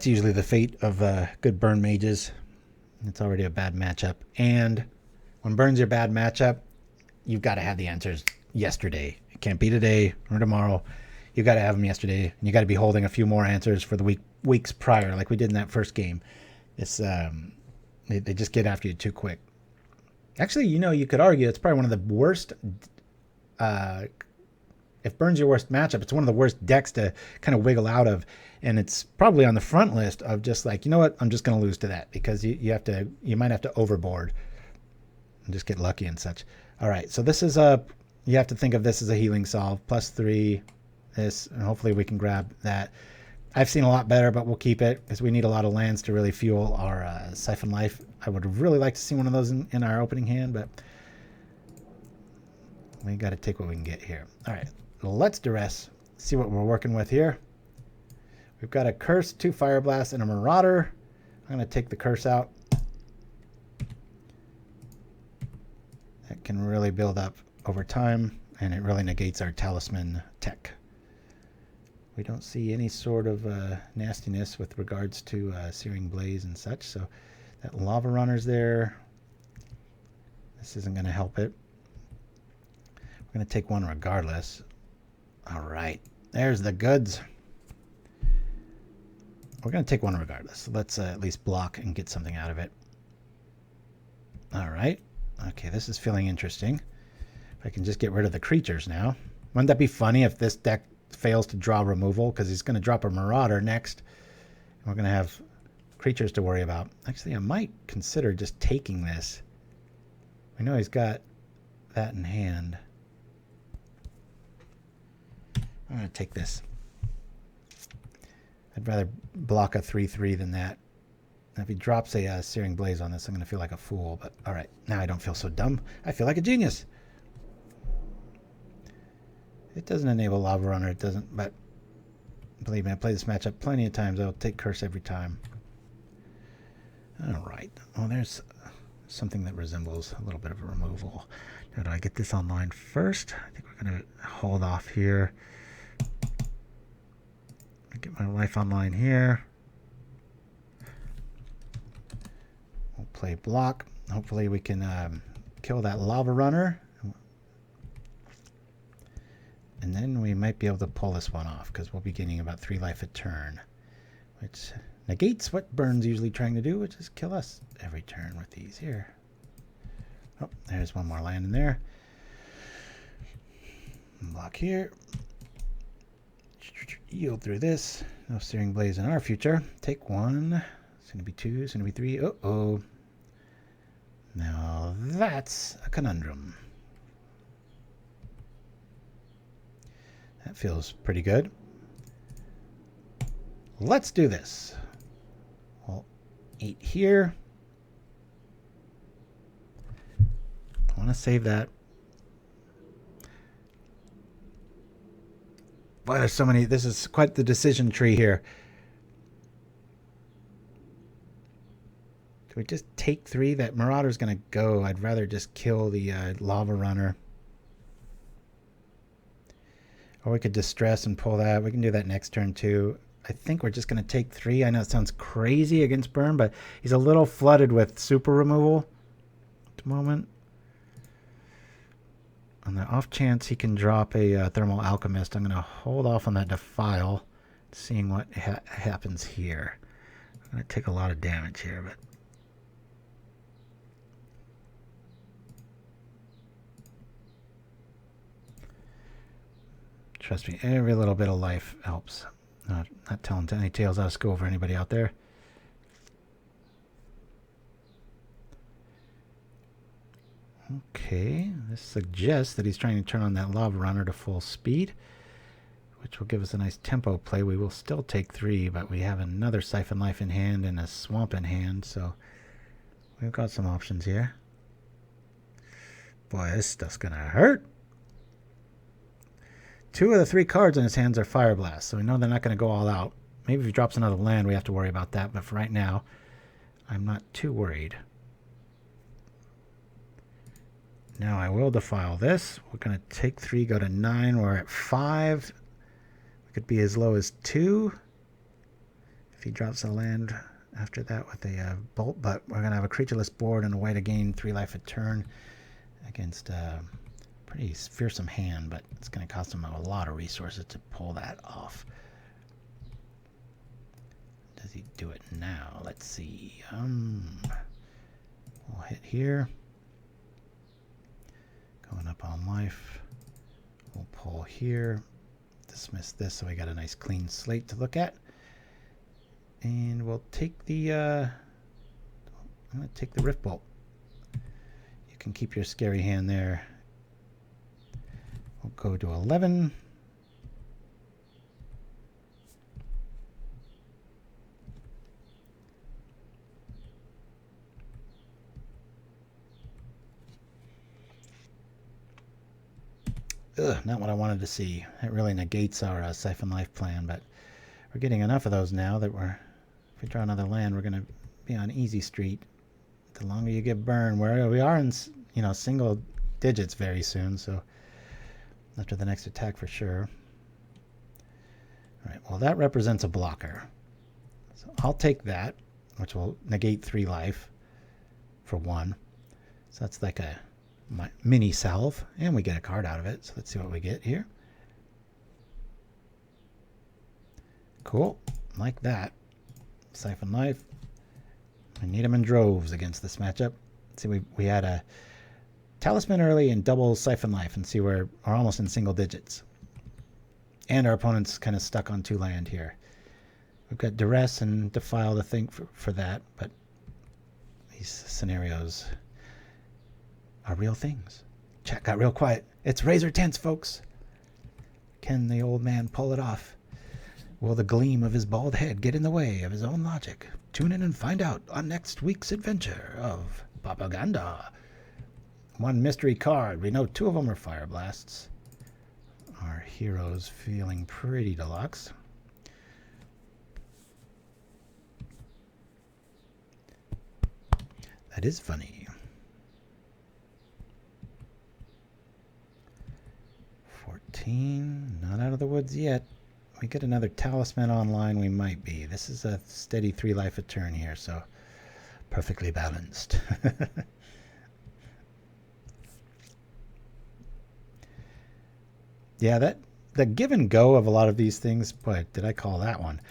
usually the fate of good burn mages. It's already a bad matchup, and when burn's your bad matchup, you've got to have the answers yesterday. It can't be today or tomorrow. You've got to have them yesterday, and you got to be holding a few more answers for the weeks prior, like we did in that first game. It's they just get after you too quick. Actually, you could argue it's probably one of the worst. If burn's your worst matchup, it's one of the worst decks to kind of wiggle out of, and it's probably on the front list of just like, you know what, I'm just going to lose to that, because you might have to overboard and just get lucky and such. All right, so this is you have to think of this as a healing solve, +3, this, and hopefully we can grab that. I've seen a lot better, but we'll keep it because we need a lot of lands to really fuel our Syphon Life. I would really like to see one of those in our opening hand, but we got to take what we can get here. All right, let's Duress. See what we're working with here. We've got a Curse, 2 Fire Blasts, and a Marauder. I'm going to take the Curse out. That can really build up over time. and it really negates our talisman tech. We don't see any sort of nastiness with regards to Searing Blaze and such, so that Lava Runner's there. This isn't going to help it. We're going to take one regardless. All right, there's the goods. We're going to take one regardless. Let's at least block and get something out of it. All right. Okay, this is feeling interesting. If I can just get rid of the creatures now. Wouldn't that be funny if this deck fails to draw removal? Because he's going to drop a Marauder next. And we're going to have creatures to worry about. Actually, I might consider just taking this. I know he's got that in hand. I'm going to take this. I'd rather block a 3/3 than that. Now, if he drops a Searing Blaze on this, I'm going to feel like a fool. But all right, now I don't feel so dumb. I feel like a genius. It doesn't enable Lava Runner. It doesn't, but believe me, I played this matchup plenty of times. I'll take Curse every time. All right. Well, there's something that resembles a little bit of a removal. Now, do I get this online first? I think we're going to hold off here. Get my life online here. We'll play block. Hopefully we can kill that Lava Runner. And then we might be able to pull this one off because we'll be getting about 3 life a turn, which negates what Burn's usually trying to do, which is kill us every turn with these here. Oh, there's one more land in there. Block here. Yield through this. No Searing Blaze in our future. Take one. It's going to be 2. It's going to be 3. Uh-oh. Now that's a conundrum. That feels pretty good. Let's do this. Well, 8 here. I want to save that. Boy, there's so many. This is quite the decision tree here. Do we just take 3? That Marauder's going to go. I'd rather just kill the Lava Runner. Or we could distress and pull that. We can do that next turn too. I think we're just going to take 3. I know it sounds crazy against Burn, but he's a little flooded with super removal at the moment. On the off chance he can drop a Thermal Alchemist, I'm going to hold off on that Defile, seeing what happens here. I'm going to take a lot of damage here, but trust me, every little bit of life helps. Not telling any tales out of school for anybody out there. Okay, this suggests that he's trying to turn on that Lava Runner to full speed, which will give us a nice tempo play. We will still take 3, but we have another Syphon Life in hand and a Swamp in hand, so we've got some options here. Boy, this stuff's going to hurt. 2 of the 3 cards in his hands are Fire Blast, so we know they're not going to go all out. Maybe if he drops another land, we have to worry about that, but for right now, I'm not too worried. Now I will defile this. We're going to take 3, go to 9. We're at 5. We could be as low as 2 if he drops a land after that with a bolt. But we're going to have a creatureless board and a way to gain 3 life a turn against a pretty fearsome hand. But it's going to cost him a lot of resources to pull that off. Does he do it now? Let's see. We'll hit here. Going up on life. We'll pull here. Dismiss this so we got a nice clean slate to look at. And we'll take the I'm going to take the Rift Bolt. You can keep your scary hand there. We'll go to 11. Ugh, not what I wanted to see. It really negates our Syphon Life plan, but we're getting enough of those now that if we draw another land, we're going to be on easy street. The longer you get Burn, where we are in, single digits very soon, so after the next attack for sure. All right, well, that represents a blocker. So I'll take that, which will negate 3 life for 1. So that's like a mini salve, and we get a card out of it. So let's see what we get here. Cool, like that. Syphon Life. I need them in droves against this matchup. See, we had a Talisman early and double Syphon Life, and see we're almost in single digits. And our opponent's kind of stuck on 2 land here. We've got Duress and Defile to think for that, but these scenarios are real things. Chat got real quiet. It's Razor tense, folks. Can the old man pull it off? Will the gleam of his bald head get in the way of his own logic? Tune in and find out on next week's adventure of Propaganda. 1 mystery card. We know 2 of them are Fire Blasts. Our hero's feeling pretty deluxe. That is funny. 14. Not out of the woods yet. We get another Talisman online, we might be. This is a steady 3 life a turn here, so perfectly balanced. Yeah, the give and go of a lot of these things, boy, did I call that one,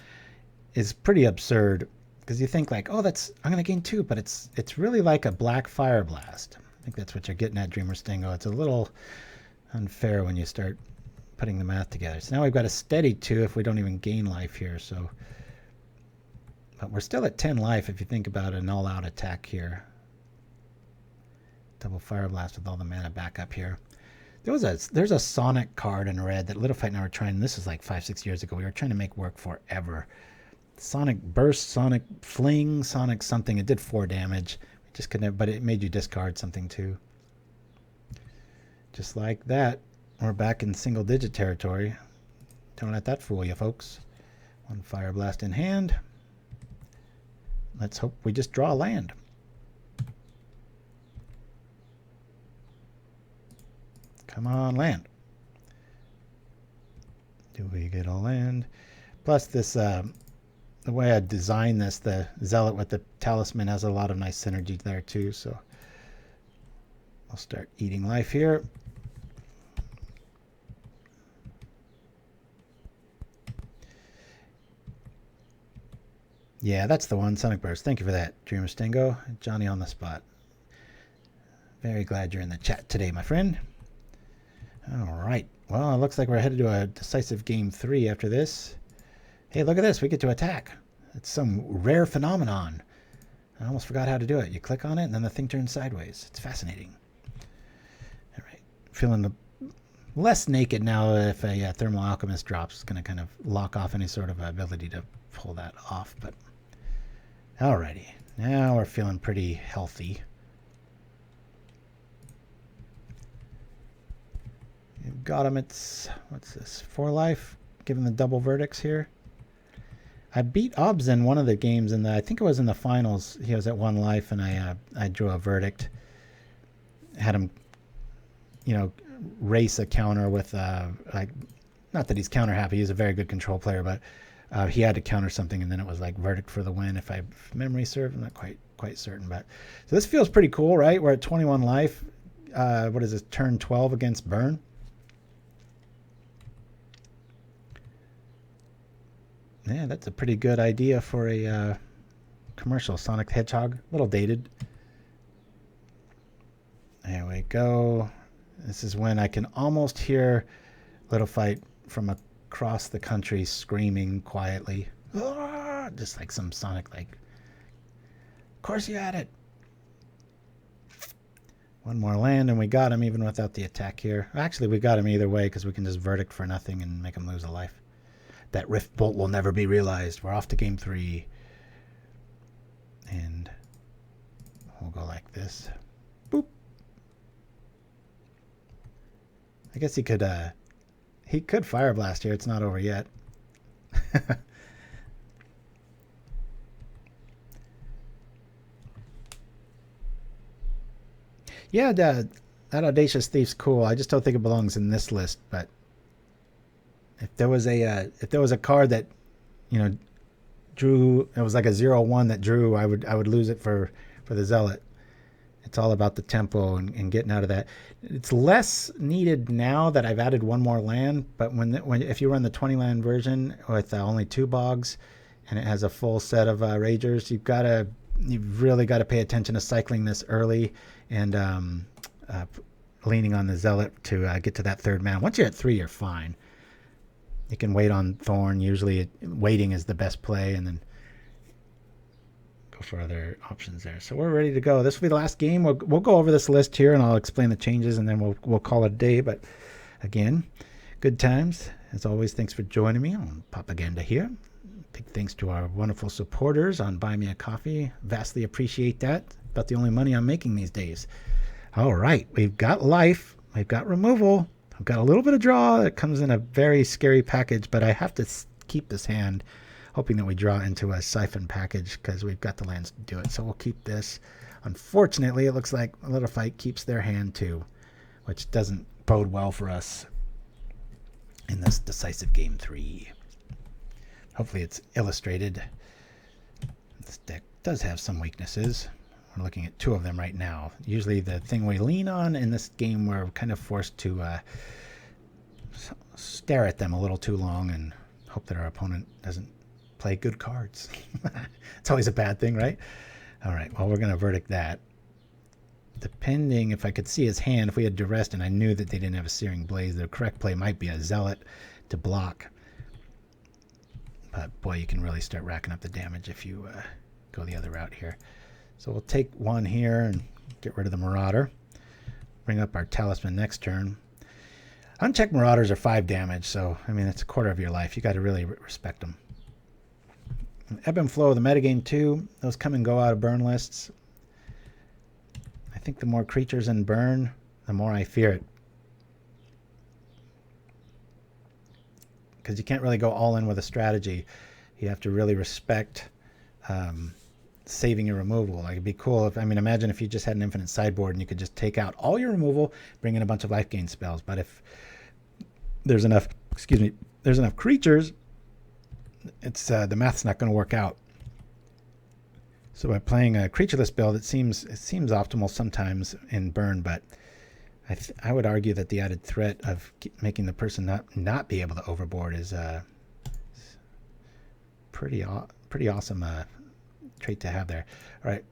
is pretty absurd. Because you think like, oh, I'm going to gain 2, but it's really like a black Fire Blast. I think that's what you're getting at, Dreamer Stingo. It's a little unfair when you start putting the math together. So now we've got a steady 2 if we don't even gain life here. So, but we're still at 10 life if you think about an all-out attack here. Double Fire Blast with all the mana back up here. There's a Sonic card in red that Little Fight and I were trying. This was like 5-6 years ago. We were trying to make work forever. Sonic Burst, Sonic Fling, Sonic something. It did 4 damage. We just couldn't, but it made you discard something too. Just like that. We're back in single digit territory. Don't let that fool you, folks. 1 Fire Blast in hand. Let's hope we just draw a land. Come on, land. Do we get a land? Plus this, the way I designed this, the Zealot with the Talisman has a lot of nice synergy there too, so I'll start eating life here. Yeah, that's the one, Sonic Burst. Thank you for that, Dreamer Stingo. Johnny on the spot. Very glad you're in the chat today, my friend. All right. Well, it looks like we're headed to a decisive game 3 after this. Hey, look at this. We get to attack. It's some rare phenomenon. I almost forgot how to do it. You click on it, and then the thing turns sideways. It's fascinating. All right. Feeling less naked now if a Thermal Alchemist drops. It's going to kind of lock off any sort of ability to pull that off. But alrighty. Now we're feeling pretty healthy. You've got him. It's, what's this, 4 life? Given the double verdicts here. I beat Obs in one of the games, and I think it was in the finals. He was at 1 life, and I drew a verdict. Had him, race a counter with like, not that he's counter happy. He's a very good control player, but he had to counter something, and then it was like verdict for the win. If memory serves, I'm not quite certain, but so this feels pretty cool, right? We're at 21 life. What is this? Turn 12 against Burn. Yeah, that's a pretty good idea for a commercial. Sonic the Hedgehog, a little dated. There we go. This is when I can almost hear Little Fight from across the country screaming quietly. Ah! Just like some Sonic, like, of course you had it. 1 more land and we got him even without the attack here. Actually, we got him either way because we can just verdict for nothing and make him lose a life. That Rift Bolt will never be realized. We're off to game 3. And we'll go like this. Boop. I guess he could Fire Blast here. It's not over yet. Yeah, that Audacious Thief's cool. I just don't think it belongs in this list. But if there was a card that, you know, drew, it was like a 0/1 that drew, I would lose it for the Zealot. It's all about the tempo and getting out of that. It's less needed now that I've added one more land, but if you run the 20 land version with only 2 bogs and it has a full set of Ragers, you've really got to pay attention to cycling this early and leaning on the Zealot to get to that 3rd mana. Once you're at 3, you're fine. You can wait on Thorn. Usually waiting is the best play, and then go for other options there. So we're ready to go. This will be the last game. We'll go over this list here, and I'll explain the changes, and then we'll call it a day. But again, good times. As always, thanks for joining me on Propaganda here. Big thanks to our wonderful supporters on Buy Me a Coffee. Vastly appreciate that. About the only money I'm making these days. All right, we've got life. We've got removal. I've got a little bit of draw. It comes in a very scary package, but I have to keep this hand, hoping that we draw into a Syphon package because we've got the lands to do it. So we'll keep this. Unfortunately, it looks like a little fight keeps their hand too, which doesn't bode well for us in this decisive game 3. Hopefully it's illustrated. This deck does have some weaknesses. We're looking at 2 of them right now. Usually the thing we lean on in this game, we're kind of forced to stare at them a little too long and hope that our opponent doesn't play good cards. It's always a bad thing, right? All right, well, we're going to verdict that. Depending if I could see his hand, if we had Duress and I knew that they didn't have a Searing Blaze, the correct play might be a Zealot to block. But boy, you can really start racking up the damage if you go the other route here. So we'll take 1 here and get rid of the Marauder. Bring up our Talisman next turn. Unchecked Marauders are 5 damage, so I mean it's a quarter of your life. You got to really respect them. Ebb and Flow of the metagame too. Those come and go out of burn lists. I think the more creatures in burn, the more I fear it. Because you can't really go all in with a strategy. You have to really respect saving your removal. Like, it'd be cool if, I mean, imagine if you just had an infinite sideboard and you could just take out all your removal, bring in a bunch of life gain spells. But if there's enough, there's enough creatures, it's the math's not going to work out. So by playing a creatureless build, it seems optimal sometimes in burn, but I would argue that the added threat of making the person not be able to overboard is pretty awesome trait to have there. All right,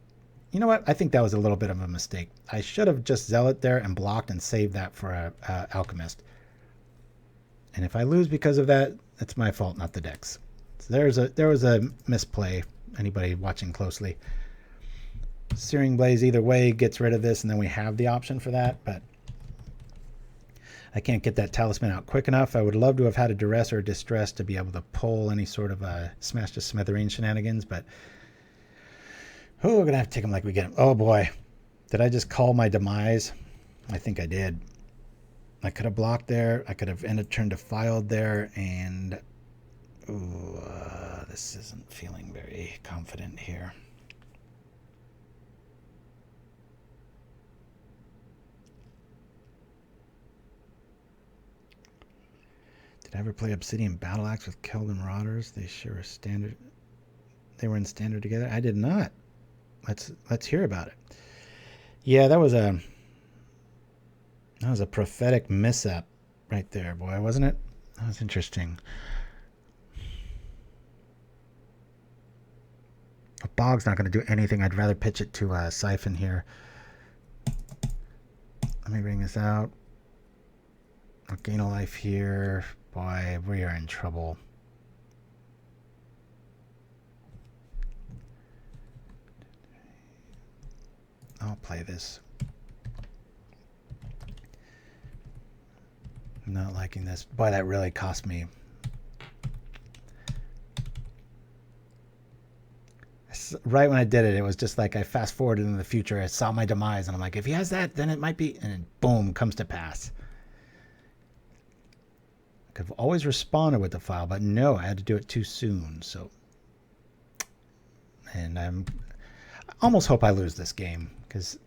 you know what? I think that was a little bit of a mistake. I should have just Zealot there and blocked and saved that for a Alchemist. And if I lose because of that, it's my fault, not the deck's. So there was a misplay. Anybody watching closely? Searing Blaze either way gets rid of this, and then we have the option for that, but I can't get that Talisman out quick enough. I would love to have had a Duress or a Distress to be able to pull any sort of smash to smithereen shenanigans, but we're going to have to take them like we get them. Oh boy, did I just call my demise? I think I did. I could have blocked there. I could have ended turn defiled there, and this isn't feeling very confident here. Did I ever play Obsidian Battle Axe with Keldon Marauders? They sure are standard. They were in standard together. I did not. Let's hear about it. Yeah, that was a prophetic mishap right there, boy, wasn't it? That was interesting. A Bog's not going to do anything. I'd rather pitch it to Syphon here. Let me bring this out. I'll gain a life here. Boy, we are in trouble. I'll play this. I'm not liking this. Boy, that really cost me. Right when I did it, it was just like I fast forwarded into the future. I saw my demise, and I'm like, if he has that, then it might be, and then boom, comes to pass. I could have always responded with Defile, but no, I had to do it too soon. So, and I almost hope I lose this game because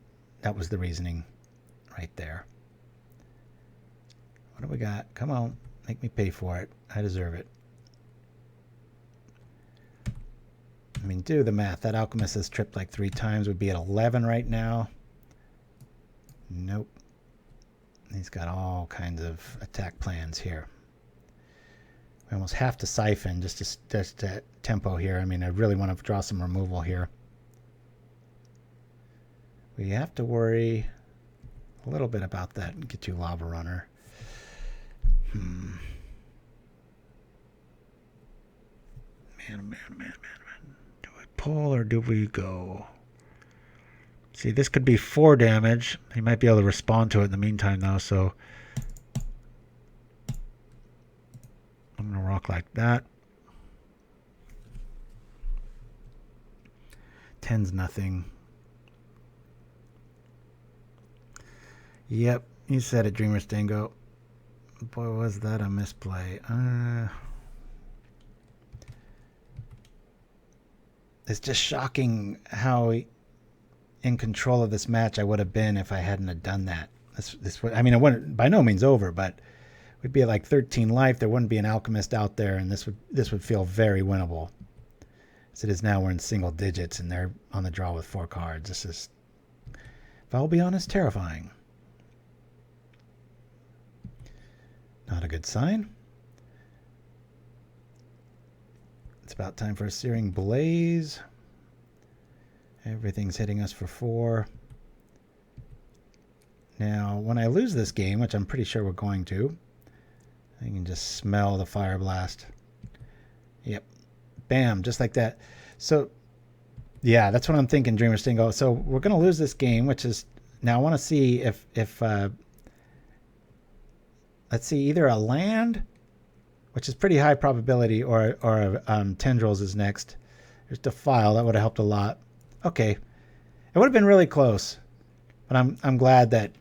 that was the reasoning right there. What do we got? Come on, make me pay for it. I deserve it. I mean, do the math. That alchemist has tripped like 3 times. Would be at 11 right now. Nope. He's got all kinds of attack plans here. We almost have to siphon just to tempo here. I mean, I really want to draw some removal here. We have to worry a little bit about that and get you Lava Runner. Man. Do I pull or do we go? See, this could be 4 damage. He might be able to respond to it in the meantime, though, so I'm going to rock like that. 10's nothing. Yep, you said it, Dreamer Stingo. Boy, was that a misplay. It's just shocking how in control of this match I would have been if I hadn't have done that. I mean, it wouldn't by no means over, but we'd be at like 13 life. There wouldn't be an alchemist out there, and this would feel very winnable. As it is now, we're in single digits, and they're on the draw with 4 cards. This is, if I'll be honest, terrifying. Not a good sign. It's about time for a Searing Blaze. Everything's hitting us for 4. Now, when I lose this game, which I'm pretty sure we're going to, I can just smell the Fire Blast. Yep. Bam, just like that. So, yeah, that's what I'm thinking, Dreamer Stingo. So we're going to lose this game, which is... Now I want to see if let's see, either a land, which is pretty high probability, or Tendrils is next. There's Defile. That would have helped a lot. Okay. It would have been really close. But I'm glad that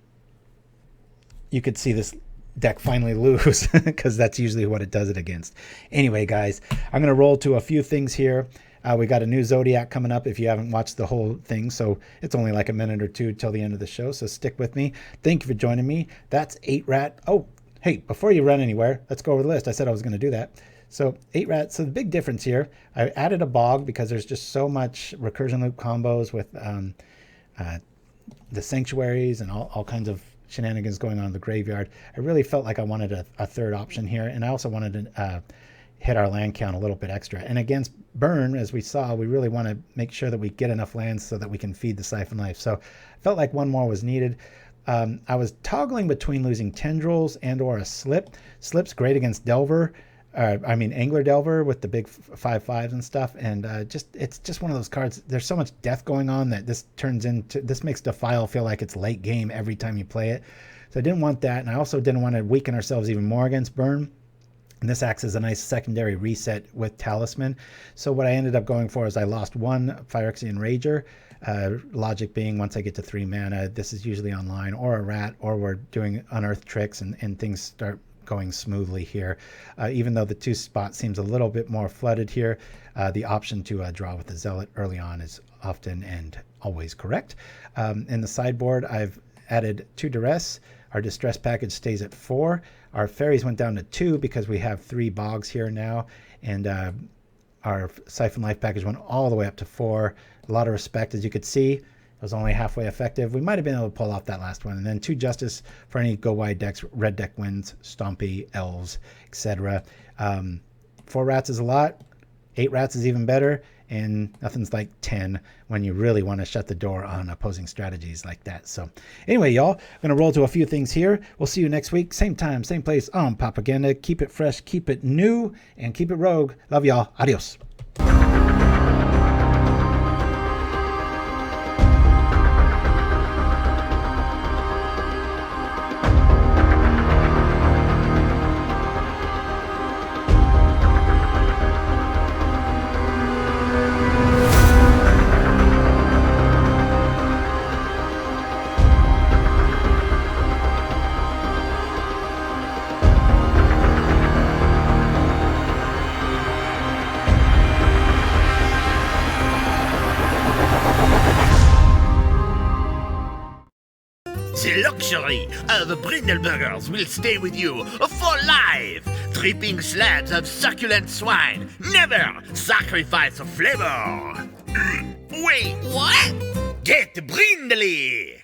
you could see this deck finally lose, because that's usually what it does it against. Anyway, guys, I'm going to roll to a few things here. We got a new Zodiac coming up if you haven't watched the whole thing, so it's only like a minute or 2 till the end of the show, so stick with me. Thank you for joining me. That's 8 Rat. Oh, hey, before you run anywhere, let's go over the list. I said I was going to do that. So 8 Rats. So the big difference here, I added a Bog because there's just so much recursion loop combos with the sanctuaries and all kinds of shenanigans going on in the graveyard. I really felt like I wanted a third option here, and I also wanted to hit our land count a little bit extra. And against Burn, as we saw, we really want to make sure that we get enough lands so that we can feed the Syphon Life. So I felt like one more was needed. I was toggling between losing Tendrils and or a Slip. Slip's great against Delver. Angler Delver with the big 5/5s and stuff. And it's just one of those cards. There's so much death going on that this makes Defile feel like it's late game every time you play it. So I didn't want that. And I also didn't want to weaken ourselves even more against Burn. And this acts as a nice secondary reset with Talisman. So what I ended up going for is I lost 1 Phyrexian Rager. Logic being, once I get to 3 mana, this is usually online, or a rat, or we're doing Unearth tricks and things start going smoothly here. Even though the 2 spot seems a little bit more flooded here, the option to draw with the Zealot early on is often and always correct. In the sideboard, I've added 2 Duress. Our Distress package stays at 4. Our Fairies went down to 2 because we have 3 Bogs here now, and our Syphon Life package went all the way up to 4. A lot of respect. As you could see, it was only halfway effective. We might have been able to pull off that last one. And then 2 Justice for any go wide decks. Red deck wins, Stompy, Elves, etc. 4 Rats is a lot. 8 Rats is even better. And nothing's like 10 when you really want to shut the door on opposing strategies like that. So anyway, y'all, I'm going to roll to a few things here. We'll see you next week. Same time, same place on Propaganda. Keep it fresh, keep it new, and keep it rogue. Love y'all. Adios. The luxury of Brindleburgers will stay with you for life. Dripping slabs of succulent swine. Never sacrifice flavor. Wait, what? Get Brindley!